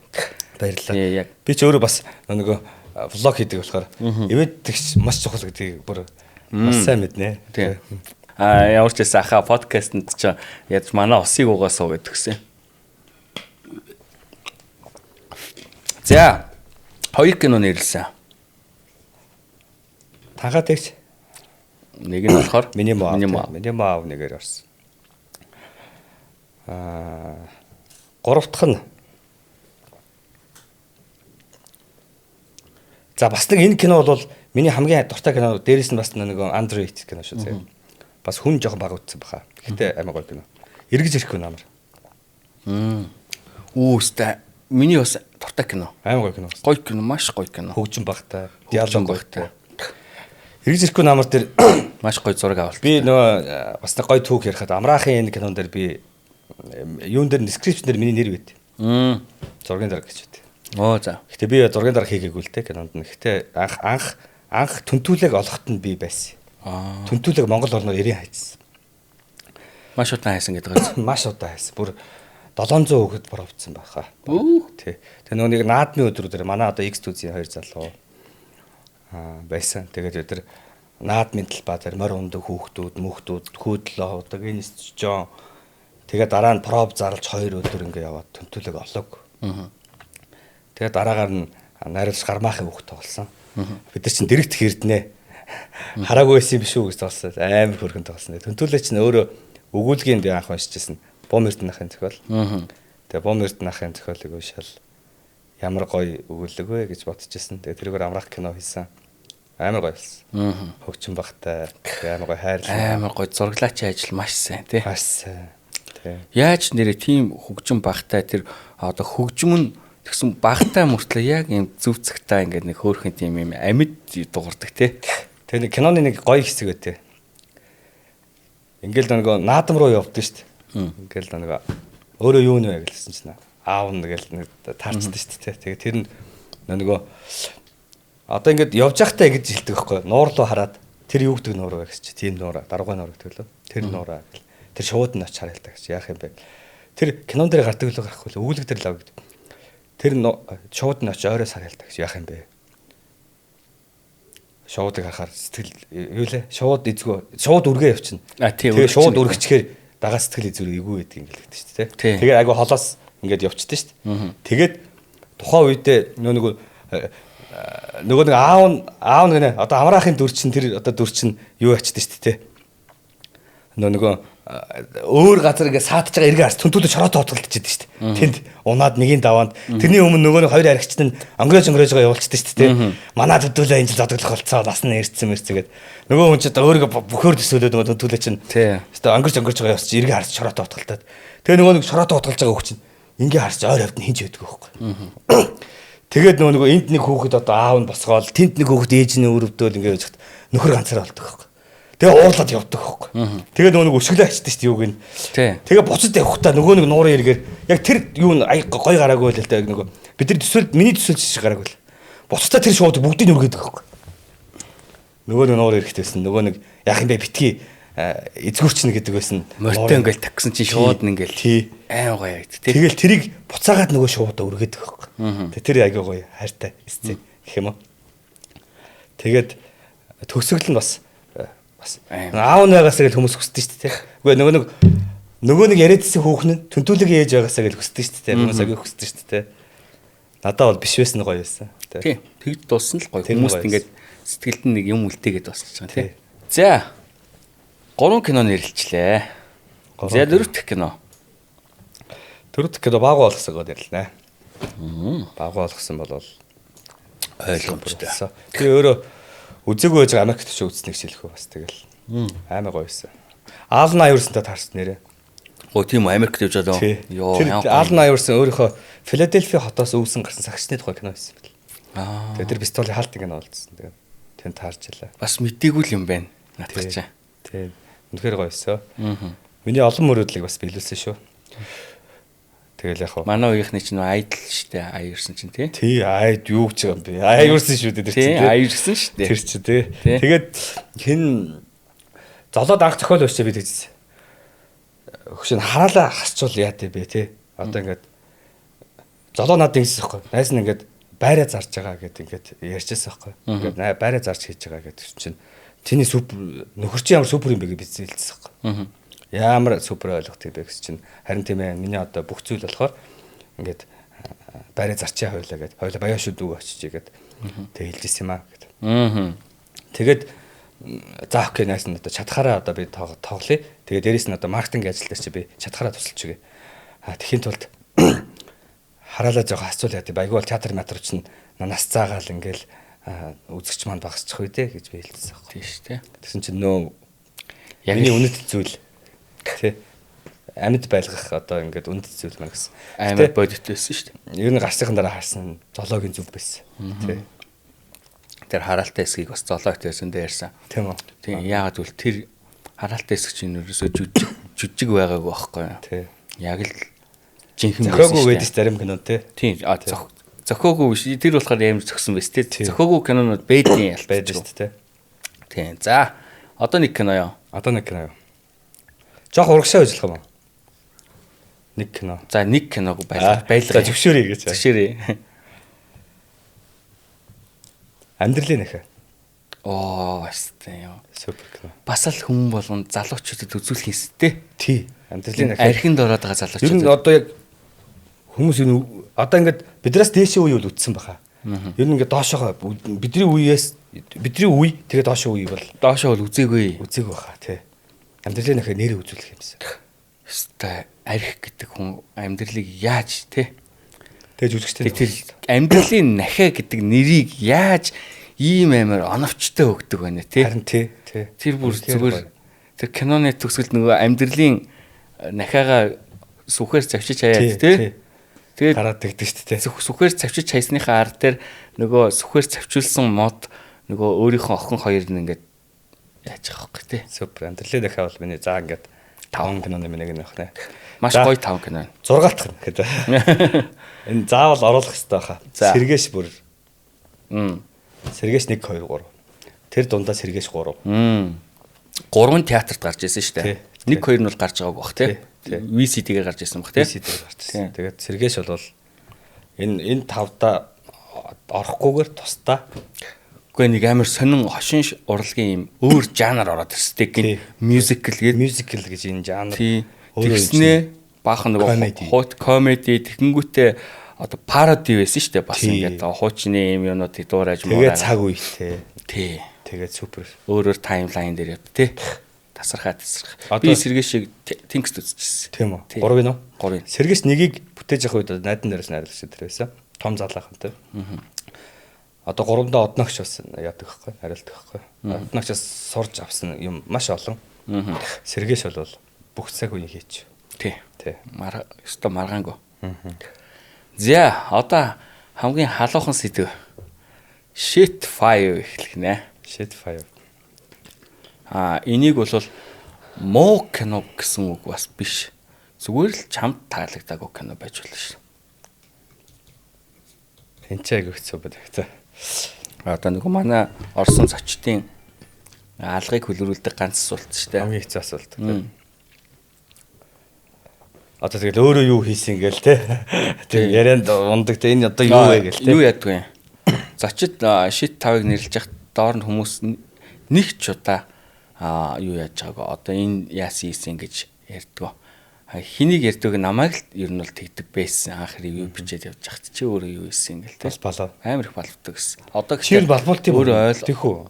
Баярлалаа. Би ч өөрөө бас нөгөө влог хийдэг болохоор ивэдтэгч маш чухал гэдгийг бүр маш сайн мэднэ. Тийм. Ямар ч байсан аха подкастэнд ч яаж манай усыг угаасаа гэдэг гэсэн. За 2 кино нэрлсэн. Танхаа тэгч. Нэг нь болохоор миний муу нэгээр орсон. Гурав дахь нь. За бас нэг энэ кино бол миний хамгийн дуртай кино. Дээрээс нь бас нэг Android кино шүү зэ. Бас хүн жоохон баг утсан баха. Гэхдээ амар гоё кино. Эргэж ирэхгүй намар. Үүстэй миний бас дуртай кино. Амар гоё кино. Гоё кино, маш гоё кино. Хөгжин багтай, диалог багтай. Эргэж ирэхгүй намар дээр маш гоё зураг авалт. Би нөгөө бас нэг гоё түүх ярихад амраахын энэ кинон дээр би юун дээр дескрипшн дээр миний нэр байт. Зургийн дарга гэж байт. Оо за. Гэтэ би зургийн дарга хийгээгүй л те кинонд нь. Гэтэ анх түнтүүлэг олоход нь би байсан. Түнтүүлэг Монгол орноор 90 хайцсан. Маш удаан хайсан гэдэг үү? Маш удаан хайсан. Бүр 700 өгöd боровцсон байхаа. Тий. Тэгээ нөгөө нэг наадмын өдрүүдээр манай одоо X түүцийн 2 залуу байсан. Тэгээд өдөр наадмын талбай дээр морь ундаг хүүхдүүд, хөөдлөө удаг энэ жоо. Тэгээд дараа нь проб зарлж 2 өдөр ингээ яваад түнтүүлэг олог. Тэгээд дараагаар нь найруулагч гармаахын хүүхд тоглосон. Бид нар чинь дэрэгт хэрднэ. Хараагүй байсан юм биш үү гэж тоглосон. Амар хөргөн тоглосон. Түнтүүлэг чинь өөрөө өгүүлгийн би анх уншижсэн. Бом Эрдэнэхын зохиол. Тэгээ Бом Эрдэнэхын зохиолыг уушаал ямар гоё өгүүлэг вэ гэж бодчихсон. Тэгээ тэрүүгээр амраах кино хийсэн. Амар гоё болсон. Хөгжин багтай амар гоё хайрлаа. Амар гоё зураглаачийн ажил маш сайн тий. Маш сайн. Тий. Яаж нэрээ тийм хөгжин багтай тэр одоо хөгжим нь тэгсэн багтай мөртлөө яг юм зүв цагтаа ингээд нэг хөөрхөн тийм юм амьд дуурдаг тий. Тэгээ нэг киноны нэг гоё хэсэг өгдөө. Ингээл нөгөө наадам руу явдсан шүү дээ. Ингээл нөгөө өөрөө юу нэ гэсэн чинь аав нэгэл нэг таарчдаг шүү дээ. Тэгээ тэр нь нөгөө одоо ингээд явж байхдаа ингэж хэлдэг байхгүй. Нуур руу хараад тэр юу гэдэг нуур вэ гэж чи тийм нуур даргуй нуур гэдэг лөө. Тэр нуураа гэл. Тэр шууд нь оч харагддаг гэж яах юм бэ? Тэр кинон дээр гардаг л байхгүй л өгүүлэг дээр л авдаг. Тэр шууд нь оч ойроос харагддаг гэж яах юм бэ? Шуудыг харахаар сэтгэл юу лээ? Шууд эзгүй шууд үргээ явчихна. Тэгээ шууд үргэчгээр дагаа сэтгэл эзүр эйгүү байдаг юм гэлдэг шүү дээ. Тэгээ айгу холоос ингээд явчихдээ шүү дээ. Тэгээд тухайн үедээ нөгөө нэг аав гэнэ одоо амраахын дүр чин тэр одоо дүр чин юу ячдээ шүү дээ. Нөгөө өөр газар ингээд саатж байгаа эргээ харс түнтүүлж шороотоо утгалдчихэд шүү дээ. Тэнд унаад нэгийн даваанд тэрний өмнө нөгөө нэг хоёр аригчд нь онгорож байгаа явуулчихдаг шүү дээ. Манаа төдөлөө энэ жил зодлох болцоо нас нь ирсэн мэрцгээд нөгөө хүн ч одоо өөрийгөө бөхөр төсөөлөд нөгөө түнтүүлээ чинь шүү дээ онгорож байгаа явуулчих эргээ харс шороотоо утгалтаад тэгээ нөгөө нэг шороотоо утгалж байгаа хөх чинь ингээ харс ойр хавд нь хинж байдгүй байхгүй. Тэгээд нөгөө энд нэг хүүхэд одоо аав нь босгоол тэнд нэг хүүхэд ээж нь өрөвдөөл ингээ яж хат нөхөр ганцаар болдог байхгүй. Тэгээ уурлаад явдаг байхгүй. Тэгээ нөгөө өшгөлөө ачдаг шүү дээ юуг нь. Тэгээ буцаж явахдаа нөгөө нэг нуурын эргээр яг тэр юу гой гараагүй л дээ нөгөө бид нар төсөөлд миний төсөөлж шиг гараагүй л. Буцалтаа тэр шууд бүгдийг нүргээд байгаа байхгүй. Нөгөө нэг нуур эрэхтэйсэн нөгөө нэг яах юм бэ битгий эзгүрчнэ гэдэг байсан. Морьтой ингээл таксан чинь шууд ингээл аим гоё яд. Тэгэл тэрийг буцаагаад нөгөө шуудаа өргөдөг байхгүй. Тэгээ тэр аягүй гоё хайртай эсцээ гэх юм уу. Тэгээд төгсгөл нь бас аав наагаас гэж хүмүүс хүсдэг шүү дээ. Үгүй нөгөө нэг яриадсэн хүүхэн нь түнтүүлэг ээж байгаасаа гэж хүсдэг шүү дээ. Хүмүүс аягүй хүсдэг шүү дээ. Надад бол биш байсан гоё байсан. Тийм. Тэгж дууссан л гоё. Хүмүүст ингээд сэтгэлд нэг юм үлдээгээд дуусчих байгаа тийм. За 3 кино нэрлэлчлээ. За 4 дахь кино. 4 дахь кино баг болгосоо нэрлэнэ. Баг болгосон бол ойлгомжтой. Тэгээ өөрөө үзээгүй байж Америкт ч үзснэг шилэхүү бас тэгэл аймаг гоё байсан. Алан Айверсонтой таарсан нэрээ. Оо тийм Америкт явж байгаа. Йоо. Алан Айверсон өөрийнхөө Филадельфи хотоос өвсөн гарсан сагчны тухай кино хийсэн байл. Тэгээ тэр пистолын хаалтын кино олдсон. Тэгээ тэнд таарч илаа. Бас мэдээгүй юм байна. Надад ч. Тийм. Үнэхээр гоё байсан. Миний олон мөрөөдлийг бас биелүүлсэн шүү. Тэгэл яг манай үеийнхний чинь айдл штэ Айверсон чинь тий. Тий айд юу гэж юм бэ? Айверсон шүү дээ тэр чинь. Тий Айверсон штэ. Тэр чинь тий. Тэгээд хин золоод анх зохиол өчөө бид гэж хөшин хараалаа хасчвал яа дээ бэ тий. Одоо ингээд золоо над ингэсэн байхгүй. Найс нь ингээд байраа зарж байгаа гэд ингээд ярьжсэн байхгүй. Ингээд байраа зарж хийж байгаа гэдэг чинь тэний супер нөхөр чи ямар супер юм бэ гэж бид хэлсэн байхгүй. Ямар супер ойлгох тийм бэ гэсэн чинь харин тийм ээ миний одоо бүх зүйл болохоор ингээд байраа зарчаа хойлоо гэд хойлоо баяа шүү дүү очиж гээд тэг хэлжсэн юм аа гэд. Тэгээд за окей найс нь одоо чадхаараа одоо би тоглоё. Тэгээд дээрэс нь одоо маркетинг ажил дээр чи би чадхаараа тусалж өгье. Тэхийн тулд хараалаа жоохон асуул яа. Баягүй бол театр матер чинь нас заагаал ингээл үзэгч манд багасчих үү дээ гэж би хэлсэн байхгүй. Тийм шүү дээ. Тэгсэн чинь нөө яг энэ үнэт зүйл тий амьд байлгах одоо ингээд үнэт зүйл мэн гэсэн. Амар бодит байсан шүү дээ. Ер нь гарсныхан дараа харсан золоогийн зүв байсан. Тий. Тэр хараалтай эсгийг бас золоогт байсан дээр ярьсан. Тийм үү. Тийм яагаад гэвэл тэр хараалтай эсэг чинь ерөөсөө жүжиг байгаагүй байхгүй юу. Тий. Яг л жинхэнэ зохиогүй байдаг зарим кино тий. Тийм зохиогүй биш. Тэр болохоор амар зөксөн байс тий. Зохиогүй кинонууд байдیں۔ Байдаг шүү дээ. Тийм. За одоо нэг кино юу? Одоо нэг кино юу? Жох урагшаа ажиллах юм уу? Нэг кино. За нэг киног байлгаа. Зөвшөөрье гэж. Зөвшөөрье. Амьдралын нөхөө. Оо, хэвээ ёо. Супер кино. Бас л хүмүүс болгон залуучуудад үзүүлэх юмстэй. Тий. Амьдралын нөхөө. Архинд ороод байгаа залуучууд. Ер нь одоо яг хүмүүс энэ одоо ингээд бидраас дээшээ үе бол үтсэн баха. Ер нь ингээд доошоо бидний үе тэгээ доошоо үе бол үзээгүй баха тий. Амьдралын нөхөө нэрээ үзүүлэх юмсан. Хэвээ арх гэдэг хүн амьдралыг яаж тий. Тэгж үзэгчтэй. Тэр амьдралын нахиа гэдэг нэрийг яаж ийм амар оновчтой өгдөг байна тий. Харин тий. Тэр бүр зүгээр тэр киноны төгсгөлд нөгөө амьдралын нахаага сүхээр завчиж хаяад тий. Тэгээд гараад тэгдэг шүү дээ. Сүхээр завчиж хайсныхаа ар дээр нөгөө сүхээр завчулсан мод нөгөө өөрийнхөө охин хоёр нь ингээд яаж байгаа вэ тий. Супер. Амьдралын дахиад бол миний заа ингээд 5 киноны минийг нөх нэ. Маш гоё 5 кино. 6 дахь гэдэг. Энэ заавал оруулах хэрэгтэй байхаа. Сэргээш бүр. Сэргээш 1 2 3. Тэр дундаа сэргээш 3. 3 театрт гарч ирсэн шүү дээ. 1 2 нь бол гарч байгааг бах тий. VCD-гээр гарч ирсэн бах тий. VCD-гээр гарч ирсэн. Тэгээд сэргээш бол энэ 5-да орохгүйгээр тусдаа үгүй нэг амар сонин хошин урлагийн юм өөр жанр ороод ирсдэг гин мюзикл гэж энэ жанр өөрөөснээ баахан нөгөө комеди тэгэнгүүтээ одоо пароди байсан шүү дээ бас ингээд хуучны юм юунуудыг дуурайж муурай. Тэгээд цаг үетэй. Тий. Тэгээд супер. Өөрөөр таймлайн дээр явд тий. Тасархаа. Би сэргээшийг текст үзчихсэн. Тийм үү. 3 гинөө? 3. Сэргээш нэгийг бүтээж авах үед найдан нараас найруулагч тэр байсан. Том залаахантай. Одоо 3-доо одногч бас яадаг байхгүй, хариулдаг байхгүй. Одногчос сурж авсан юм маш олон. Сэргээш бол бүх цаг үеийг хийч. Тий. Өстой маргаангүй. За, одоо хамгийн халуухан сэдв. Shit 5 эхлэх нэ. Shit 5. Энийг бол муу кино гэсэн үг бас биш. Зүгээр л чамд таалагдаагүй кино байж болно шүү. Энд ч айгу хэцүү байдаг. Одоо нөгөө манай Орсын зочдын алгыг хөлрүүлдэг ганц асуулт шүү дээ. Хамгийн хэцүү асуулт. Одоо тэгэл өөрөө юу хийсэн гээл те. Тэг ярианд ундаг те энэ одоо юу вэ гээл те. Юу ядгүй. Зочид shit 5-ыг нэрлэж яхад доор нь хүмүүс нэг ч удаа юу яаж байгааг одоо энэ яасан ийсэн гэж ярьдгоо. Хэнийг ярьдаг намайг л ер нь бол тэгдэг байсан. Анх ревю бичээд явж хат чи өөрөө юу хийсэн ингээл те. Бас балав. Амар их балвдаг гэсэн. Одоо чи балбуултыг өөрөө ойл тийхүү.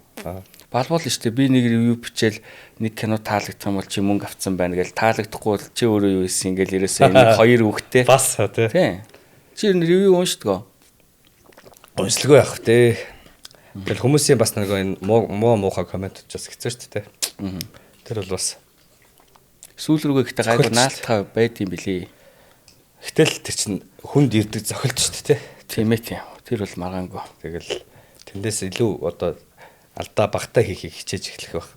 Балбуул нь штэ би нэг ревю бичээл нэг кино таалагдах юм бол чи мөнгө авцсан байна гэж таалагдахгүй бол чи өөрөө юу хийсэн ингээл ерөөсөө нэг хоёр үгтэй. Бас тий. Чи ер нь ревю уншдгоо. Уншлгүй явах те. Тэгэл хүмүүсийн бас нэг энэ муухай комент учраас хэцүү штэ те. Тэр бол бас сүүл рүүгээ ихтэй гайгүй наалтаа байд юм билий. Гэтэл тэр чинь хүнд ирдэг зохилт шүү дээ тийм ээ тийм. Тэр бол маргаангүй. Тэгэл тэндээс илүү одоо алдаа багтаа хийхийг хичээж эхлэх байх.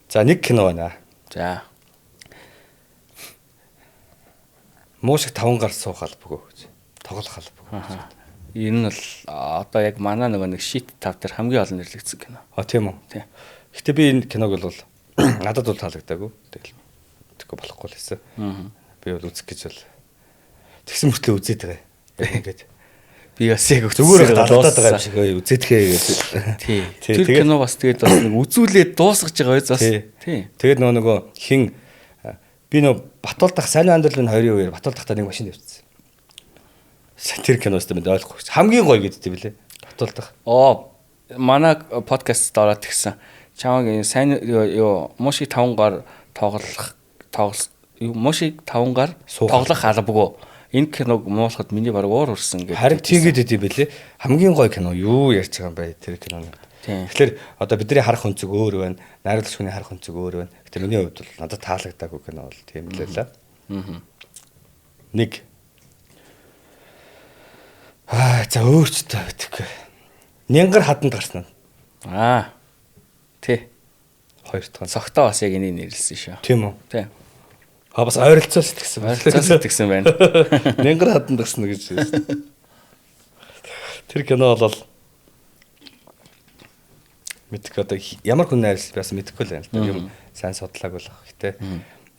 За нэг кино байна. За. Муушиг 5 гар суух албагүй гэж. Тоглох албагүй. Энэ нь бол одоо яг манай нэг shit 5 дээр хамгийн олон нэрлэгдсэн кино. Тийм үү? Тийм. Гэтэ би энэ киног бол надад бол таалагдаагүй. Тэгэл тэгэхгүй болохгүй л хэвсэн. Би бол үзэх гэж бол тэгсэн мөртлөө үзээд байгаа. Яг ингээд би бас яг зүгээр далдаад байгаа юм шиг үзээдгээ гэж. Тий. Тэр кино бас тэгээд бас нэг үзүүлээд дуусгаж байгаа байз бас. Тий. Тэгээд нөгөө хин би Батуулдах сайн амьдралын 2-2 Батуулдахтаа нэг машин явуулсан. Тэр киноос тэмээд ойлгохгүй. Хамгийн гоё гэдтэй билээ. Батуулдах. Манай подкаст ороод гисэн. Чамаг сайн юу мушиг 5 гар мушиг 5 гар тоглох албагүй. Энэ киног муулахад миний баг уур урсан гэдэг. Харин тийгээд идэв бэлээ. Хамгийн гоё кино юу ярьж байгаа юм бэ тэр киноны. Тэгэхээр одоо бидний харах өнцөг өөр байна. Найруулагч хүний харах өнцөг өөр байна. Гэтэ миний хувьд бол надад таалагдаагүй кино бол тийм л байлаа. Нэг за өөрчтэй байдаг. Нянгар хаданд гарсан. Тий. Хоёр дахь. Цогтоо бас яг энийг нэрлсэн шүү. Тийм үү? Тий. Бас ойролцоо сэтгсэн. Ойролцоо сэтгсэн байна. Нянгар хаданд гарсан гэж. Тэр кино бол мэдэх одоо ямар хүн найрлал би бас мэдэхгүй л байна л да. Юм сайн судлааг бол ах гэхдээ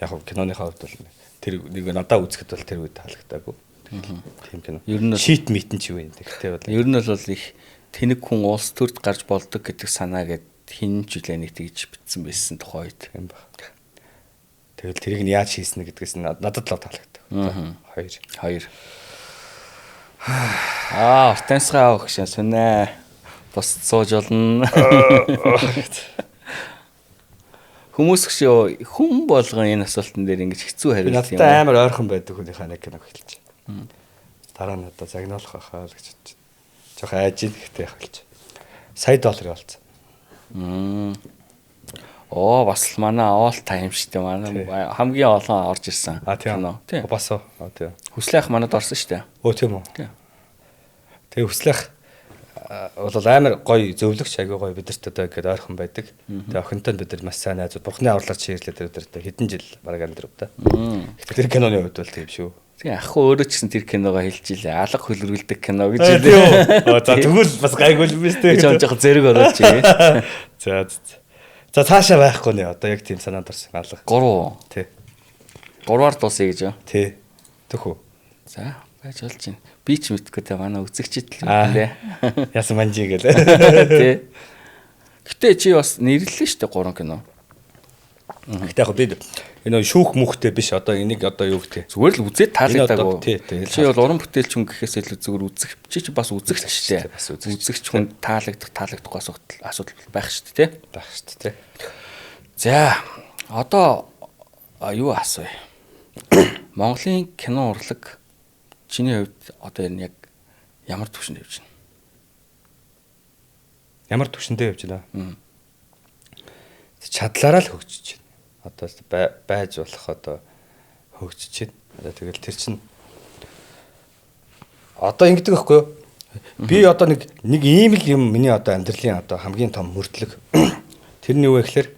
яг хөө киноныхаа хувьд бол тэр нэг надаа үзэхэд бол тэр үед таалагдаагүй. Тийм кино. Ер нь шит митэн ч юу юм гэхдээ бол ер нь бол их тэнэг хүн улс төрд гарч болдог гэдэг санаа гэд хин жилээ нэг тэгж битсэн байсан тухай үед юм баг. Тэгэл тэрийг нь яаж хийсэн гэдгээс надад л таалагдав. Хоёр. Ортенсгаа авах шин сүнэ. Бос сууж болно. Хүмүүс хүн болгон энэ асуултан дээр ингэж хэцүү хариулт юм. Надад амар ойрхон байдаг хүнийхээ нэг кино хэлж байна. Дараа нь одоо загнуулах байхаа л гэж бодож. Жохоо айж ийн гэхдээ яхалж. сая доллар болсон. Оо бас манай all time шүү дээ. Манай хамгийн олон орж ирсэн кино. Тийм. Бас тийм. Хүслэх манад орсон шүү дээ. Тийм үү. Тэгээ хүслэх бол амар гоё зөвлөгч аягүй гоё бидэрт одоо ингээд ойрхон байдаг. Тэгээ охинтой бид нар маш сайн найзууд. Бурхны авралаар чиглэлээр бид хэдэн жил бараг амьдрав та. Тэр киноны хувьд бол тийм шүү. Тэгээ ах өөрөө ч гэсэн тэр киногоо хэлж илээ. Алга хөлрүүлдэг кино гэж хэлээ. За тэгвэл бас гайгүй юм биш үү? Жоо зэрэг орооч. За цаашаа байхгүй нэ одоо яг тийм санаанд орсон алга. 3. Тий. 3-аар дуусъя гэж юу? Тий. Төхөө. За байж болж байна. Би ч мэдгүй те манай үзэгчд л үлээ. Ясан манжи гээл. Тий. Гэтэ чи бас нэрлэлээ шүү дээ 3 кино. Гэтэ яг би энэ шүүх мөхтэй биш одоо энийг одоо юу гэх зүгээр л үзээд таалагдаагүй. Тий. Чи бол уран бүтээлч хүн гэхээс илүү зүгээр үзэх. Чи бас үзэгч шүү дээ. Үзэгч хүн таалагдахгүй асуудал байх шүү дээ, тий. Байх шүү дээ. За одоо юу асууя. Монголын кино урлаг чиний хувьд одоо энэ яг ямар түвшинд явж байна? Ямар түвшиндээ явж байна? Чадлаараа л хөгжиж байна. Одоо байж болох одоо хөгжиж байна. Тэгэл тэр чинь одоо ингэдэг байхгүй юу? Би одоо нэг ийм л юм миний одоо амьдралын одоо хамгийн том мөрдлөг. Тэр нь юу вэ гэхээр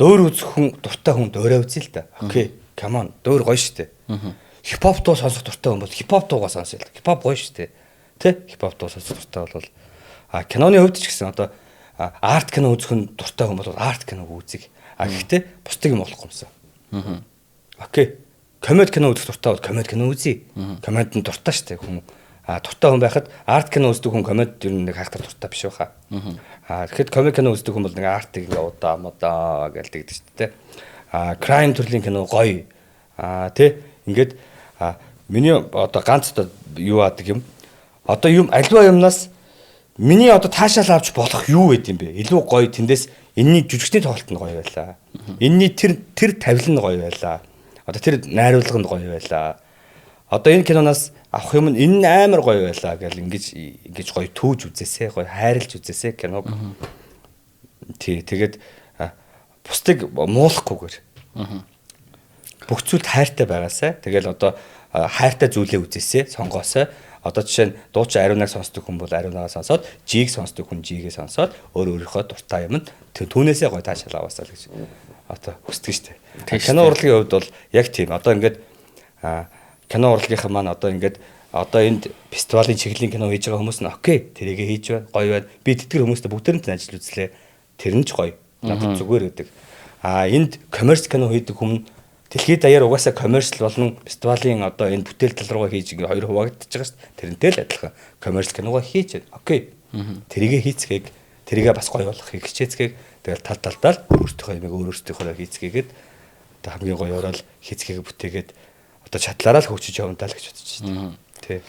дөөр үзэх хүн дуртай хүн дөөрөө үзье л да. Окей. Come on. Дөөр гоё штэ. Хипхоп дуу сонсох дуртай хүн бол хипхоп дуугаа сонсъё л. Хипхоп гоё штэ. Тэ? Хипхоп дуу сонсох дуртай бол киноны хувьд ч гэсэн одоо арт кино үзэх хүн дуртай хүн бол арт киног үзье. Гэхдээ бусдыг юм болохгүй юмсан. Окей. Комеди кино үзэх дуртай бол комеди кино үзье. Комедид дуртай штэ хүн. Дуртай хүн байхад арт кино үздэг хүн комедид ер нь нэг хайхтар дуртай биш байхаа. Тэгэхэд комеди кино үздэг хүн бол нэг артыг ингээ удаа гэлдэг штэ. Crime төрлийн кино гоё. Тэ ингээд миний одоо ганц одоо юу аадаг юм. Одоо юм альва юмнаас миний одоо таашаал авч болох юу гэд юм бэ? Илүү гоё тэндээс энэний жүжигчний тоглолт нь гоё байлаа. Энэний тэр тавилан нь гоё байлаа. Одоо тэр найруулга нь гоё байлаа. Одоо энэ киноноос авах юм нь энэ амар гоё байлаа гэл ингэж гоё түүж үзээсэй, гоё хайрлж үзээсэй киног. Тий, тэгээд бусдыг муулахгүйгээр. Бүх зүйл хайртай байгаасай. Тэгэл одоо хайртай зүйлээ үзээсэй, сонгоосай. Одоо жишээ нь дуучин ариунаг сонсдог хүн бол ариунаа сонсоод, жиг сонсдог хүн жигээ сонсоод өөрийнхөө дуртай юм түүнээсээ гоё таашаал аваасаа л гэж одоо хүсдэг штеп. Кино урлагийн хувьд бол яг тийм. Одоо ингээд кино урлагийнхан маань одоо ингээд одоо энд фестивалийн чиглэлийн кино хийж байгаа хүмүүс нь окей, тэрийгэ хийж байна, гоё байна. Би тэтгэр хүмүүстэй бүгдээрээ ажил үзлээ. Тэр нь ч гоё. Надад зүгээр гэдэг. Энд коммерц кино хийдэг хүмүүс дэлхийд даяар угаасаа коммерциал болон фестивалийн одоо энэ бүтээл тал руугаа хийж ингээ хоёр хуваагдчихж байгаа шүү дээ. Тэрнтэй л адилхан коммерц киногоо хийж байна. Окей. Тэрийгэ хийцгээе. Тэрийгэ бас гоё болгохыг хичээцгээе. Тэгэл талдаа л өөртөөхөө юмыг өөртөөхөө хийцгээгээд одоо хамгийн гоё орол хийцгээгээ бүтээгээд одоо чадлаараа л хөгжиж явна даа л гэж бодож байна. Тий.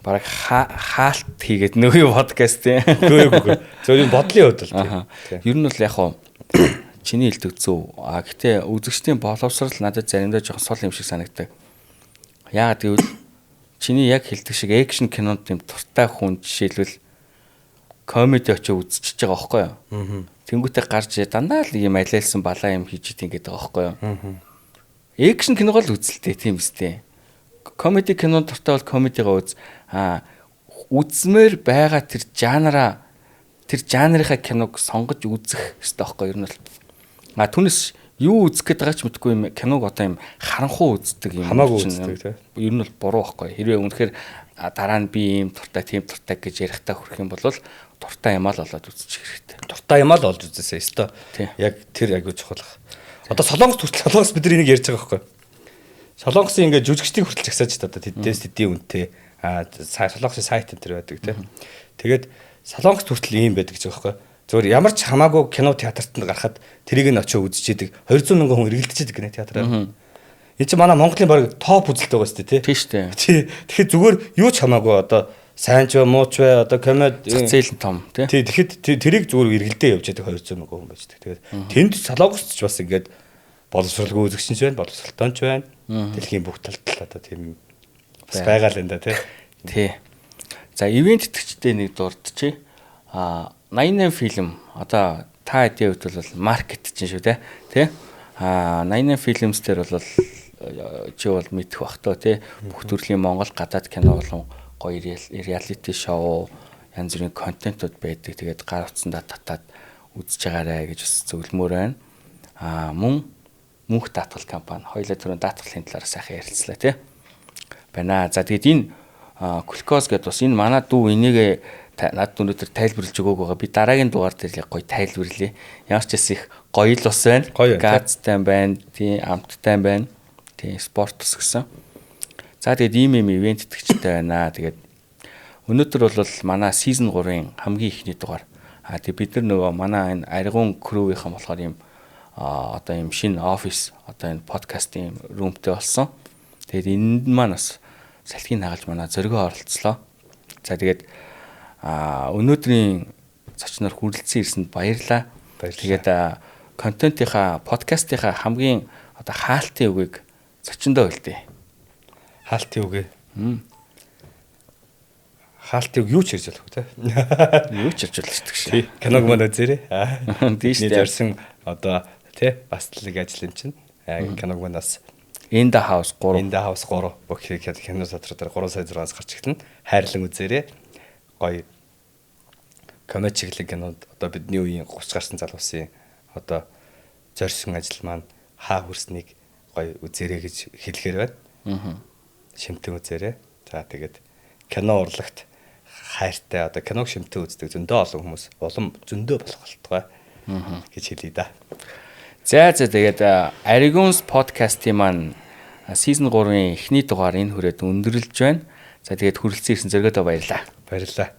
Бараг хаалт хийгээд нөгөө подкаст тий. Үгүй. Зөв бодлын хувьд л тий. Ер нь бол яг хоо чиний хэлдэг зөв. Гэхдээ үзэгчдийн боловсрал надад заримдаа жоохон сул юм шиг санагдаг. Яагаад гэвэл чиний яг хэлдэг шиг экшн кинонд юм туртай хүн жишээлбэл комеди очиж үзчихэж байгаа байхгүй юу? Тэнгүүтээ гарч дандаа л юм алиалсан балаа юм хийж идэг гэдэг байгаа байхгүй юу? Экшн киногоо л үзэлтэй тийм үстэй. Комеди кинонд туртай бол комедигаа үз. Үзмээр байгаа тэр жанрынхаа киног сонгож үзэх хэрэгтэй байхгүй юу? Ер нь бол түүнээс юу үзэх гээд байгаа ч мэдгүй юм киног одоо юм харанхуу үздэг юм хамаагүй үздэг тийм. Ер нь бол буруу байхгүй. Хэрвээ үнэхээр дараа нь би ийм туртай тийм туртай гэж ярихдаа хүрэх юм бол туртай юм аа л олоод үзчих хэрэгтэй. Туртай юм аа л олж үзээсэй өстой. Яг тэр аягүй чухал. Одоо Солонгос бид нар энийг ярьж байгаа байхгүй. Солонгосын ингээд жүжигчдийг хүртэл чагсааж та одоо тэдээс тэдийн үнэтэй Солонгосын сайт энэ төр байдаг тийм. Тэгээд Солонгос хүртэл ийм байдаг гэж байгаа байхгүй. Зөвхөн ямар ч хамаагүй кино театрт гарахад тэрийг нь очиж үзчихэд 200 мянган хүн эргэлдэж байгаа гэнэ театраар. Энэ чинь манай Монголын баг топ үзэлт байгаа шүү дээ тий шүү дээ. Тэгэхээр зүгээр юу ч хамаагүй одоо сайн ч бай муу ч бай одоо комеди зээл том тий. Тэгэхэд тэрийг зүгээр эргэлдээ явж байгаа 200 мянган хүн байж байгаа. Тэгээд тэнд Солонгосч бас ингээд боловсралгүй үзэгч нь байна, боловсралтойч байна. Дэлхийн бүх талд одоо тийм бас байгаа л энэ да тий. Тий. За ивент итгэжтэй нэг дурдчихъя. 88 фильм одоо та хэдийн хувьд бол маркет чинь шүү тий. 88 фильмс дээр бол чи бол мэдэх бах тоо тий. Бүх төрлийн Монгол гадаад кино болон гоё реалити шоу янз бүрийн контентууд байдаг. Тэгээд гар утсандаа татаад үзэж байгаарэ гэж бас зөвлөмөр байна. Мөн мөнх даатгал компани хоёулаа түрүүн даатгалын талаар сайхан ярилцлаа тий. Байна. За тэгээд энэ Глюкоз гэдээ бас энэ манай дүү энийг над өнөөдөр тайлбарлаж өгөөг байгаа. Би дараагийн дугаар дээр яг гоё тайлбарлая. Ямар ч их гоё л ус байна. Газтай байна, тий амттай байна. Тий спорт ус гэсэн. За тэгээд ийм ивент итгэжтэй байна. Тэгээд өнөөдөр бол манай season 3-ын хамгийн ихний дугаар. Тэгээд бид нар нөгөө манай энэ Аригун crew-ийнхэн болохоор ийм одоо ийм шинэ офис одоо энэ подкастын румтэй болсон. Тэгээд энд маань бас салхийг хагалж манай зөргөө оролцлоо. За тэгээд өнөөдрийн зочноор хүрэлцэн ирсэнд баярлалаа. Тэгээд контентынхаа подкастынхаа хамгийн одоо хаалтын үгийг зочиндоо хэлдэг. Хаалтын үг. Хаалтын үг юу ч ярьж болох үү те? Юу ч ярьж болох шүү дээ. Киног мөн үзээрэй. Тийш дээ. Зорсон одоо те бастлыг ажил юм чинь. Киног мөн бас In the House 3 бүх кино сатраа дээр 3 сая 6-аас гарч ихтэн хайрлан үзээрэй. Гоё комеди чиглэг кинод одоо бидний үеийн 30 гарсан залуусын одоо зорьсон ажил маань хаа хүрснийг гоё үзээрэй гэж хэлэхээр байна. Шимтэн үзээрэй. За тэгээд кино урлагт хайртай одоо киног шимтэн үздэг зөндөө олон хүмүүс улам зөндөө болох болтугай гэж хэлье да. За тэгээд Ariguns podcast-ийн маань season 3-ын эхний дугаар энэ хүрээд өндөрлөж байна. За тэгээд хүрэлцэн ирсэн зөргөөдөө баярлалаа. Баярлалаа.